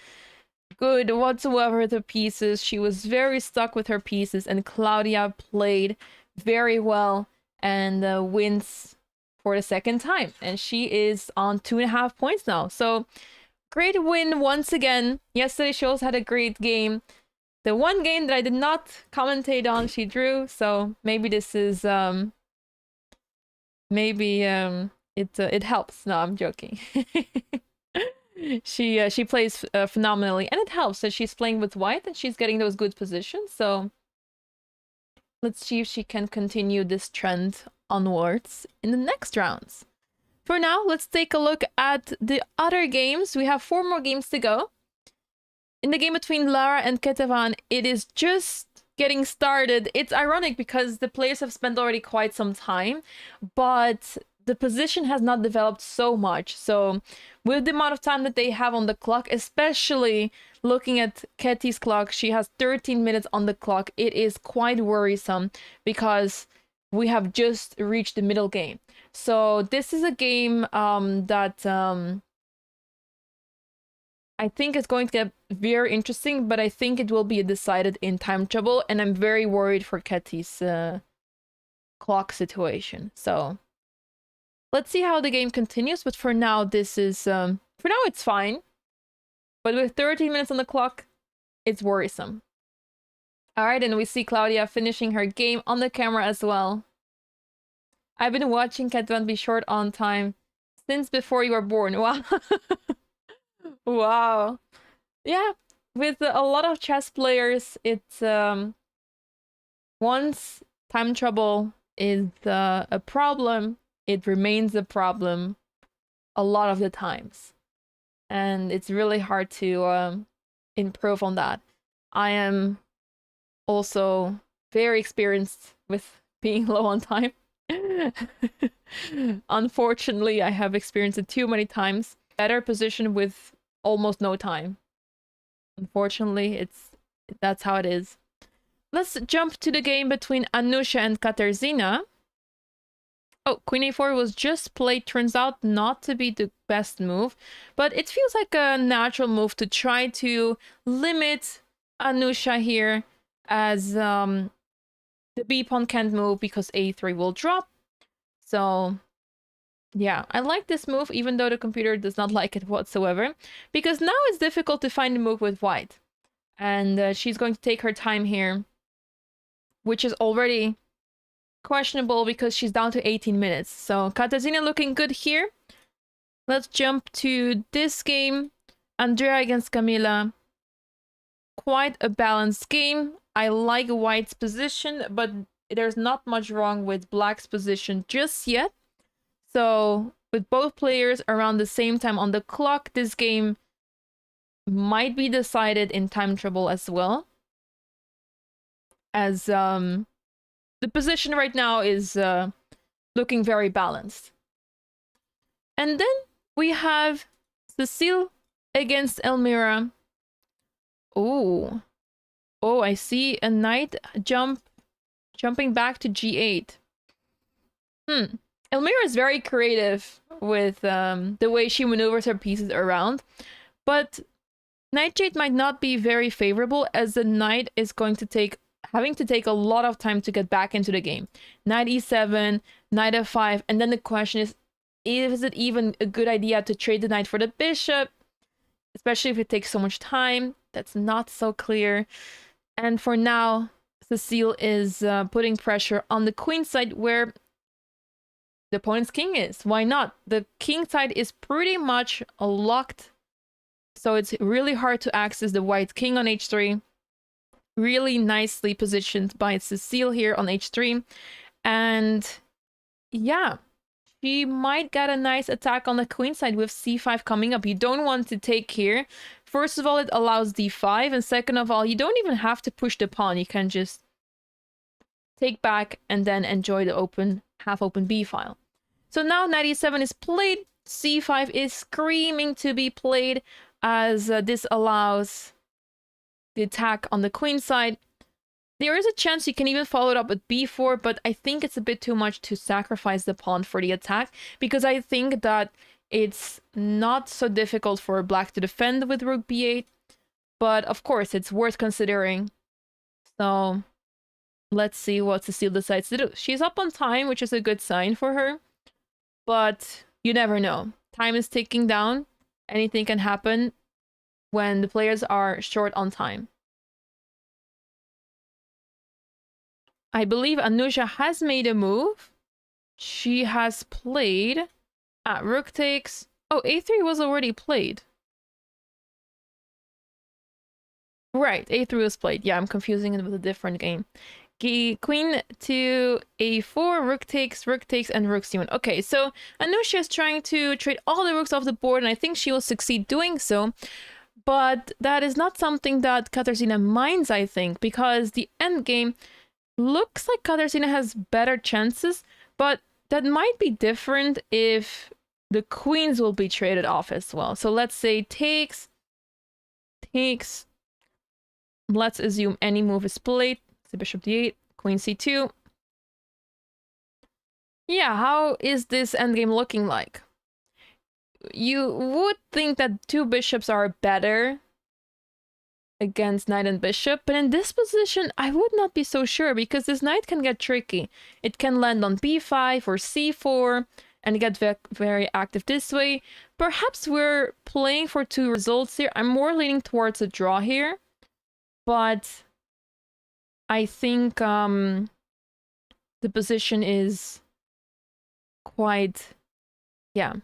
good whatsoever with the pieces. She was very stuck with her pieces, and Claudia played very well and wins for the second time. And she is on 2.5 points now. So great win once again. Yesterday she also had a great game. The one game that I did not commentate on, she drew. So maybe this is it helps. No, I'm joking. She plays phenomenally, and it helps that she's playing with white and she's getting those good positions. So let's see if she can continue this trend onwards in the next rounds. For now, let's take a look at the other games. We have 4 more games to go. In the game between Lara and Ketevan, it is just getting started. It's ironic because the players have spent already quite some time, but the position has not developed so much. So with the amount of time that they have on the clock, especially looking at Ketty's clock, she has 13 minutes on the clock. It is quite worrisome because we have just reached the middle game. So this is a game that I think is going to get very interesting, but I think it will be decided in time trouble, and I'm very worried for Ketty's clock situation. So let's see how the game continues, but for now, this is for now it's fine. But with 13 minutes on the clock, it's worrisome. All right, and we see Claudia finishing her game on the camera as well. I've been watching Ketvan be short on time since before you were born. Wow. Wow. Yeah, with a lot of chess players, it's once time trouble is a problem, it remains a problem a lot of the times. And it's really hard to improve on that. I am also very experienced with being low on time. Unfortunately, I have experienced it too many times. Better position with almost no time. Unfortunately, that's how it is. Let's jump to the game between Anusha and Katarzyna. Oh, Queen A4 was just played. Turns out not to be the best move, but it feels like a natural move to try to limit Anusha here, as the B pawn can't move because A3 will drop. So yeah, I like this move, even though the computer does not like it whatsoever, because now it's difficult to find a move with white. And she's going to take her time here, which is already questionable because she's down to 18 minutes. So Katarzyna looking good here. Let's jump to this game. Andrea against Camila. Quite a balanced game. I like white's position, but there's not much wrong with black's position just yet. So with both players around the same time on the clock, this game might be decided in time trouble as well. As the position right now is looking very balanced. And then we have Cecile against Elmira. Oh, I see a knight jumping back to G8. Elmira is very creative with the way she maneuvers her pieces around, but knight G8 might not be very favorable, as the knight is going to having to take a lot of time to get back into the game. Knight E7, knight F5, and then the question is it even a good idea to trade the knight for the bishop? especially if it takes so much time. That's not so clear. And for now, Cecile is putting pressure on the queen side where the opponent's king is. Why not? The king side is pretty much locked, so it's really hard to access the white king on h3. Really nicely positioned by Cecile here on h3. And yeah, she might get a nice attack on the queen side with c5 coming up. You don't want to take here. First of all, it allows d5, and second of all, you don't even have to push the pawn. You can just take back and then enjoy the open, half-open b file. So now knight e7 is played. c5 is screaming to be played, as this allows the attack on the queen side. There is a chance you can even follow it up with b4, but I think it's a bit too much to sacrifice the pawn for the attack, because I think that it's not so difficult for black to defend with rook b8, but of course it's worth considering. So let's see what Cecile decides to do. She's up on time, which is a good sign for her, but you never know. Time is ticking down. Anything can happen when the players are short on time. I believe Anna-Maja has made a move. She has played... rook takes... Oh, a3 was already played. Right, a3 was played. Yeah, I'm confusing it with a different game. Queen to a4, rook takes, and rook c1. Okay, so Anna-Maja is trying to trade all the rooks off the board, and I think she will succeed doing so. But that is not something that Katarzyna minds, I think, because the endgame looks like Katarzyna has better chances, but that might be different if the queens will be traded off as well. So let's say takes. Let's assume any move is played. So bishop d8, queen c2. Yeah, how is this endgame looking like? You would think that two bishops are better against knight and bishop, but in this position I would not be so sure, because this knight can get tricky. It can land on b5 or c4 and get very active this way. Perhaps we're playing for two results here. I'm more leaning towards a draw here, but I think the position is quite, yeah,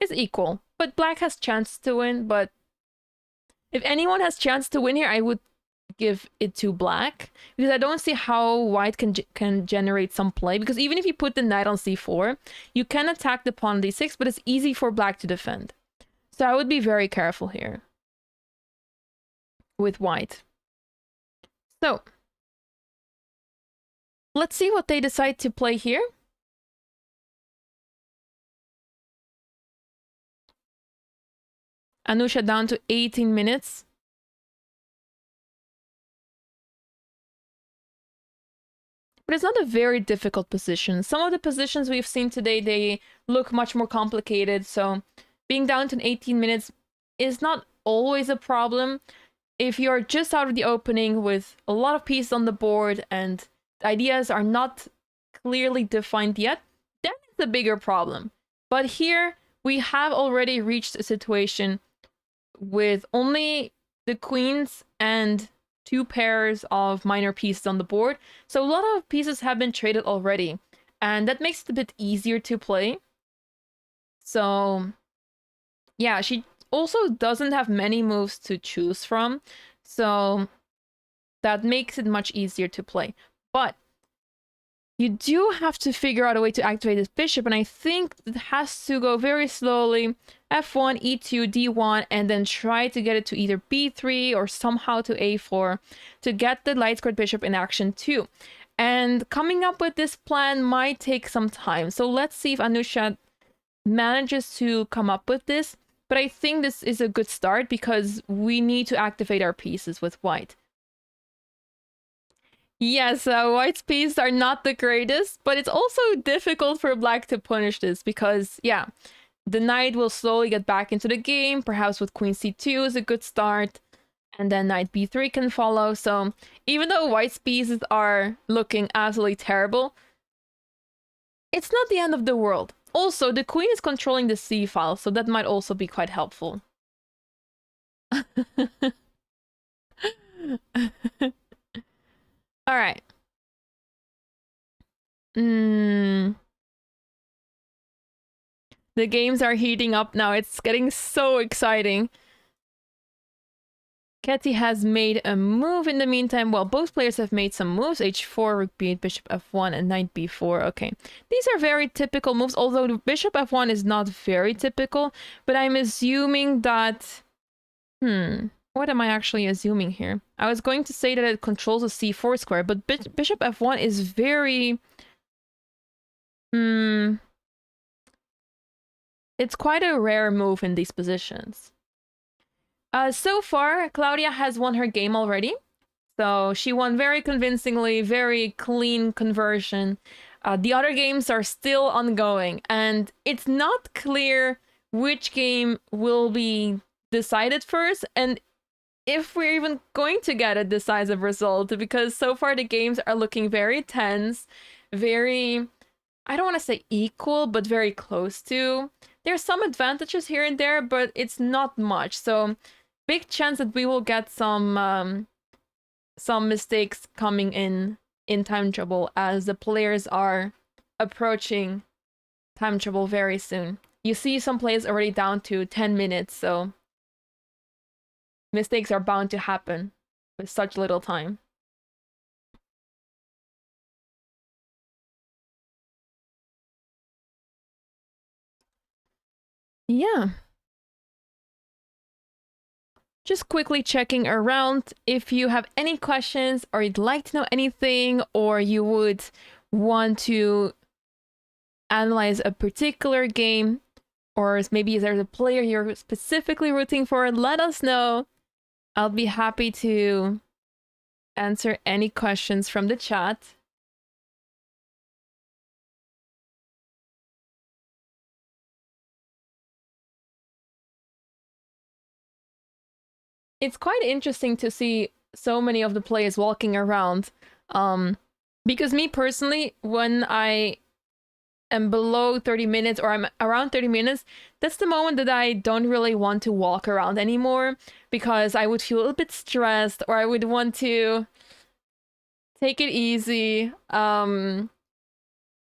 it's equal. But black has chance to win, but if anyone has chance to win here, I would give it to black, because I don't see how white can generate some play, because even if you put the knight on c4, you can attack the pawn on d6, but it's easy for black to defend. So I would be very careful here with white. So let's see what they decide to play here. Anna-Maja down to 18 minutes. But it's not a very difficult position. Some of the positions we've seen today, they look much more complicated. So being down to 18 minutes is not always a problem. If you're just out of the opening with a lot of pieces on the board and the ideas are not clearly defined yet, then it's a bigger problem. But here we have already reached a situation with only the queens and two pairs of minor pieces on the board. So a lot of pieces have been traded already, and that makes it a bit easier to play. So yeah, she also doesn't have many moves to choose from, so that makes it much easier to play. But you do have to figure out a way to activate this bishop, and I think it has to go very slowly. F1, E2, D1, and then try to get it to either B3 or somehow to A4 to get the light squared bishop in action too. And coming up with this plan might take some time. So let's see if Anna-Maja manages to come up with this. But I think this is a good start because we need to activate our pieces with white. Yes, white's pieces are not the greatest, but it's also difficult for black to punish this because, yeah, the knight will slowly get back into the game. Perhaps with queen c2 is a good start, and then knight b3 can follow. So even though white's pieces are looking absolutely terrible, it's not the end of the world. Also, the queen is controlling the c file, so that might also be quite helpful. All right. Mm, the games are heating up now. It's getting so exciting. Ketty has made a move in the meantime. Well, both players have made some moves. H4, rook b8, bishop f1, and knight b4. Okay. These are very typical moves, although the bishop f1 is not very typical. But I'm assuming that... what am I actually assuming here? I was going to say that it controls a c4 square, but bishop f1 is very... It's quite a rare move in these positions. So far, Claudia has won her game already. So she won very convincingly, very clean conversion. The other games are still ongoing, and it's not clear which game will be decided first, and if we're even going to get a decisive result, because so far the games are looking very tense, very, I don't want to say equal, but very close to. There's some advantages here and there, but it's not much. So big chance that we will get some mistakes coming in time trouble as the players are approaching time trouble very soon. You see some players already down to 10 minutes, so mistakes are bound to happen with such little time. Yeah. Just quickly checking around if you have any questions or you'd like to know anything or you would want to analyze a particular game or maybe there's a player you're specifically rooting for, let us know. I'll be happy to answer any questions from the chat. It's quite interesting to see so many of the players walking around. Because me personally, when I am below 30 minutes or I'm around 30 minutes, that's the moment that I don't really want to walk around anymore because I would feel a little bit stressed or I would want to take it easy.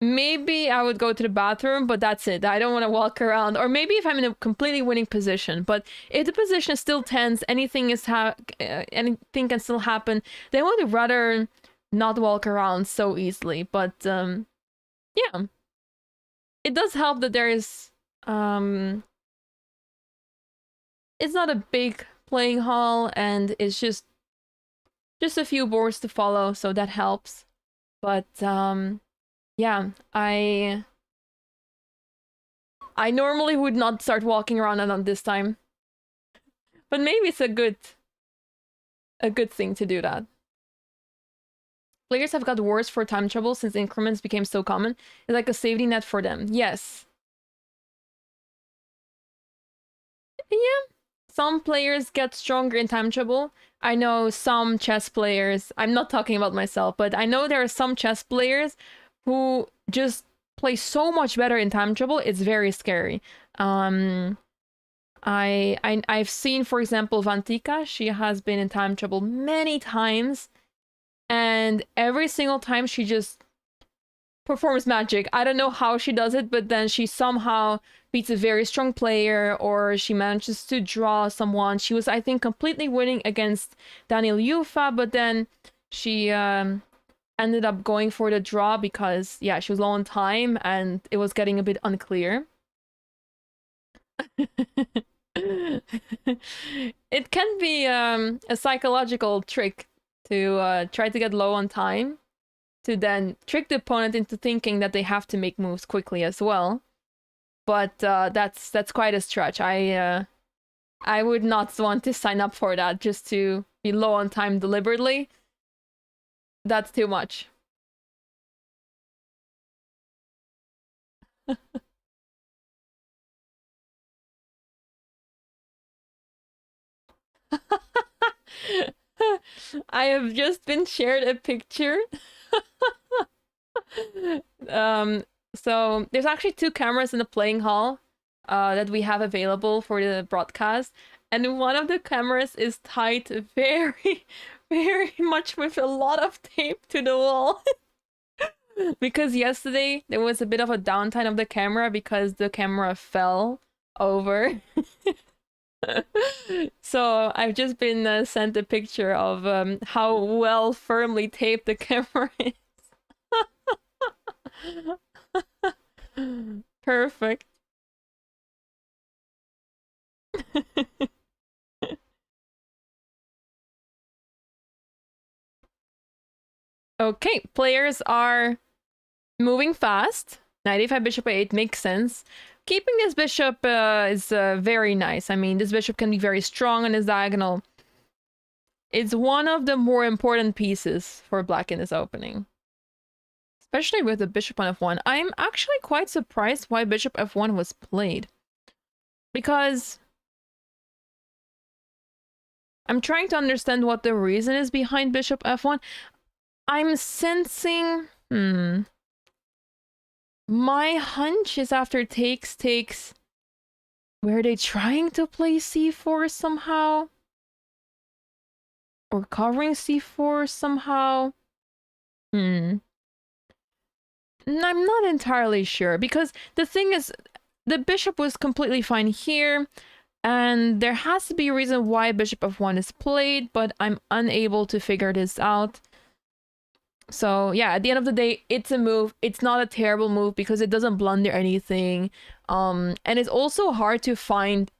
Maybe I would go to the bathroom, but that's it. I don't want to walk around. Or maybe if I'm in a completely winning position. But if the position is still tense, anything anything can still happen. Then I would rather not walk around so easily. But yeah, it does help that there is it's not a big playing hall and it's just a few boards to follow, so that helps. But yeah, I normally would not start walking around on this time. But maybe it's a good thing to do that. Players have got worse for time trouble since increments became so common. It's like a safety net for them. Yes. Yeah. Some players get stronger in time trouble. I know some chess players, I'm not talking about myself, but I know there are some chess players who just play so much better in time trouble. It's very scary. I've seen, for example, Vantika. She has been in time trouble many times, and every single time she just performs magic. I don't know how she does it, but then she somehow beats a very strong player or she manages to draw someone. She was, I think, completely winning against Daniel Yufa, but then she ended up going for the draw because, yeah, she was low on time and it was getting a bit unclear. It can be a psychological trick to try to get low on time to then trick the opponent into thinking that they have to make moves quickly as well. But that's quite a stretch. I would not want to sign up for that just to be low on time deliberately. That's too much. I have just been shared a picture. So there's actually two cameras in the playing hall that we have available for the broadcast. and one of the cameras is tied very, very much with a lot of tape to the wall. Because yesterday there was a bit of a downtime of the camera because the camera fell over. So I've just been sent a picture of how well firmly taped the camera is. Perfect. Okay, players are moving fast. Knight a5, bishop a8 makes sense. Keeping this bishop is very nice. I mean, this bishop can be very strong on his diagonal. It's one of the more important pieces for black in this opening. Especially with the bishop on f1. I'm actually quite surprised why bishop f1 was played. Because I'm trying to understand what the reason is behind bishop f1. I'm sensing... My hunch is after takes. Were they trying to play c4 somehow? Or covering c4 somehow? I'm not entirely sure, because the thing is, the bishop was completely fine here, and there has to be a reason why bishop f1 is played, but I'm unable to figure this out. So yeah, at the end of the day, it's a move. It's not a terrible move because it doesn't blunder anything. And it's also hard to find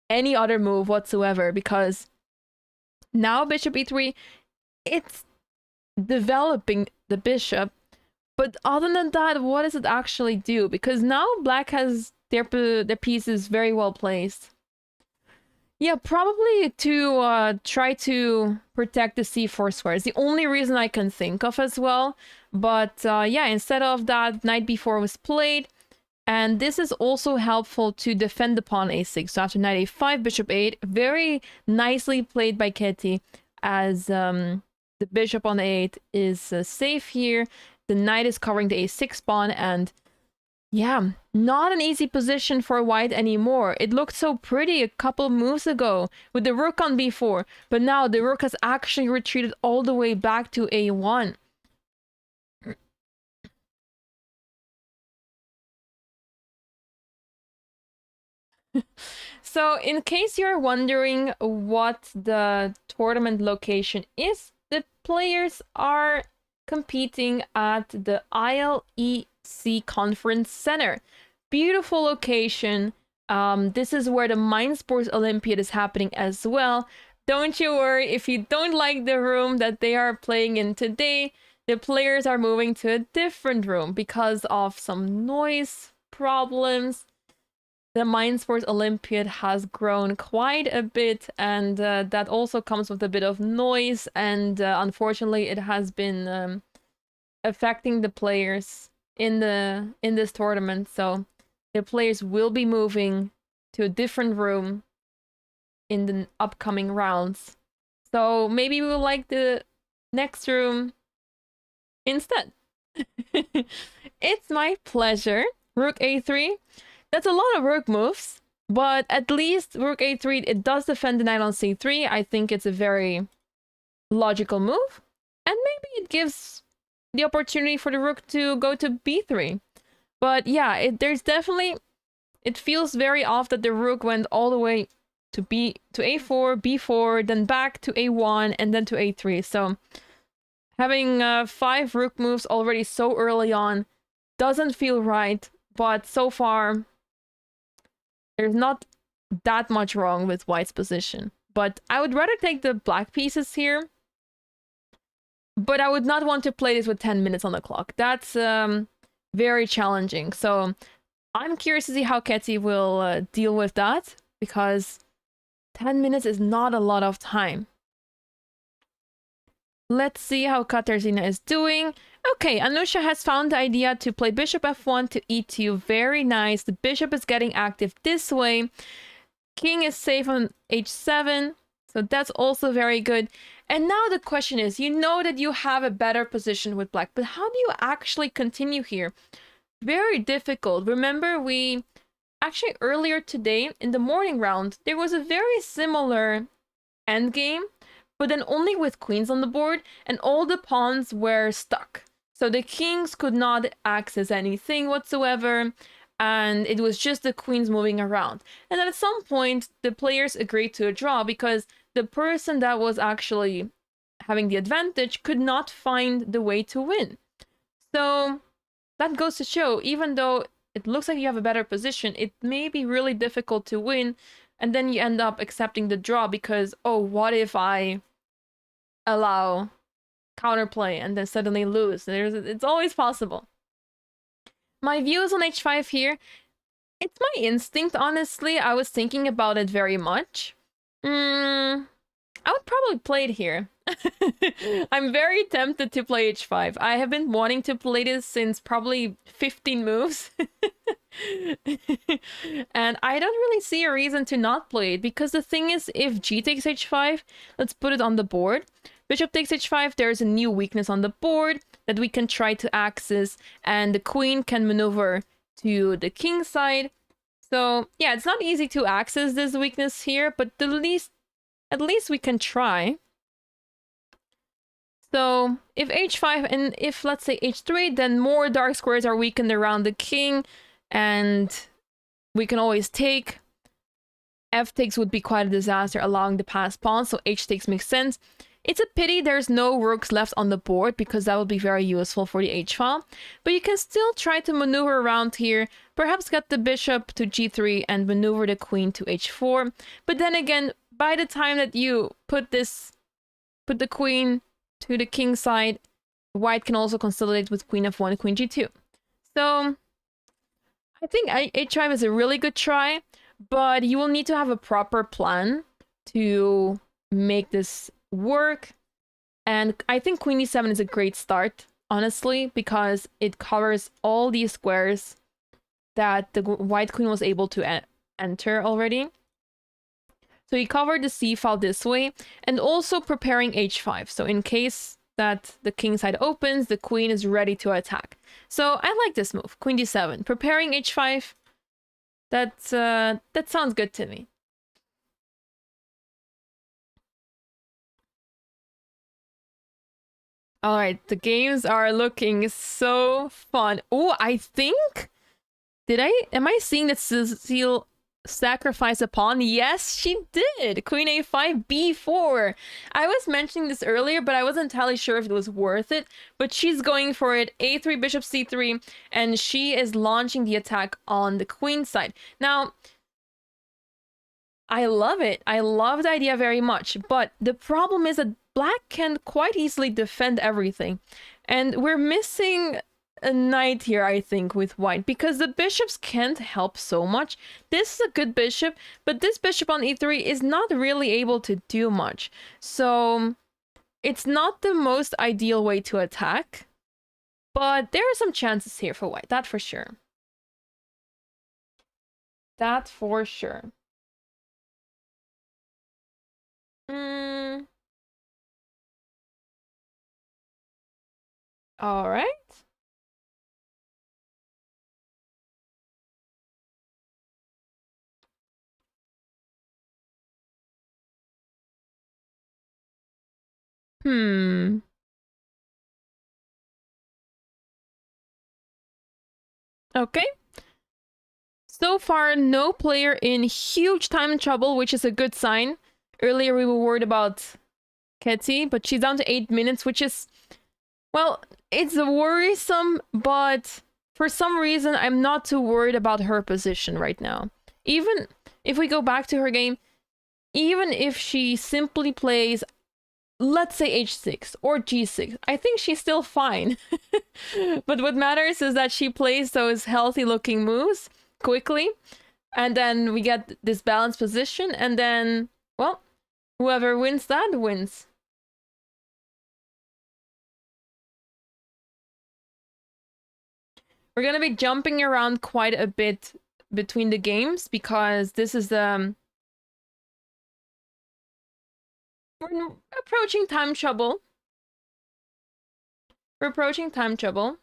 any other move whatsoever, because now bishop e3, it's developing the bishop. But other than that, what does it actually do? Because now black has their pieces very well placed. Yeah, probably to try to protect the c4 square. It's the only reason I can think of as well. But yeah, instead of that, knight b4 was played. And this is also helpful to defend the pawn a6. So after knight a5, bishop 8, very nicely played by Ketty, as the bishop on a8 is safe here. The knight is covering the a6 pawn, and yeah, not an easy position for white anymore. It looked so pretty a couple moves ago with the rook on b4, but now the rook has actually retreated all the way back to a1. So in case you're wondering what the tournament location is, the players are competing at the ILEC Conference Center. Beautiful location. This is where the Mind Sports Olympiad is happening as well. Don't you worry if you don't like the room that they are playing in today. The players are moving to a different room because of some noise problems. The Mind Sports Olympiad has grown quite a bit, and that also comes with a bit of noise, and unfortunately it has been affecting the players in this tournament. So the players will be moving to a different room in the upcoming rounds. So maybe we will like the next room instead. It's my pleasure. Rook a3. That's a lot of rook moves, but at least rook a3, it does defend the knight on c3. I think it's a very logical move. And maybe it gives the opportunity for the rook to go to b3. But yeah, there's definitely... It feels very off that the rook went all the way to a4, b4, then back to a1, and then to a3. So having 5 rook moves already so early on doesn't feel right. But so far, there's not that much wrong with white's position. But I would rather take the black pieces here. But I would not want to play this with 10 minutes on the clock. That's very challenging. So I'm curious to see how Ketty will deal with that, because 10 minutes is not a lot of time. Let's see how Katarzyna is doing. Okay, Anusha has found the idea to play bishop f1 to e2. Very nice. The bishop is getting active this way. King is safe on h7. So that's also very good. And now the question is, you know that you have a better position with black, but how do you actually continue here? Very difficult. Remember, we actually earlier today in the morning round, there was a very similar endgame, but then only with queens on the board, and all the pawns were stuck. So the kings could not access anything whatsoever, and it was just the queens moving around. And then at some point, the players agreed to a draw because the person that was actually having the advantage could not find the way to win. So that goes to show, even though it looks like you have a better position, it may be really difficult to win, and then you end up accepting the draw because, oh, what if I allow counterplay and then suddenly lose? It's always possible. My views on h5 here, it's my instinct, honestly. I was thinking about it very much. I would probably play it here. I'm very tempted to play h5. I have been wanting to play this since probably 15 moves. And I don't really see a reason to not play it, because the thing is, if g takes h5, let's put it on the board. Bishop takes h5, there's a new weakness on the board that we can try to access, and the queen can maneuver to the king side. So yeah, it's not easy to access this weakness here, but at least we can try. So if h5 and if, let's say, h3, then more dark squares are weakened around the king, and we can always take. F takes would be quite a disaster allowing the passed pawn, so h takes makes sense. It's a pity there's no rooks left on the board, because that would be very useful for the h-file. But you can still try to maneuver around here, perhaps get the bishop to g3 and maneuver the queen to h4. But then again, by the time that you put the queen to the king side, white can also consolidate with queen f1, queen g2. So I think h5 is a really good try, but you will need to have a proper plan to make this work. And I think queen e7 is a great start, honestly, because it covers all these squares that the white queen was able to enter already. So you covered the c file this way, and also preparing h5. So in case that the king side opens, the queen is ready to attack. So I like this move, queen d7, preparing h5. That sounds good to me. All right, the games are looking so fun. Oh, I think, am I seeing that Cecile sacrifice a pawn? Yes, she did. Queen a5, b4. I was mentioning this earlier, but I wasn't entirely sure if it was worth it. But she's going for it. a3, bishop c3, and she is launching the attack on the queen side. Now, I love it. I love the idea very much. But the problem is that black can quite easily defend everything. And we're missing a knight here, I think, with white, because the bishops can't help so much. This is a good bishop, but this bishop on e3 is not really able to do much. So it's not the most ideal way to attack, but there are some chances here for white, that for sure. That for sure. All right. Okay. So far, no player in huge time trouble, which is a good sign. Earlier, we were worried about Ketty, but she's down to 8 minutes, which is, well, it's worrisome, but for some reason, I'm not too worried about her position right now. Even if we go back to her game, even if she simply plays, let's say h6 or g6, I think she's still fine. But what matters is that she plays those healthy looking moves quickly, and then we get this balanced position, and then, well, whoever wins that wins. We're gonna be jumping around quite a bit between the games because this is the we're approaching time trouble. We're approaching time trouble.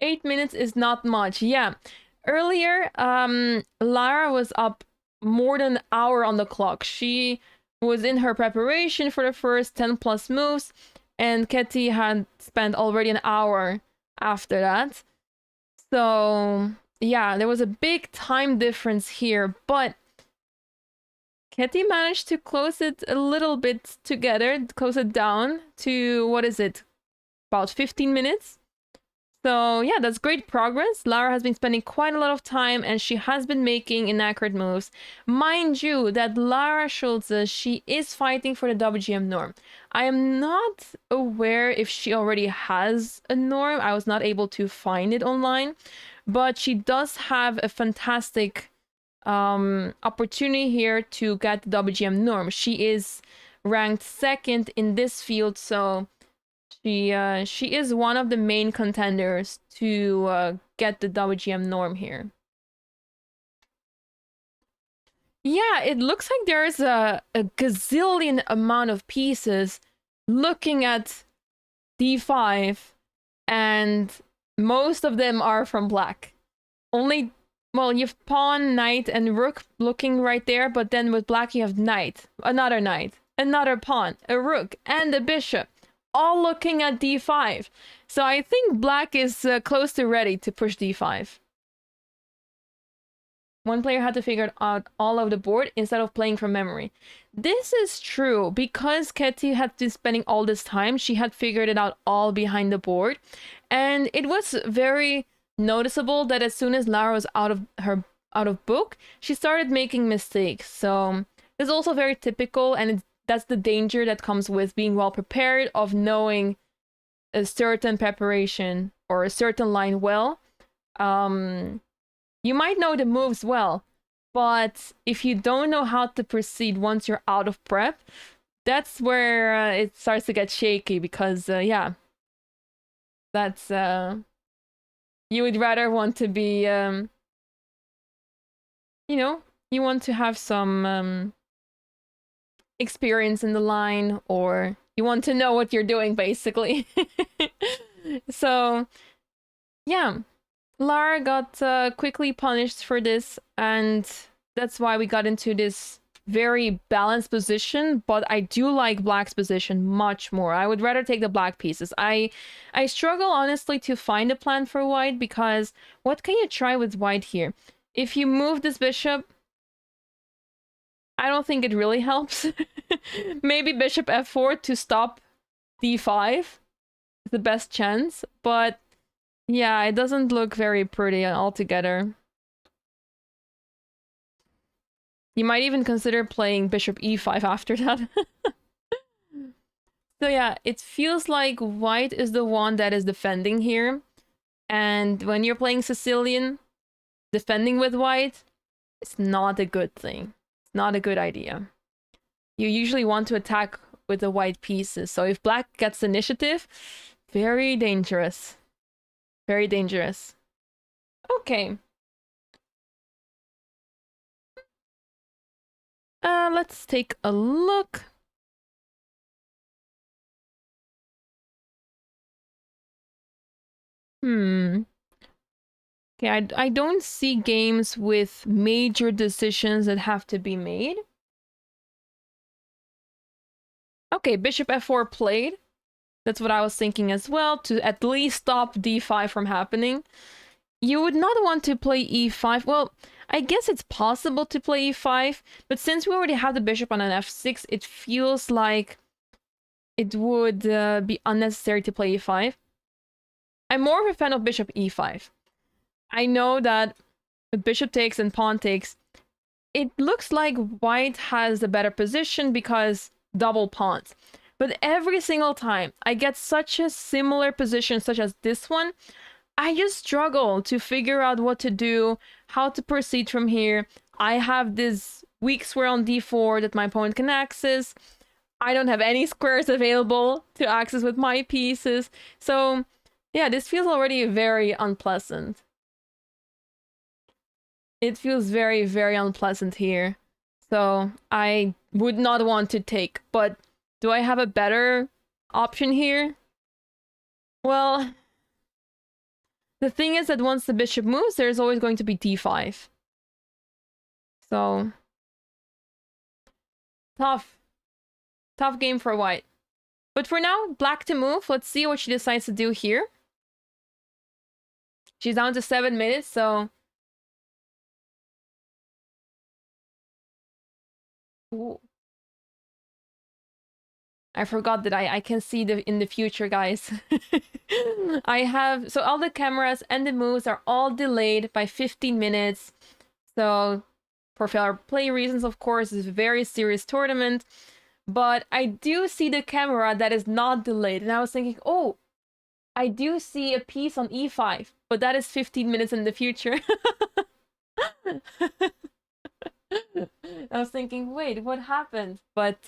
8 minutes is not much. Yeah. earlier, Lara was up more than an hour on the clock. She was in her preparation for the first 10 plus moves, and Ketty had spent already an hour after that. So, yeah, there was a big time difference here, but Ketty managed to close it a little bit together, close it down to, what is it, about 15 minutes? So yeah, that's great progress. Lara has been spending quite a lot of time and she has been making inaccurate moves. Mind you, that Lara Schulze, she is fighting for the WGM norm. I am not aware if she already has a norm. I was not able to find it online, but she does have a fantastic opportunity here to get the WGM norm. She is ranked second in this field, so she is one of the main contenders to get the WGM norm here. Yeah, it looks like there's a gazillion amount of pieces looking at d5, and most of them are from black. Only, well, you've pawn, knight, and rook looking right there, but then with black you have knight, another pawn, a rook, and a bishop, all looking at d5. So I think black is close to ready to push d5. One player had to figure out all of the board instead of playing from memory. This is true. Because Ketty had been spending all this time, she had figured it out all behind the board. And it was very noticeable that as soon as Lara was out of book, she started making mistakes. So it's also very typical, and that's the danger that comes with being well prepared, of knowing a certain preparation or a certain line well. You might know the moves well, but if you don't know how to proceed once you're out of prep, that's where it starts to get shaky, because yeah, that's you would rather want to be you know, you want to have some experience in the line, or you want to know what you're doing, basically. So yeah, Lara got quickly punished for this, and that's why we got into this very balanced position. But I do like black's position much more. I would rather take the black pieces. I struggle, honestly, to find a plan for white, because what can you try with white here? If you move this bishop, I don't think it really helps. Maybe bishop f4 to stop d5 is the best chance, but yeah, it doesn't look very pretty altogether. You might even consider playing bishop e5 after that. So yeah, it feels like white is the one that is defending here. And when you're playing Sicilian, defending with white, it's not a good thing. It's not a good idea. You usually want to attack with the white pieces. So if black gets initiative, very dangerous. Very dangerous. Okay. Let's take a look. Okay, I don't see games with major decisions that have to be made. Okay, bishop f4 played. That's what I was thinking as well, to at least stop d5 from happening. You would not want to play e5. Well, I guess it's possible to play e5, but since we already have the bishop on an f6, it feels like it would be unnecessary to play e5. I'm more of a fan of bishop e5. I know that the bishop takes and pawn takes, it looks like white has a better position because double pawns. But every single time I get such a similar position, such as this one, I just struggle to figure out what to do, how to proceed from here. I have this weak square on d4 that my opponent can access. I don't have any squares available to access with my pieces. So yeah, this feels already very unpleasant. It feels very, very unpleasant here. So I would not want to take, but do I have a better option here? Well, The thing is that once the bishop moves, there's always going to be d5. So, tough. Tough game for white. But for now, black to move. Let's see what she decides to do here. She's down to 7 minutes, so... Ooh. I forgot that I can see in the future, guys. I have... So all the cameras and the moves are all delayed by 15 minutes. So for fair play reasons, of course, it's a very serious tournament. But I do see the camera that is not delayed. And I was thinking, oh, I do see a piece on e5. But that is 15 minutes in the future. I was thinking, wait, what happened? But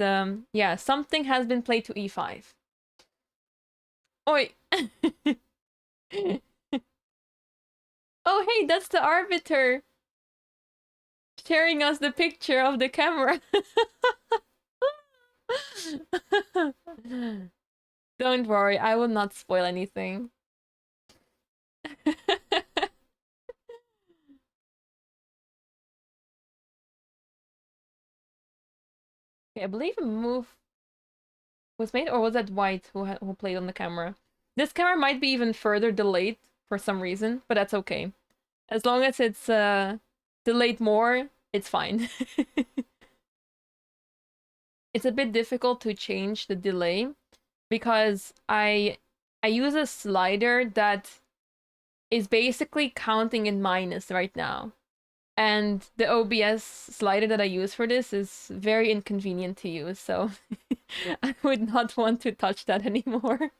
yeah, something has been played to e5. Oi! Oh, hey, that's the arbiter sharing us the picture of the camera. Don't worry, I will not spoil anything. Okay, I believe a move was made, or was that white who played on the camera? This camera might be even further delayed for some reason, but that's okay. As long as it's delayed more, it's fine. It's a bit difficult to change the delay because I use a slider that is basically counting in minus right now. And the OBS slider that I use for this is very inconvenient to use, so I would not want to touch that anymore.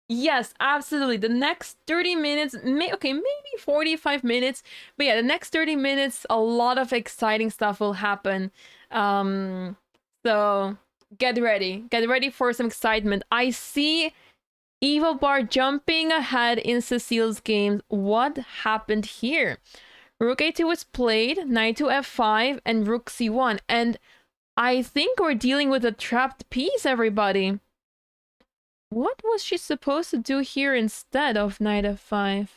Yes, absolutely. The next 30 minutes, okay, maybe 45 minutes. But yeah, the next 30 minutes, a lot of exciting stuff will happen. So get ready. Get ready for some excitement. I see Evil Bar jumping ahead in Cecile's game. What happened here? Rook a2 was played, knight to f5, and rook c1. And I think we're dealing with a trapped piece, everybody. What was she supposed to do here instead of knight f5?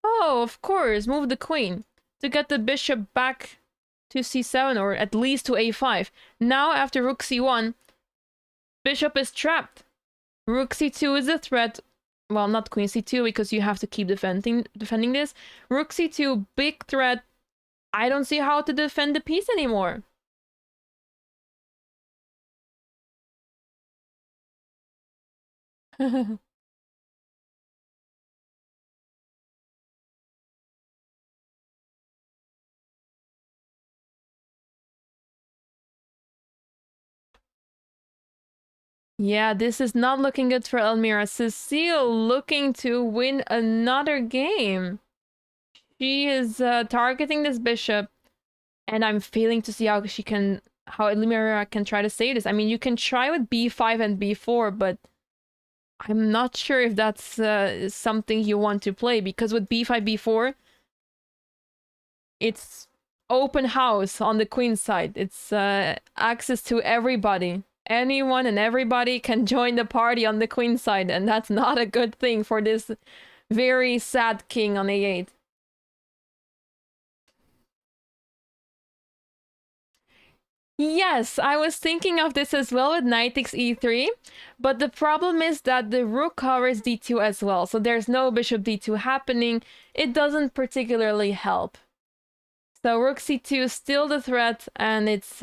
Oh, of course, move the queen to get the bishop back to c7 or at least to a5. Now, after rook c1, bishop is trapped. Rook c2 is a threat. Well, not queen c2 because you have to keep defending this. Rook c2, big threat. I don't see how to defend the piece anymore. Yeah, this is not looking good for Elmira. Cecile looking to win another game. She is targeting this bishop, and I'm failing to see how Elmira can try to save this. I mean, you can try with b5 and b4, but I'm not sure if that's something you want to play, because with b5, b4, it's open house on the queen side. It's access to everybody. Anyone and everybody can join the party on the queen side, and that's not a good thing for this very sad king on a8. Yes, I was thinking of this as well with knight takes e3, but the problem is that the rook covers d2 as well, so there's no bishop d2 happening. It doesn't particularly help. So rook c2 is still the threat, and it's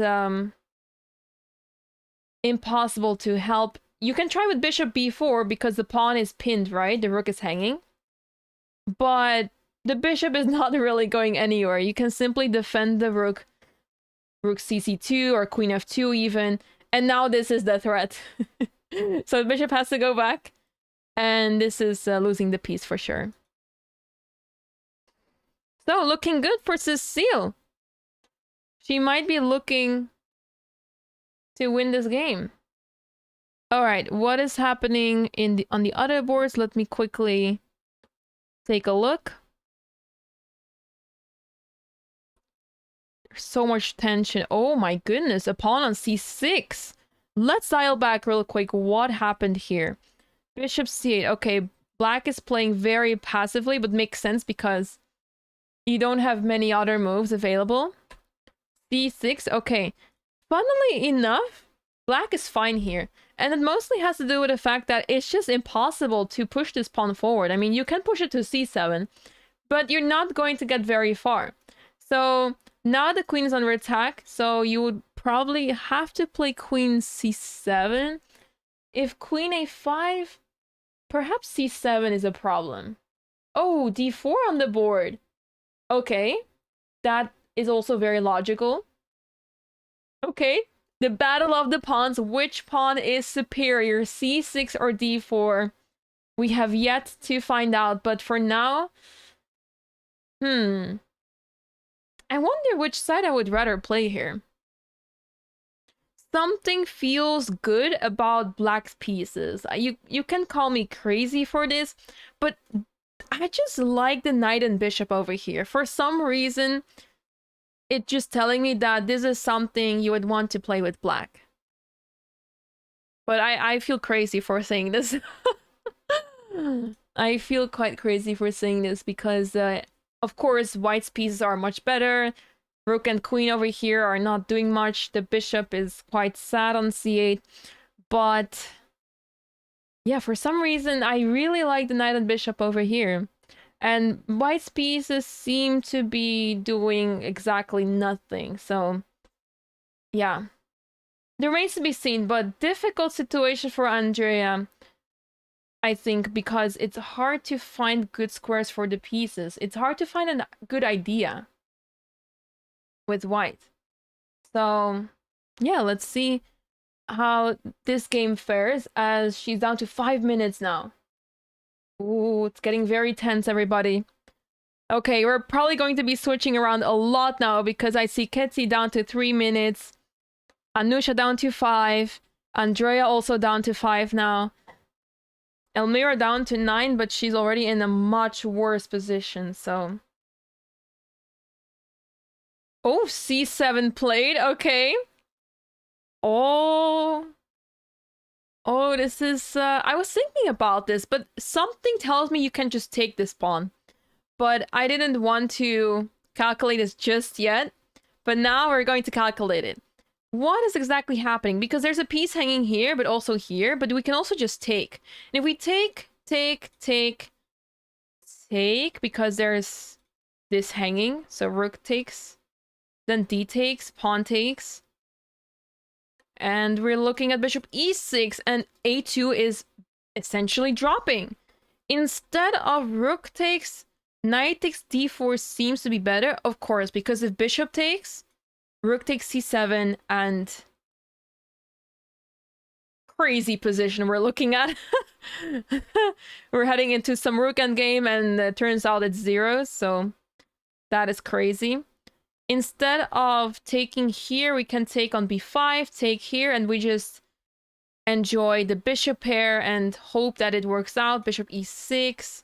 impossible to help. You can try with bishop b4 because the pawn is pinned, right? The rook is hanging. But the bishop is not really going anywhere. You can simply defend the rook. Rook cc2 or queen f2 even. And now this is the threat. So the bishop has to go back. And this is losing the piece for sure. So looking good for Cecile. She might be looking to win this game. All right, what is happening on the other boards? Let me quickly take a look. There's so much tension. Oh my goodness, a pawn on c6. Let's dial back real quick. What happened here? Bishop c8. Okay, Black is playing very passively, but makes sense because you don't have many other moves available. D6, okay. Funnily enough, Black is fine here. And it mostly has to do with the fact that it's just impossible to push this pawn forward. I mean, you can push it to C7, but you're not going to get very far. So now the queen is under attack, so you would probably have to play queen C7. If queen A5, perhaps C7 is a problem. Oh, D4 on the board. Okay, that is also very logical. Okay, the battle of the pawns. Which pawn is superior, C6 or D4? We have yet to find out, but for now... I wonder which side I would rather play here. Something feels good about Black's pieces. You can call me crazy for this, but I just like the knight and bishop over here. For some reason, it's just telling me that this is something you would want to play with Black. But I feel crazy for saying this. I feel quite crazy for saying this because, of course, White's pieces are much better. Rook and queen over here are not doing much. The bishop is quite sad on c8. But yeah, for some reason, I really like the knight and bishop over here. And White's pieces seem to be doing exactly nothing. So yeah, there remains to be seen, but difficult situation for Andrea, I think, because it's hard to find good squares for the pieces. It's hard to find a good idea with White. So yeah, let's see how this game fares as she's down to 5 minutes now. Ooh, it's getting very tense, everybody. Okay, we're probably going to be switching around a lot now because I see Ketsi down to 3 minutes, Anusha down to 5, Andrea also down to 5 now, Elmira down to 9, but she's already in a much worse position, so... Oh, C7 played, okay. Oh, this is... I was thinking about this, but something tells me you can just take this pawn. But I didn't want to calculate this just yet. But now we're going to calculate it. What is exactly happening? Because there's a piece hanging here, but also here. But we can also just take. And if we take, because there's this hanging. So rook takes, then d takes, pawn takes. And we're looking at bishop e6, and a2 is essentially dropping. Instead of rook takes, knight takes d4 seems to be better, of course, because if bishop takes, rook takes c7, and crazy position we're looking at. We're heading into some rook endgame, and it turns out it's zeros, so that is crazy. Instead of taking here, we can take on b5, take here, and we just enjoy the bishop pair and hope that it works out. Bishop e6,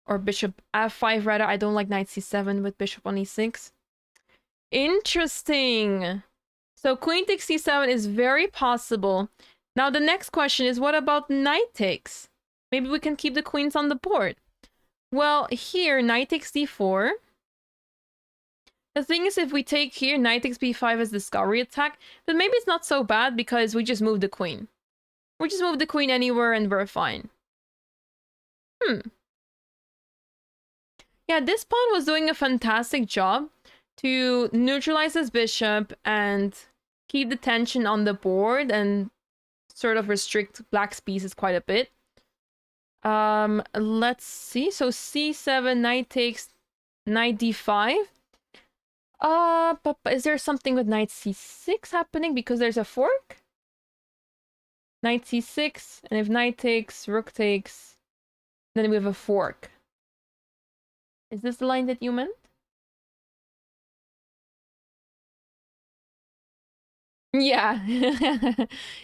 or bishop f5 rather. I don't like knight c7 with bishop on e6. Interesting. So queen takes c7 is very possible. Now the next question is, what about knight takes? Maybe we can keep the queens on the board. Well, here, knight takes d4. The thing is, if we take here, knight takes b5 as discovery attack, but maybe it's not so bad because we just move the queen. We just move the queen anywhere and we're fine. Yeah, this pawn was doing a fantastic job to neutralize this bishop and keep the tension on the board and sort of restrict black's pieces quite a bit. Let's see. So c7, knight takes, knight d5. But is there something with knight c6 happening because there's a fork? Knight c6, and if knight takes, rook takes, then we have a fork. Is this the line that you meant? Yeah.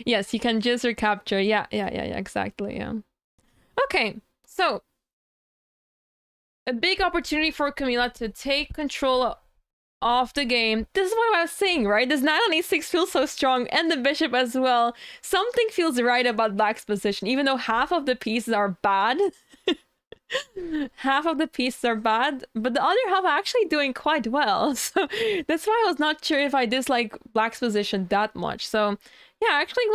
Yes, you can just recapture. Yeah, exactly, yeah. Okay, so a big opportunity for Camila to take control of the game. This is what I was saying, right? This knight on e6 feels so strong, and the bishop as well. Something feels right about black's position, even though half of the pieces are bad. Half of the pieces are bad, but the other half are actually doing quite well. So that's why I was not sure if I dislike Black's position that much. So yeah, I actually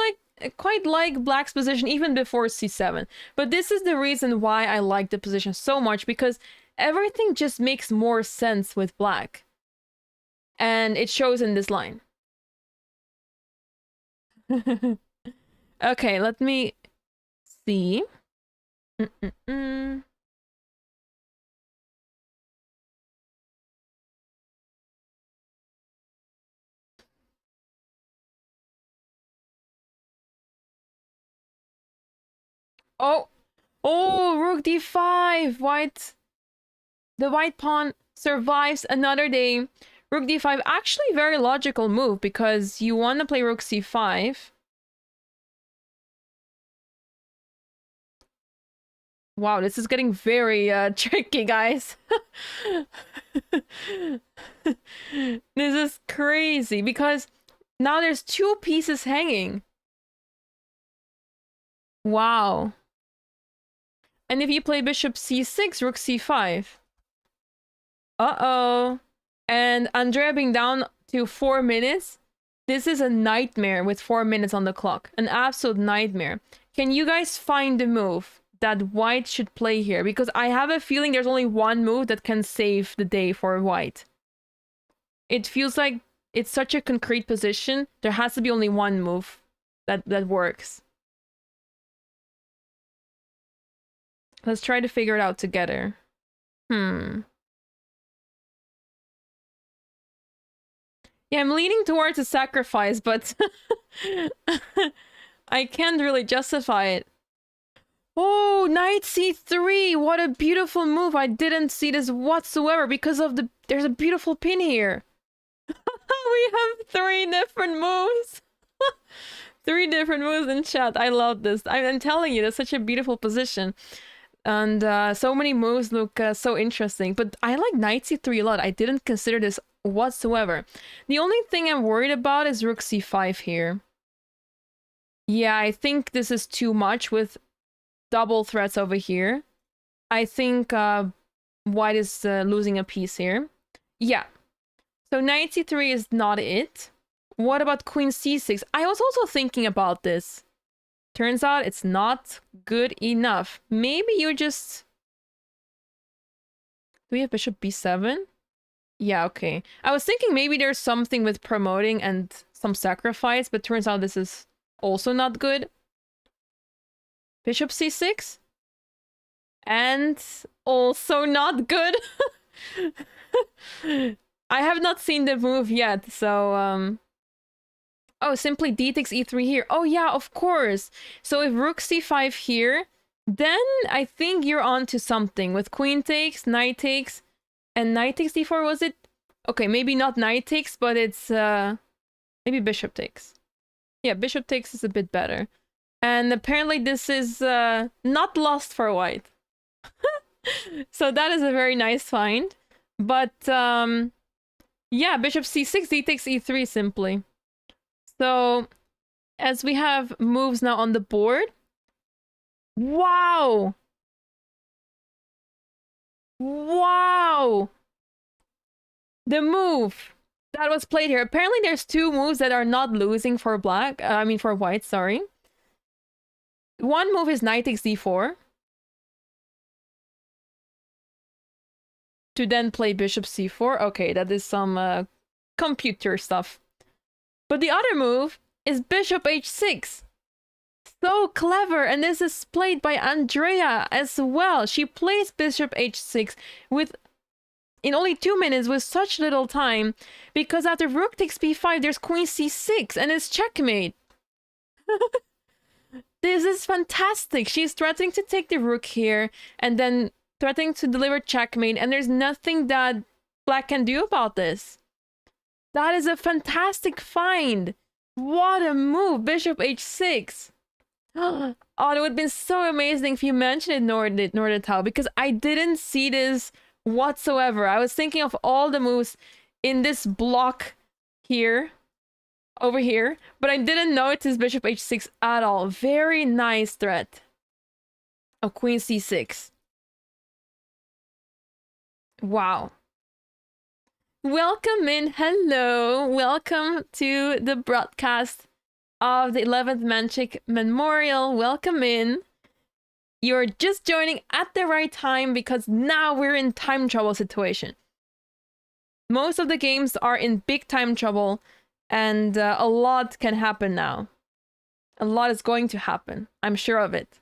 quite like Black's position even before c7. But this is the reason why I like the position so much, because everything just makes more sense with Black. And it shows in this line. Okay, let me see. Oh, oh, rook d5. The white pawn survives another day. Rook d5, actually very logical move because you want to play rook c5. Wow, this is getting very tricky, guys. This is crazy because now there's two pieces hanging. Wow. And if you play bishop c6, rook c5. Uh-oh. And Andrea being down to 4 minutes. This is a nightmare with 4 minutes on the clock. An absolute nightmare. Can you guys find the move that white should play here? Because I have a feeling there's only one move that can save the day for white. It feels like it's such a concrete position. There has to be only one move that works. Let's try to figure it out together. Yeah, I'm leaning towards a sacrifice, but I can't really justify it. Oh, knight c3! What a beautiful move! I didn't see this whatsoever because of the... There's a beautiful pin here. We have 3 different moves. 3 different moves in chat. I love this. I'm telling you, that's such a beautiful position. And so many moves look so interesting. But I like knight c3 a lot. I didn't consider this whatsoever. The only thing I'm worried about is rook c5 here. Yeah, I think this is too much with double threats over here. I think white is losing a piece here. Yeah. So knight c3 is not it. What about queen c6? I was also thinking about this. Turns out it's not good enough. Maybe you just... Do we have bishop b7? Yeah, okay. I was thinking maybe there's something with promoting and some sacrifice, but turns out this is also not good. Bishop c6? And also not good. I have not seen the move yet, so... Oh, simply d takes e3 here. Oh yeah, of course. So if rook c5 here, then I think you're on to something. With queen takes, knight takes, and knight takes d4, was it? Okay, maybe not knight takes, but it's maybe bishop takes. Yeah, bishop takes is a bit better. And apparently this is not lost for white. So that is a very nice find. But yeah, bishop c6, d takes e3 simply. So, as we have moves now on the board. Wow! Wow! The move that was played here. Apparently there's 2 moves that are not losing for black. I mean for white, sorry. One move is knight takes d4. To then play bishop c4. Okay, that is some computer stuff. But the other move is bishop h6. So clever, and this is played by Andrea as well. She plays bishop h6 in only 2 minutes with such little time, because after rook takes b5, there's queen c6, and it's checkmate. This is fantastic. She's threatening to take the rook here, and then threatening to deliver checkmate, and there's nothing that black can do about this. That is a fantastic find. What a move, bishop h6. Oh, it would have been so amazing if you mentioned it, Nordetau, because I didn't see this whatsoever. I was thinking of all the moves in this block here, over here, but I didn't notice bishop h6 at all. Very nice threat of queen c6. Wow. Welcome in. Hello. Welcome to the broadcast of the 11th Menchik Memorial. Welcome in. You're just joining at the right time because now we're in time trouble situation. Most of the games are in big time trouble and a lot can happen now. A lot is going to happen. I'm sure of it.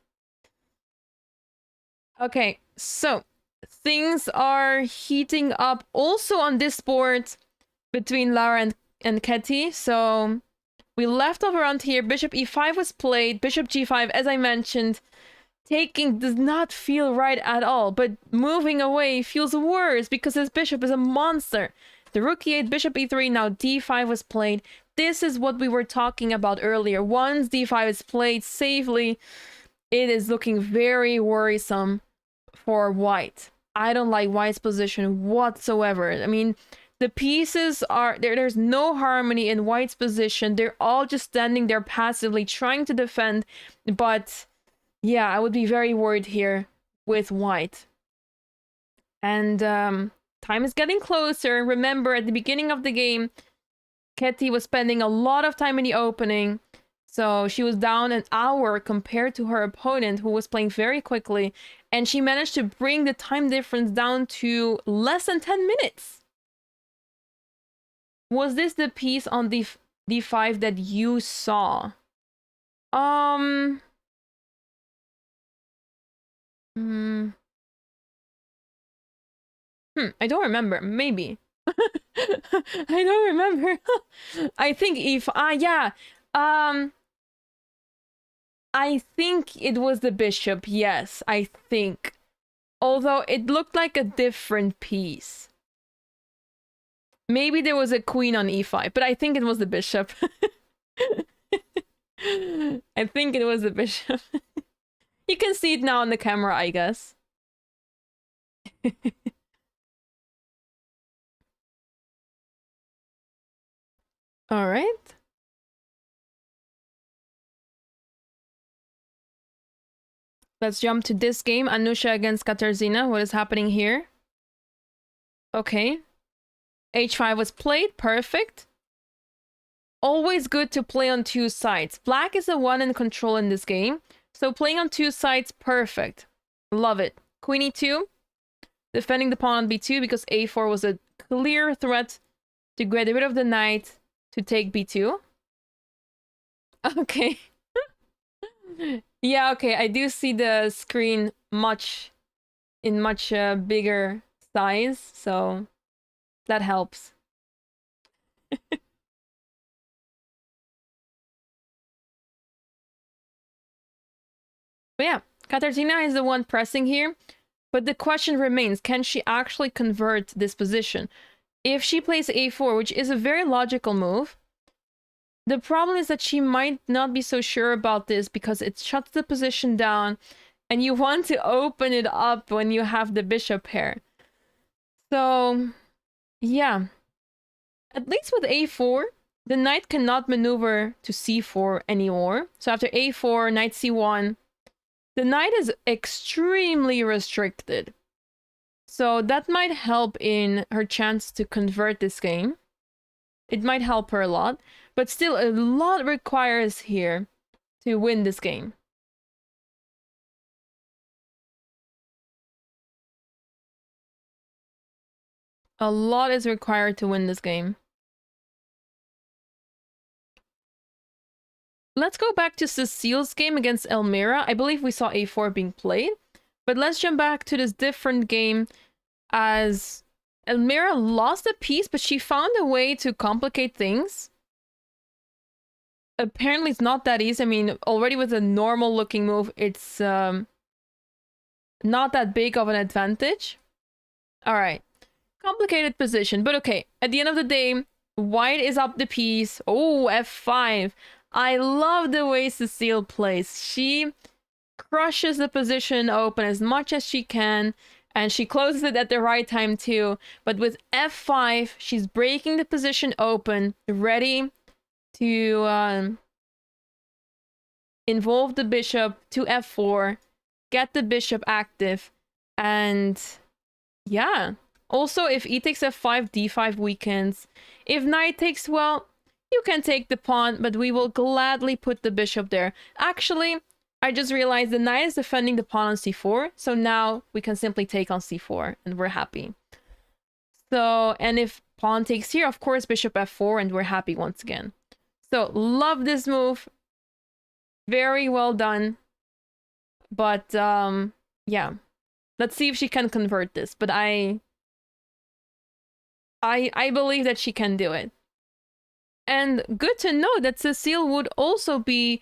Okay, so things are heating up also on this board between Lara and Ketty. So we left off around here. Bishop e5 was played. Bishop g5, as I mentioned, taking does not feel right at all. But moving away feels worse because this bishop is a monster. The rook e8, bishop e3, now d5 was played. This is what we were talking about earlier. Once d5 is played safely, it is looking very worrisome for white. I don't like white's position whatsoever. I mean, the pieces are there's no harmony in white's position. They're all just standing there passively trying to defend. But yeah, I would be very worried here with white. And time is getting closer. Remember, at the beginning of the game, Ketty was spending a lot of time in the opening. So she was down an hour compared to her opponent, who was playing very quickly. And she managed to bring the time difference down to less than 10 minutes. Was this the piece on d5 that you saw? I don't remember. Maybe. I don't remember. I think yeah. I think it was the bishop. Yes, I think. Although it looked like a different piece. Maybe there was a queen on e5, but I think it was the bishop. I think it was the bishop. You can see it now on the camera, I guess. All right. Let's jump to this game. Anusha against Katarzyna. What is happening here? Okay. h5 was played. Perfect. Always good to play on two sides. Black is the one in control in this game. So playing on two sides, perfect. Love it. Queen e2. Defending the pawn on b2 because a4 was a clear threat to get rid of the knight to take b2. Okay. Yeah, okay, I do see the screen much bigger size, so that helps. But yeah, Katarzyna is the one pressing here, but the question remains, can she actually convert this position? If she plays a4, which is a very logical move, the problem is that she might not be so sure about this because it shuts the position down and you want to open it up when you have the bishop pair. So, yeah. At least with a4, the knight cannot maneuver to c4 anymore. So after a4, knight c1, the knight is extremely restricted. So that might help in her chance to convert this game. It might help her a lot. But still, a lot requires here to win this game. A lot is required to win this game. Let's go back to Cecile's game against Elmira. I believe we saw a4 being played. But let's jump back to this different game as Elmira lost a piece, but she found a way to complicate things. Apparently it's not that easy. I mean, already with a normal looking move, it's not that big of an advantage. All right. Complicated position, but okay. At the end of the day, white is up the piece. Oh, f5. I love the way Cecile plays. She crushes the position open as much as she can, and she closes it at the right time too. But with f5, she's breaking the position open, ready to involve the bishop to f4, get the bishop active, and yeah, Also, if e takes f5, d5 weakens. If knight takes, well, you can take the pawn, but we will gladly put the bishop there. Actually, I just realized the knight is defending the pawn on c4, so now we can simply take on c4, and we're happy. So, and if pawn takes here, of course, bishop f4, and we're happy once again. So, love this move. Very well done. But, yeah. Let's see if she can convert this, but I believe that she can do it. And good to know that Cecile would also be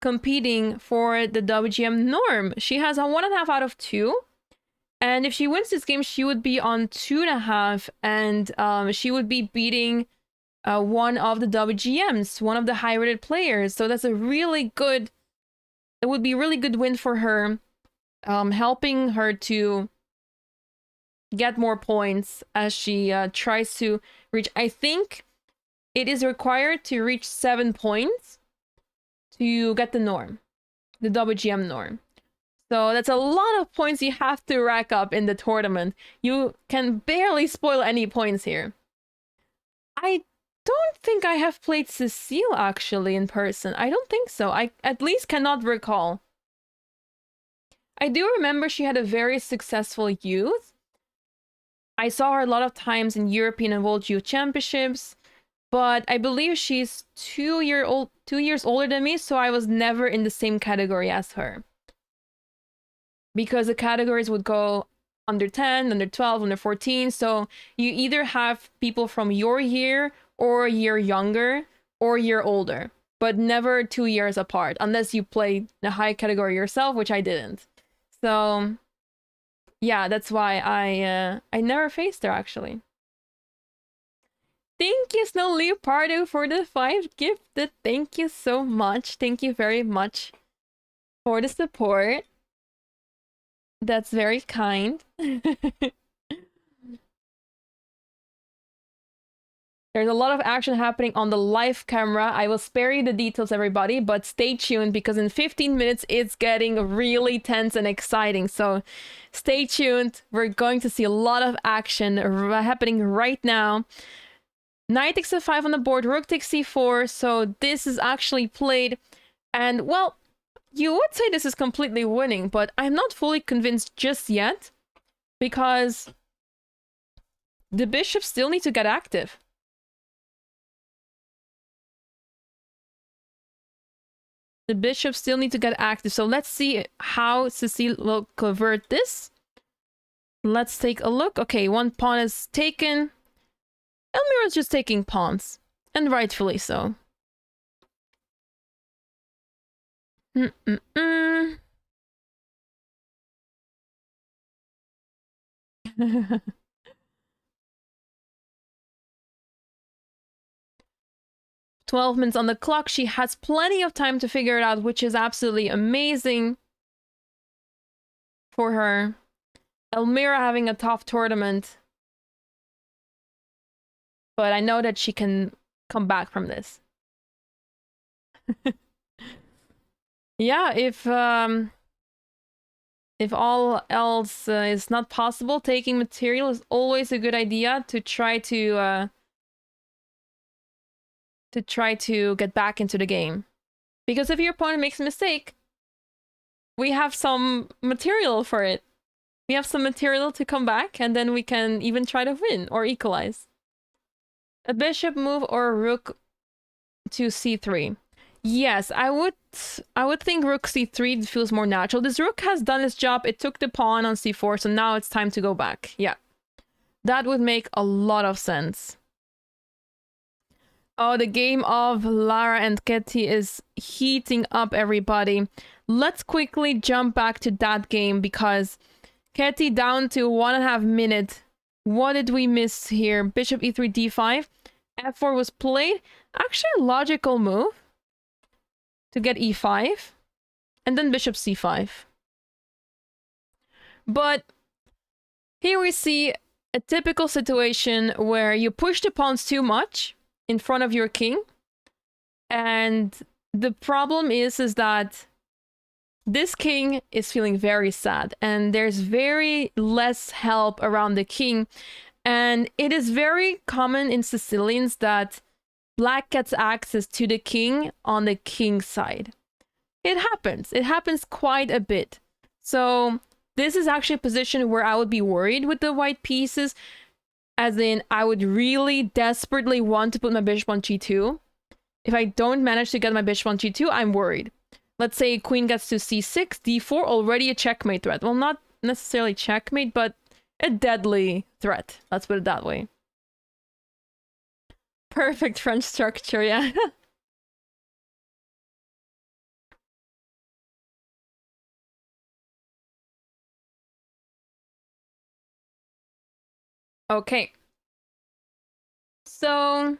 competing for the WGM norm. She has a 1.5 out of 2. And if she wins this game, she would be on 2.5. And she would be beating one of the WGMs, one of the high-rated players. So that's a really good... It would be a really good win for her. Helping her to get more points as she tries to reach... I think it is required to reach 7 points to get the norm, the WGM norm. So that's a lot of points you have to rack up in the tournament. You can barely spoil any points here. I don't think I have played Cecile actually in person. I don't think so. I at least cannot recall. I do remember she had a very successful youth. I saw her a lot of times in European and World Youth Championships, but I believe she's 2 years older than me, so I was never in the same category as her. Because the categories would go under 10, under 12, under 14, so you either have people from your year or a year younger or a year older, but never 2 years apart, unless you play the high category yourself, which I didn't. So, yeah, that's why I never faced her, actually. Thank you, Snow Leopardo, for the 5 gifted. Thank you so much. Thank you very much for the support. That's very kind. There's a lot of action happening on the live camera. I will spare you the details, everybody, but stay tuned because in 15 minutes it's getting really tense and exciting. So stay tuned. We're going to see a lot of action happening right now. Knight takes f5 on the board, rook takes c4. So this is actually played. And, well, you would say this is completely winning, but I'm not fully convinced just yet because the bishops still need to get active. The bishops still need to get active. So let's see how Cecile will convert this. Let's take a look. Okay, one pawn is taken. Elmira's just taking pawns. And rightfully so. 12 minutes on the clock. She has plenty of time to figure it out, which is absolutely amazing for her. Elmira having a tough tournament. But I know that she can come back from this. Yeah, if all else is not possible, taking material is always a good idea to try to get back into the game. Because if your opponent makes a mistake, we have some material for it. We have some material to come back, and then we can even try to win or equalize. A bishop move or a rook to c3. Yes, I would think rook c3 feels more natural. This rook has done its job. It took the pawn on c4, so now it's time to go back. Yeah. That would make a lot of sense. Oh, the game of Lara and Ketty is heating up, everybody. Let's quickly jump back to that game because Ketty down to 1.5 minutes. What did we miss here? Bishop e3, d5. f4 was played. Actually, a logical move to get e5. And then bishop c5. But here we see a typical situation where you push the pawns too much in front of your king. And the problem is that this king is feeling very sad, and there's very less help around the king. And it is very common in Sicilians that black gets access to the king on the king's side. It happens. It happens quite a bit. So this is actually a position where I would be worried with the white pieces, as in I would really desperately want to put my bishop on g2. If I don't manage to get my bishop on g2, I'm worried. Let's say queen gets to c6, d4, already a checkmate threat. Well, not necessarily checkmate, but a deadly threat. Let's put it that way. Perfect French structure, yeah. Okay. So,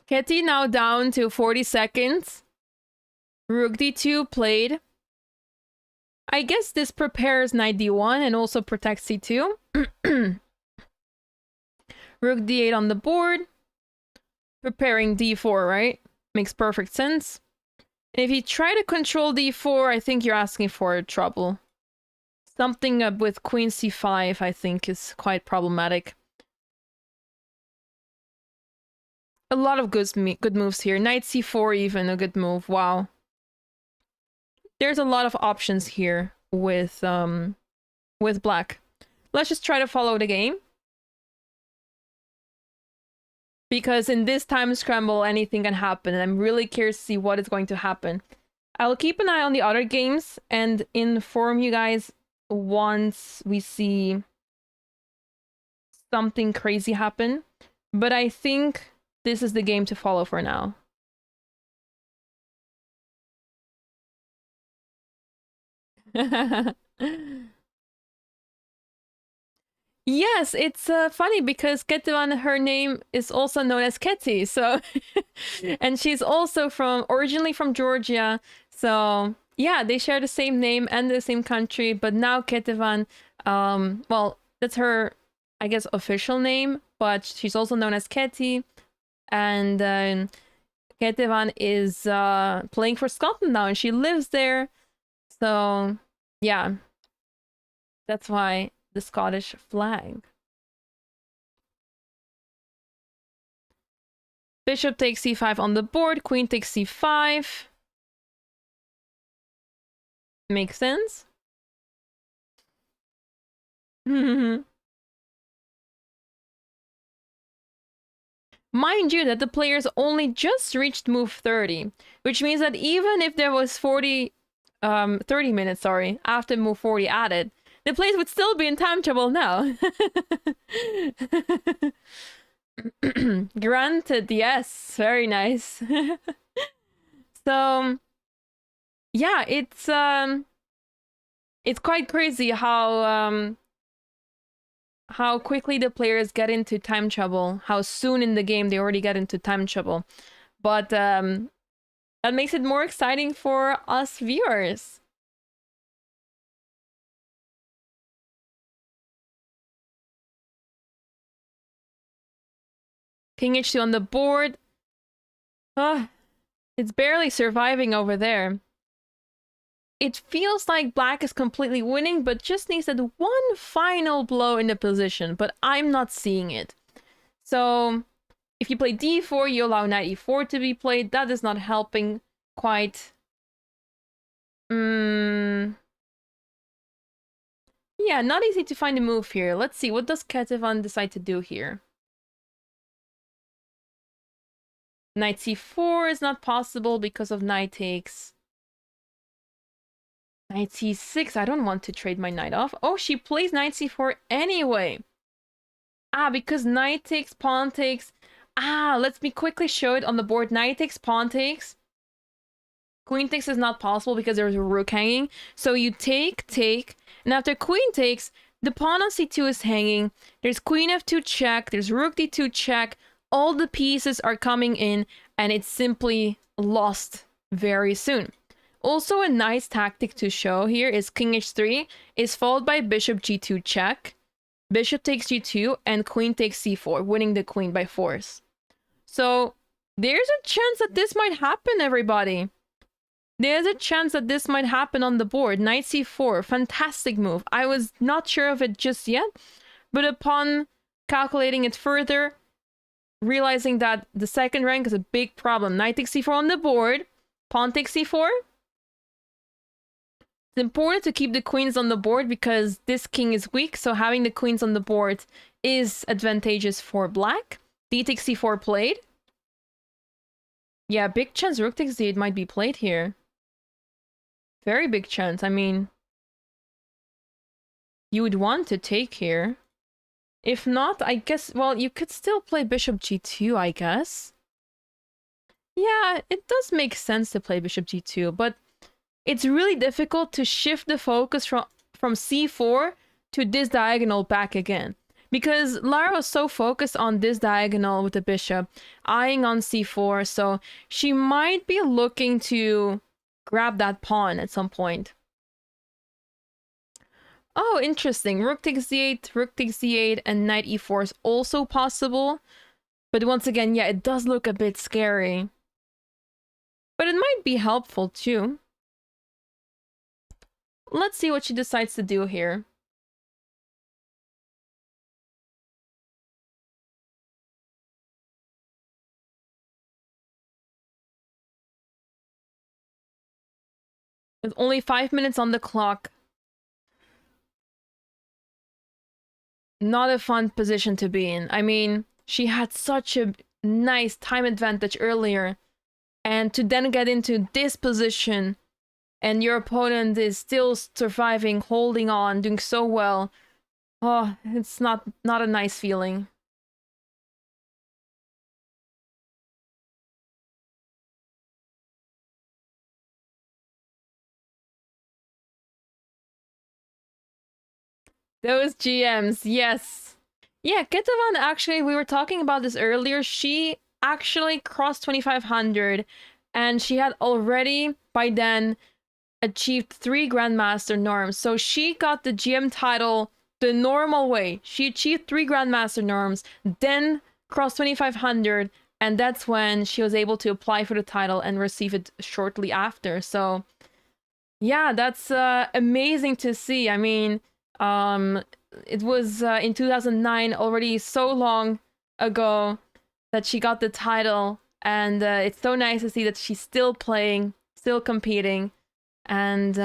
Ketty now down to 40 seconds. Rook d2 played. I guess this prepares knight d1 and also protects c2. Rook d8 on the board. Preparing d4, right? Makes perfect sense. If you try to control d4, I think you're asking for trouble. Something up with queen c5, I think, is quite problematic. A lot of good moves here. Knight c4 even, a good move. Wow. There's a lot of options here with black. Let's just try to follow the game. Because in this time scramble, anything can happen, and I'm really curious to see what is going to happen. I'll keep an eye on the other games and inform you guys once we see something crazy happen. But I think this is the game to follow for now. Yes, it's funny because Ketevan, her name is also known as Ketty, so and she's also originally from Georgia. So yeah, they share the same name and the same country, but now Ketevan, well, that's her, I guess, official name, but she's also known as Ketty, and Ketevan is playing for Scotland now, and she lives there. So yeah, that's why the Scottish flag. Bishop takes c5 on the board, queen takes c5. Makes sense. Mind you that the players only just reached move 30, which means that even if there was 30 minutes, sorry, after move 40 added, the players would still be in time trouble now. Granted, yes, very nice. So, yeah, it's quite crazy how quickly the players get into time trouble, how soon in the game they already get into time trouble. But that makes it more exciting for us viewers. King h2 on the board. It's barely surviving over there. It feels like black is completely winning, but just needs that one final blow in the position, but I'm not seeing it. So if you play d4, you allow knight e4 to be played. That is not helping quite. Yeah, not easy to find a move here. Let's see, what does Ketevan decide to do here? Knight c4 is not possible because of knight takes. Knight c6, I don't want to trade my knight off. Oh, she plays knight c4 anyway. Because knight takes, pawn takes. Let me quickly show it on the board. Knight takes, pawn takes. Queen takes is not possible because there's a rook hanging. So you take, and after queen takes, the pawn on c2 is hanging. There's queen f2 check, there's rook d2 check. All the pieces are coming in, and it's simply lost very soon. Also, a nice tactic to show here is king h3 is followed by bishop g2 check, bishop takes g2, and queen takes c4, winning the queen by force. So there's a chance that this might happen, everybody. There's a chance that this might happen on the board. Knight c4, fantastic move. I was not sure of it just yet, but upon calculating it further, realizing that the second rank is a big problem. Knight takes c4 on the board, pawn takes c4. It's important to keep the queens on the board because this king is weak, so having the queens on the board is advantageous for black. D takes c4 played. Yeah, big chance rook takes d8 might be played here. Very big chance. I mean, you would want to take here. If not, I guess, well, you could still play bishop g2, I guess. Yeah, it does make sense to play bishop g2, but it's really difficult to shift the focus from c4 to this diagonal back again. Because Lara was so focused on this diagonal with the bishop, eyeing on c4, so she might be looking to grab that pawn at some point. Oh, interesting. Rook takes d8, rook takes d8, and knight e4 is also possible. But once again, yeah, it does look a bit scary. But it might be helpful too. Let's see what she decides to do here. With only 5 minutes on the clock. Not a fun position to be in. I mean, she had such a nice time advantage earlier. And to then get into this position and your opponent is still surviving, holding on, doing so well. Oh, it's not a nice feeling. Those GMs, yes. Yeah, Ketavan actually, we were talking about this earlier. She actually crossed 2500 and she had already by then achieved 3 Grandmaster norms. So she got the GM title the normal way. She achieved 3 Grandmaster norms, then crossed 2500, and that's when she was able to apply for the title and receive it shortly after. So yeah, that's amazing to see. I mean, it was in 2009, already so long ago that she got the title, and it's so nice to see that she's still playing, still competing, and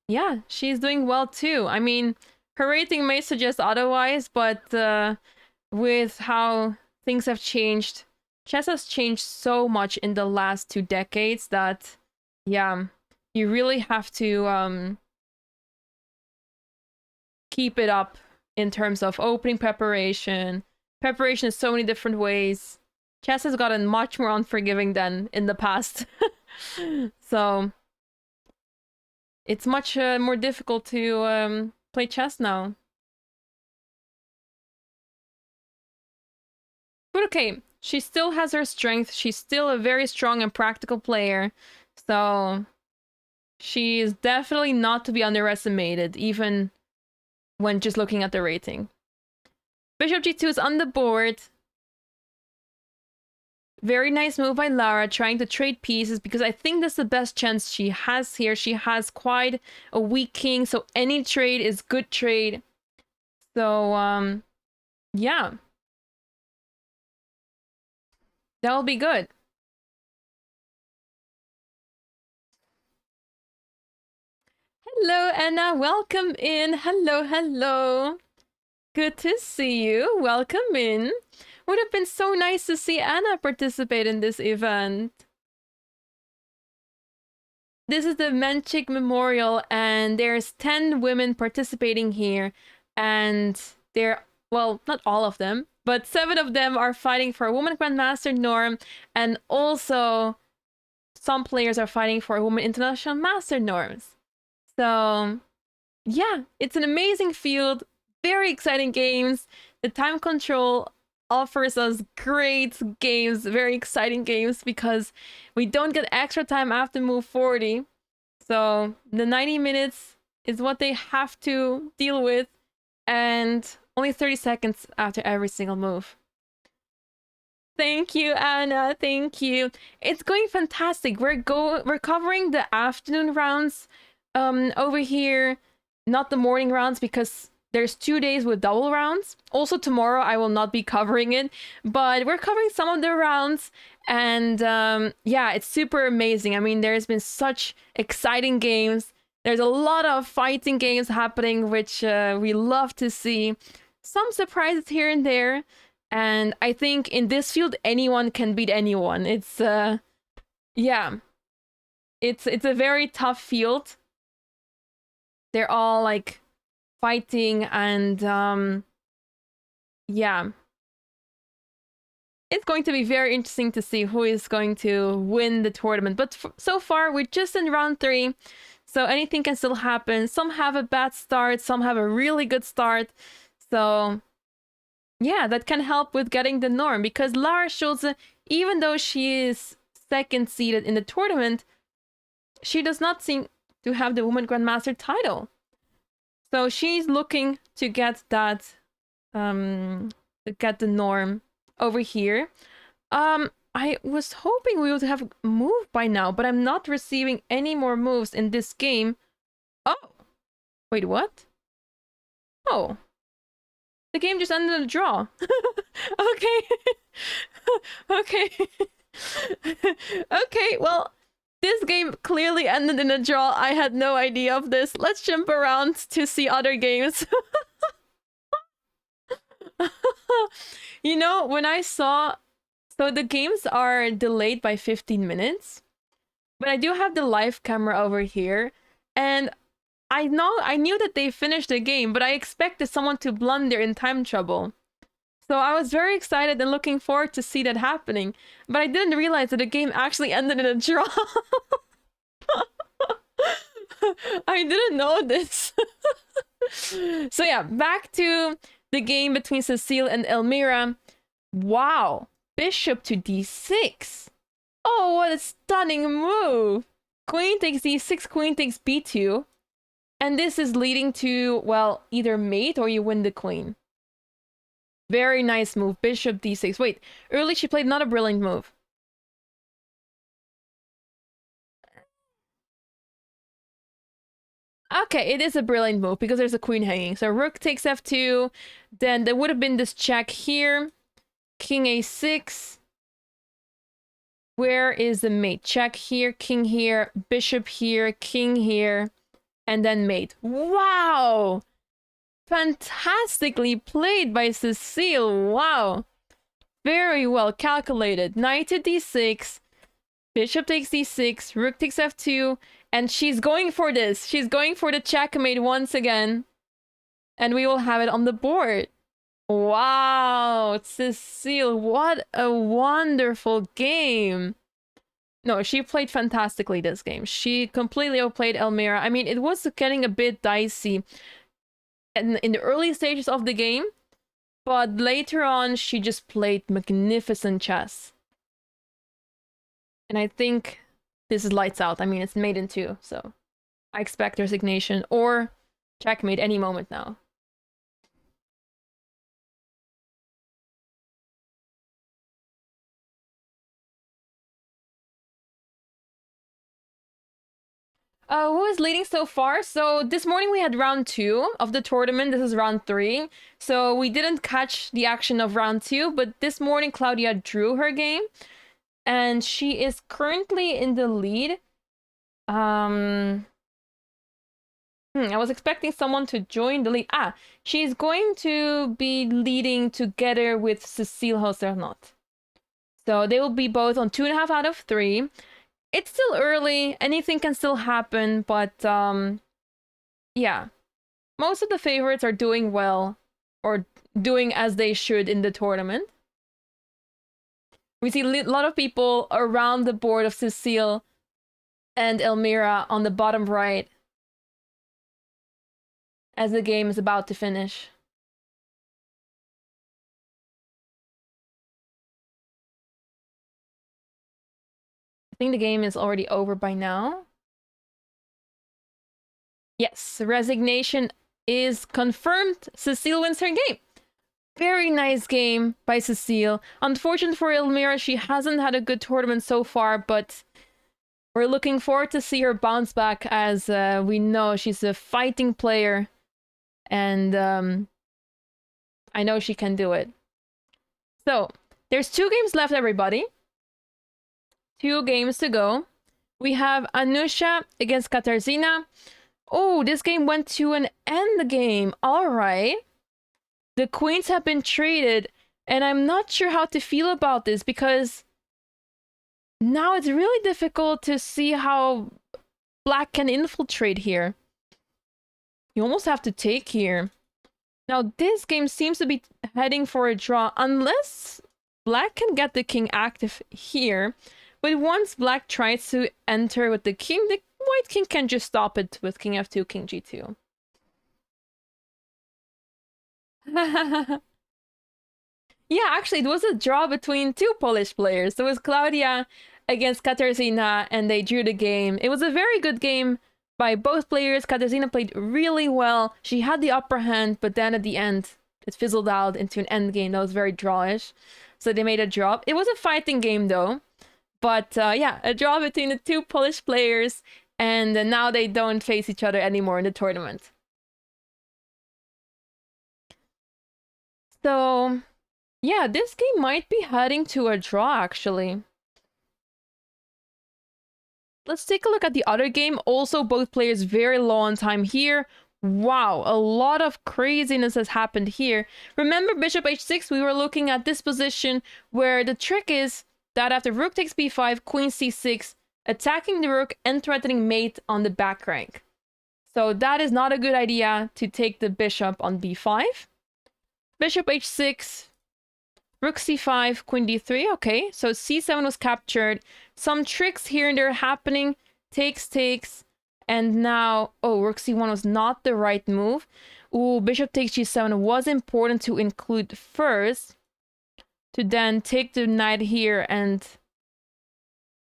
yeah, she's doing well too. I mean, her rating may suggest otherwise, but with how things have changed, chess has changed so much in the last 2 decades that, yeah, you really have to keep it up in terms of opening preparation. Preparation in so many different ways. Chess has gotten much more unforgiving than in the past. So it's much more difficult to play chess now. But okay, she still has her strength. She's still a very strong and practical player. So she is definitely not to be underestimated, even when just looking at the rating. Bishop g2 is on the board. Very nice move by Lara, trying to trade pieces, because I think that's the best chance she has here. She has quite a weak king, so any trade is good trade. So, yeah. That'll be good. Hello, Anna. Welcome in. Hello, hello. Good to see you. Welcome in. Would have been so nice to see Anna participate in this event. This is the Menchik Memorial, and there's 10 women participating here, and they're, well, not all of them, but 7 of them are fighting for a Woman Grandmaster norm, and also some players are fighting for a Woman International Master norms. So, yeah, it's an amazing field, very exciting games. The time control offers us great games, very exciting games, because we don't get extra time after move 40. So the 90 minutes is what they have to deal with, and only 30 seconds after every single move. Thank you, Anna. Thank you. It's going fantastic. We're covering the afternoon rounds over here, not the morning rounds because there's 2 days with double rounds. Also tomorrow I will not be covering it, but we're covering some of the rounds and yeah, it's super amazing. I mean, there's been such exciting games. There's a lot of fighting games happening, which we love to see. Some surprises here and there. And I think in this field, anyone can beat anyone. It's, yeah, it's a very tough field. They're all like fighting and, yeah. It's going to be very interesting to see who is going to win the tournament. But so far, we're just in round 3. So anything can still happen. Some have a bad start, some have a really good start. So yeah, that can help with getting the norm because Lara Schulze, even though she is second seeded in the tournament, she does not seem to have the Woman Grandmaster title. So she's looking to get that, to get the norm over here. I was hoping we would have moved by now, but I'm not receiving any more moves in this game. Oh, wait, what? Oh. The game just ended in a draw. Okay. Okay. Okay, well, this game clearly ended in a draw. I had no idea of this. Let's jump around to see other games. You know, when I saw... So the games are delayed by 15 minutes. But I do have the live camera over here. And I knew that they finished the game, but I expected someone to blunder in time trouble. So I was very excited and looking forward to see that happening. But I didn't realize that the game actually ended in a draw. I didn't know this. So yeah, back to the game between Cecile and Elmira. Wow. Bishop to d6. Oh, what a stunning move. Queen takes d6, queen takes b2. And this is leading to, well, either mate or you win the queen. Very nice move. Bishop d6. Wait, early she played not a brilliant move. Okay, it is a brilliant move because there's a queen hanging. So rook takes f2. Then there would have been this check here. King a6. Where is the mate? Check here, king here, bishop here, king here, and then mate. Wow! Fantastically played by Cecile. Wow. Very well calculated. Knight to d6. Bishop takes d6. Rook takes f2. And she's going for this. She's going for the checkmate once again. And we will have it on the board. Wow, Cecile, what a wonderful game. No, she played fantastically this game. She completely outplayed Elmira. I mean, it was getting a bit dicey in the early stages of the game, but later on, she just played magnificent chess. And I think this is lights out. I mean, it's made in 2, so I expect resignation or checkmate any moment now. Who is leading so far? So this morning we had round 2 of the tournament. This is round 3. So we didn't catch the action of round 2, but this morning Claudia drew her game. And she is currently in the lead. I was expecting someone to join the lead. She's going to be leading together with Cecile Hauser-Not. So they will be both on 2.5 out of 3. It's still early, anything can still happen, but yeah. Most of the favorites are doing well, or doing as they should in the tournament. We see a lot of people around the board of Cecile and Elmira on the bottom right as the game is about to finish. I think the game is already over by now. Yes, resignation is confirmed. Cecile wins her game. Very nice game by Cecile. Unfortunate for Elmira, she hasn't had a good tournament so far, but we're looking forward to see her bounce back as we know she's a fighting player and I know she can do it. So, there's 2 games left, everybody. 2 games to go. We have Anusha against Katarzyna. Oh, this game went to an end game. All right. The queens have been traded, and I'm not sure how to feel about this because now it's really difficult to see how black can infiltrate here. You almost have to take here. Now, this game seems to be heading for a draw, unless black can get the king active here. But once black tries to enter with the king, the white king can just stop it with king f2, king g2. Yeah, actually, it was a draw between 2 Polish players. It was Claudia against Katarzyna, and they drew the game. It was a very good game by both players. Katarzyna played really well. She had the upper hand, but then at the end, it fizzled out into an end game that was very drawish. So they made a draw. It was a fighting game, though. But yeah, a draw between the 2 Polish players, and now they don't face each other anymore in the tournament. So, yeah, this game might be heading to a draw, actually. Let's take a look at the other game. Also, both players very low on time here. Wow, a lot of craziness has happened here. Remember bishop h6, we were looking at this position where the trick is that after rook takes b5, queen c6, attacking the rook and threatening mate on the back rank. So that is not a good idea to take the bishop on b5. Bishop h6, rook c5, queen d3. Okay, so c7 was captured. Some tricks here and there happening. Takes. And now, oh, rook c1 was not the right move. Ooh, bishop takes g7 was important to include first. To then take the knight here and...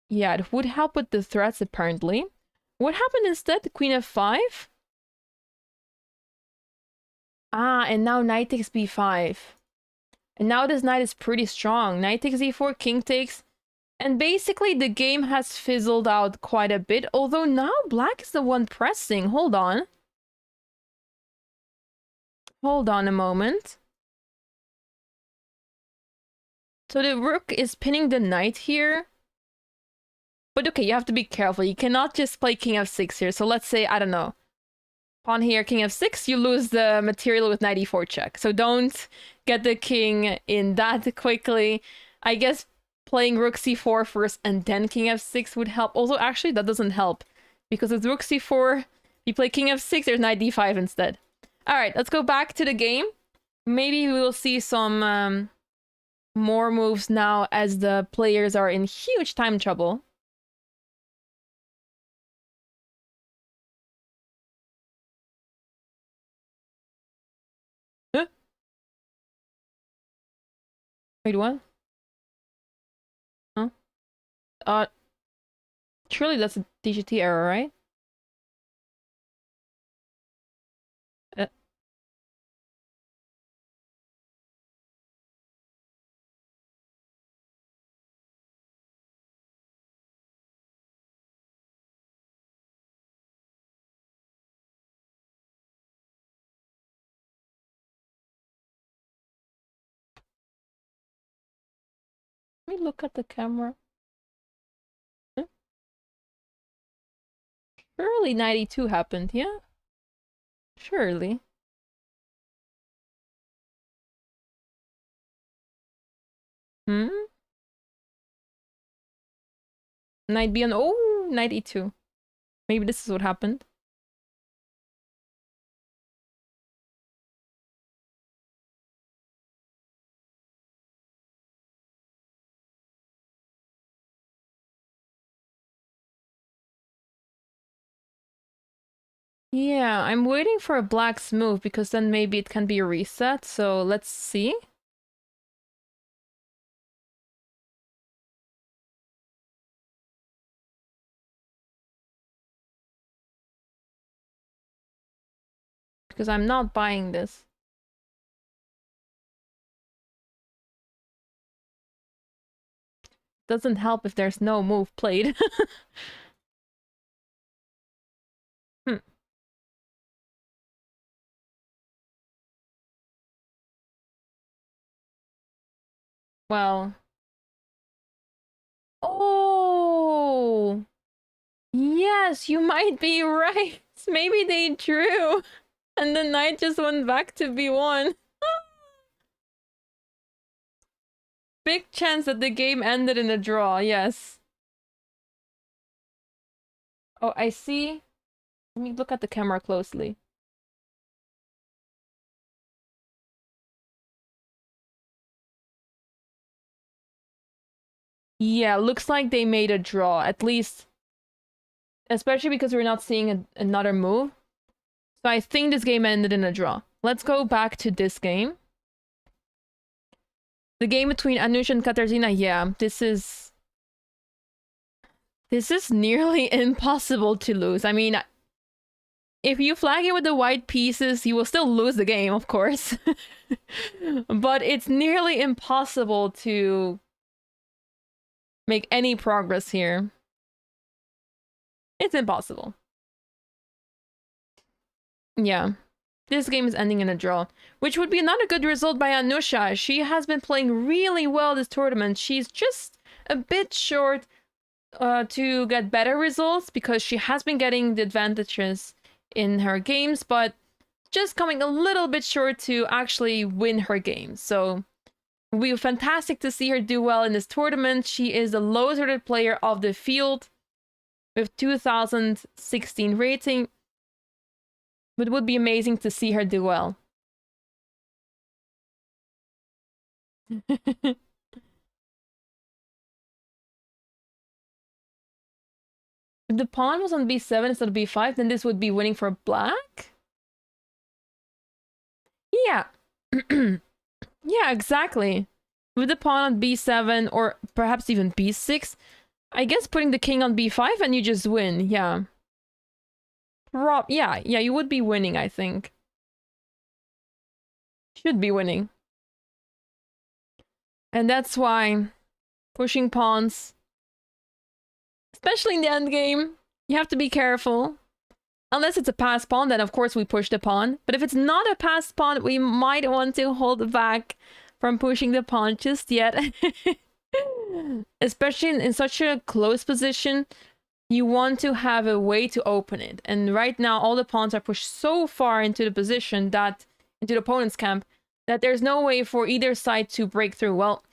yeah, it would help with the threats, apparently. What happened instead? The queen f5? Ah, and now knight takes b5. And now this knight is pretty strong. Knight takes e4, king takes. And basically the game has fizzled out quite a bit. Although now black is the one pressing. Hold on. Hold on a moment. So the rook is pinning the knight here. But okay, you have to be careful. You cannot just play king f6 here. So let's say, I don't know. Pawn here, king f6, you lose the material with knight e4 check. So don't get the king in that quickly. I guess playing rook c4 first and then king f6 would help. Also, actually, that doesn't help. Because with rook c4, you play king f6, there's knight d5 instead. Alright, let's go back to the game. Maybe we will see some more moves now as the players are in huge time trouble. Huh? Wait, what? Huh? Surely that's a DGT error, right? Uh, Let me look at the camera. Huh? Surely 92 happened, yeah? Surely. Hmm? Knight B on... oh, knight E2. Maybe this is what happened. Yeah, I'm waiting for a black's move because then maybe it can be a reset. So let's see. Because I'm not buying this. doesn't help if there's no move played. Hmm. Well. Oh! Yes, you might be right. Maybe they drew. And the knight just went back to b1. Big chance that the game ended in a draw, yes. Oh, I see. Let me look at the camera closely. Yeah, looks like they made a draw, at least. Especially because we're not seeing another move. So I think this game ended in a draw. Let's go back to this game. The game between Anusha and Katarzyna, yeah, this is nearly impossible to lose. I mean, if you flag it with the white pieces, you will still lose the game, of course. But it's nearly impossible to make any progress here. It's impossible. Yeah. This game is ending in a draw, which would be not a good result by Anusha. She has been playing really well this tournament. She's just a bit short to get better results because she has been getting the advantages in her games, but just coming a little bit short to actually win her games. So it will be fantastic to see her do well in this tournament. She is the lowest rated player of the field with 2016 rating. But it would be amazing to see her do well. If the pawn was on b7 instead of b5, then this would be winning for black? Yeah. Yeah, exactly. With the pawn on b7 or perhaps even b6, I guess putting the king on b5 and you just win, yeah. Yeah, you would be winning, I think. Should be winning. And that's why pushing pawns, especially in the endgame, you have to be careful. Unless it's a passed pawn, then of course we push the pawn. But if it's not a passed pawn, we might want to hold back from pushing the pawn just yet. Especially in such a close position, you want to have a way to open it. And right now, all the pawns are pushed so far into the position that, into the opponent's camp, that there's no way for either side to break through. Well,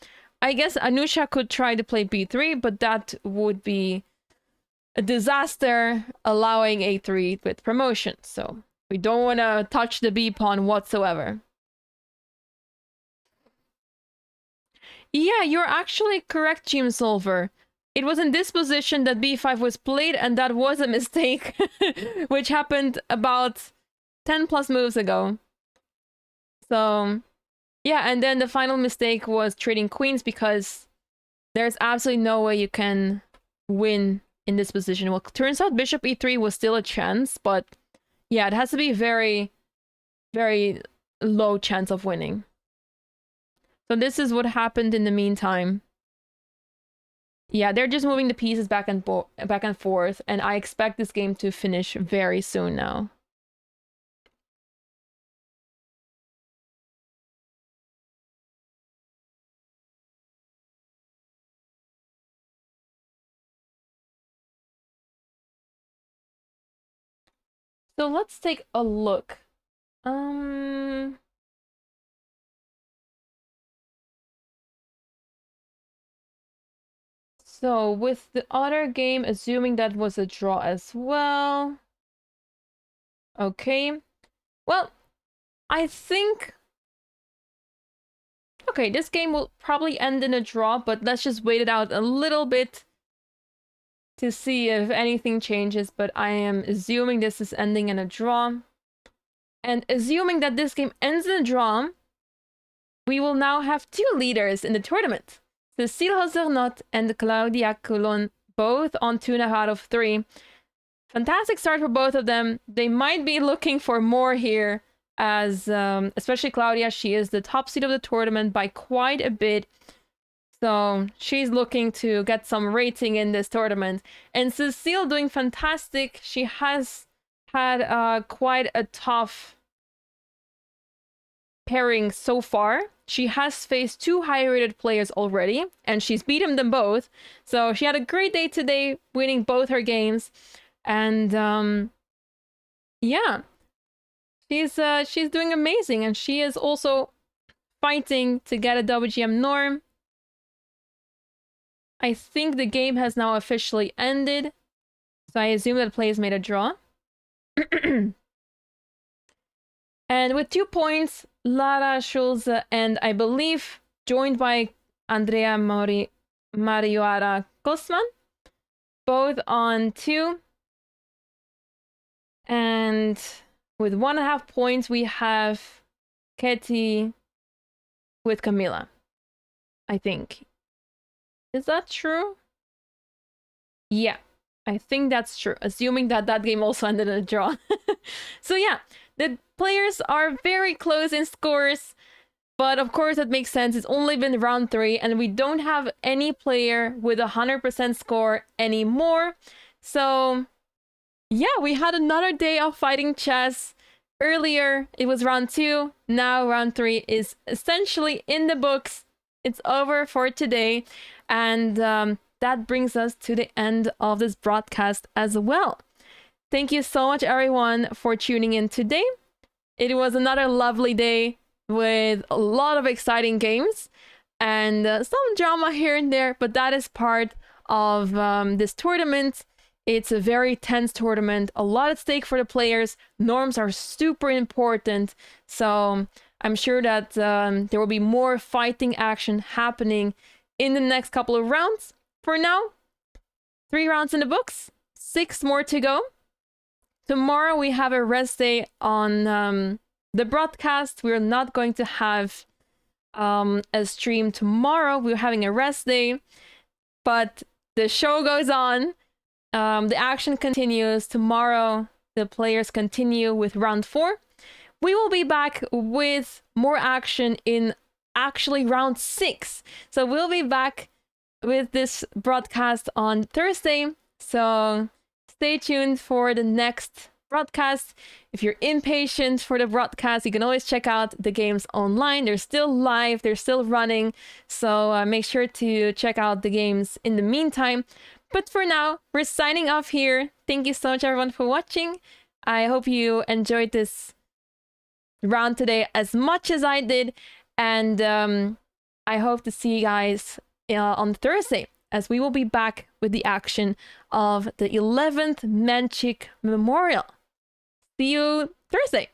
I guess Anusha could try to play b3, but that would be a disaster, allowing a3 with promotion. So we don't want to touch the b pawn whatsoever. Yeah, you're actually correct, Team Solver. It was in this position that b5 was played, and that was a mistake, which happened about 10 plus moves ago. So, yeah, and then the final mistake was trading queens because there's absolutely no way you can win in this position. Well, turns out bishop e3 was still a chance, but yeah, it has to be very, very low chance of winning. So this is what happened in the meantime. Yeah, they're just moving the pieces back and forth, and I expect this game to finish very soon now. So let's take a look. So with the other game, assuming that was a draw as well. Okay. Well, I think... Okay, this game will probably end in a draw, but let's just wait it out a little bit to see if anything changes. But I am assuming this is ending in a draw. And assuming that this game ends in a draw, we will now have two leaders in the tournament. Cécile Hozernot and Claudia Coulon, both on 2.5 out of 3. Fantastic start for both of them. They might be looking for more here, as especially Claudia, she is the top seed of the tournament by quite a bit. So she's looking to get some rating in this tournament. And Cecile doing fantastic. She has had quite a tough pairing so far. She has faced 2 high-rated players already, and she's beaten them both. So she had a great day today, winning both her games. And yeah, she's doing amazing, and she is also fighting to get a WGM norm. I think the game has now officially ended, so I assume that players made a draw. And with 2 points, Lara Schulze and I believe joined by Andrea Mariuara Kosman, both on 2. And with 1.5 points, we have Ketty with Camila, I think. Is that true? Yeah, I think that's true, assuming that that game also ended in a draw. So yeah, the players are very close in scores, but of course that makes sense. It's only been round 3, and we don't have any player with 100% score anymore. So yeah, we had another day of fighting chess. Earlier, it was round 2. Now round 3 is essentially in the books. It's over for today. And that brings us to the end of this broadcast as well. Thank you so much, everyone, for tuning in today. It was another lovely day with a lot of exciting games and some drama here and there, but that is part of this tournament. It's a very tense tournament, a lot at stake for the players. Norms are super important, so I'm sure that there will be more fighting action happening in the next couple of rounds. For now, 3 rounds in the books, 6 more to go. Tomorrow we have a rest day on the broadcast. We're not going to have a stream tomorrow. We're having a rest day, but the show goes on. The action continues. Tomorrow, the players continue with round 4. We will be back with more action in actually round 6. So we'll be back with this broadcast on Thursday. So stay tuned for the next broadcast. If you're impatient for the broadcast, you can always check out the games online. They're still live, they're still running. So make sure to check out the games in the meantime. But for now, we're signing off here. Thank you so much, everyone, for watching. I hope you enjoyed this round today as much as I did. And I hope to see you guys on Thursday, as we will be back with the action of the 11th Menchik Memorial. See you Thursday.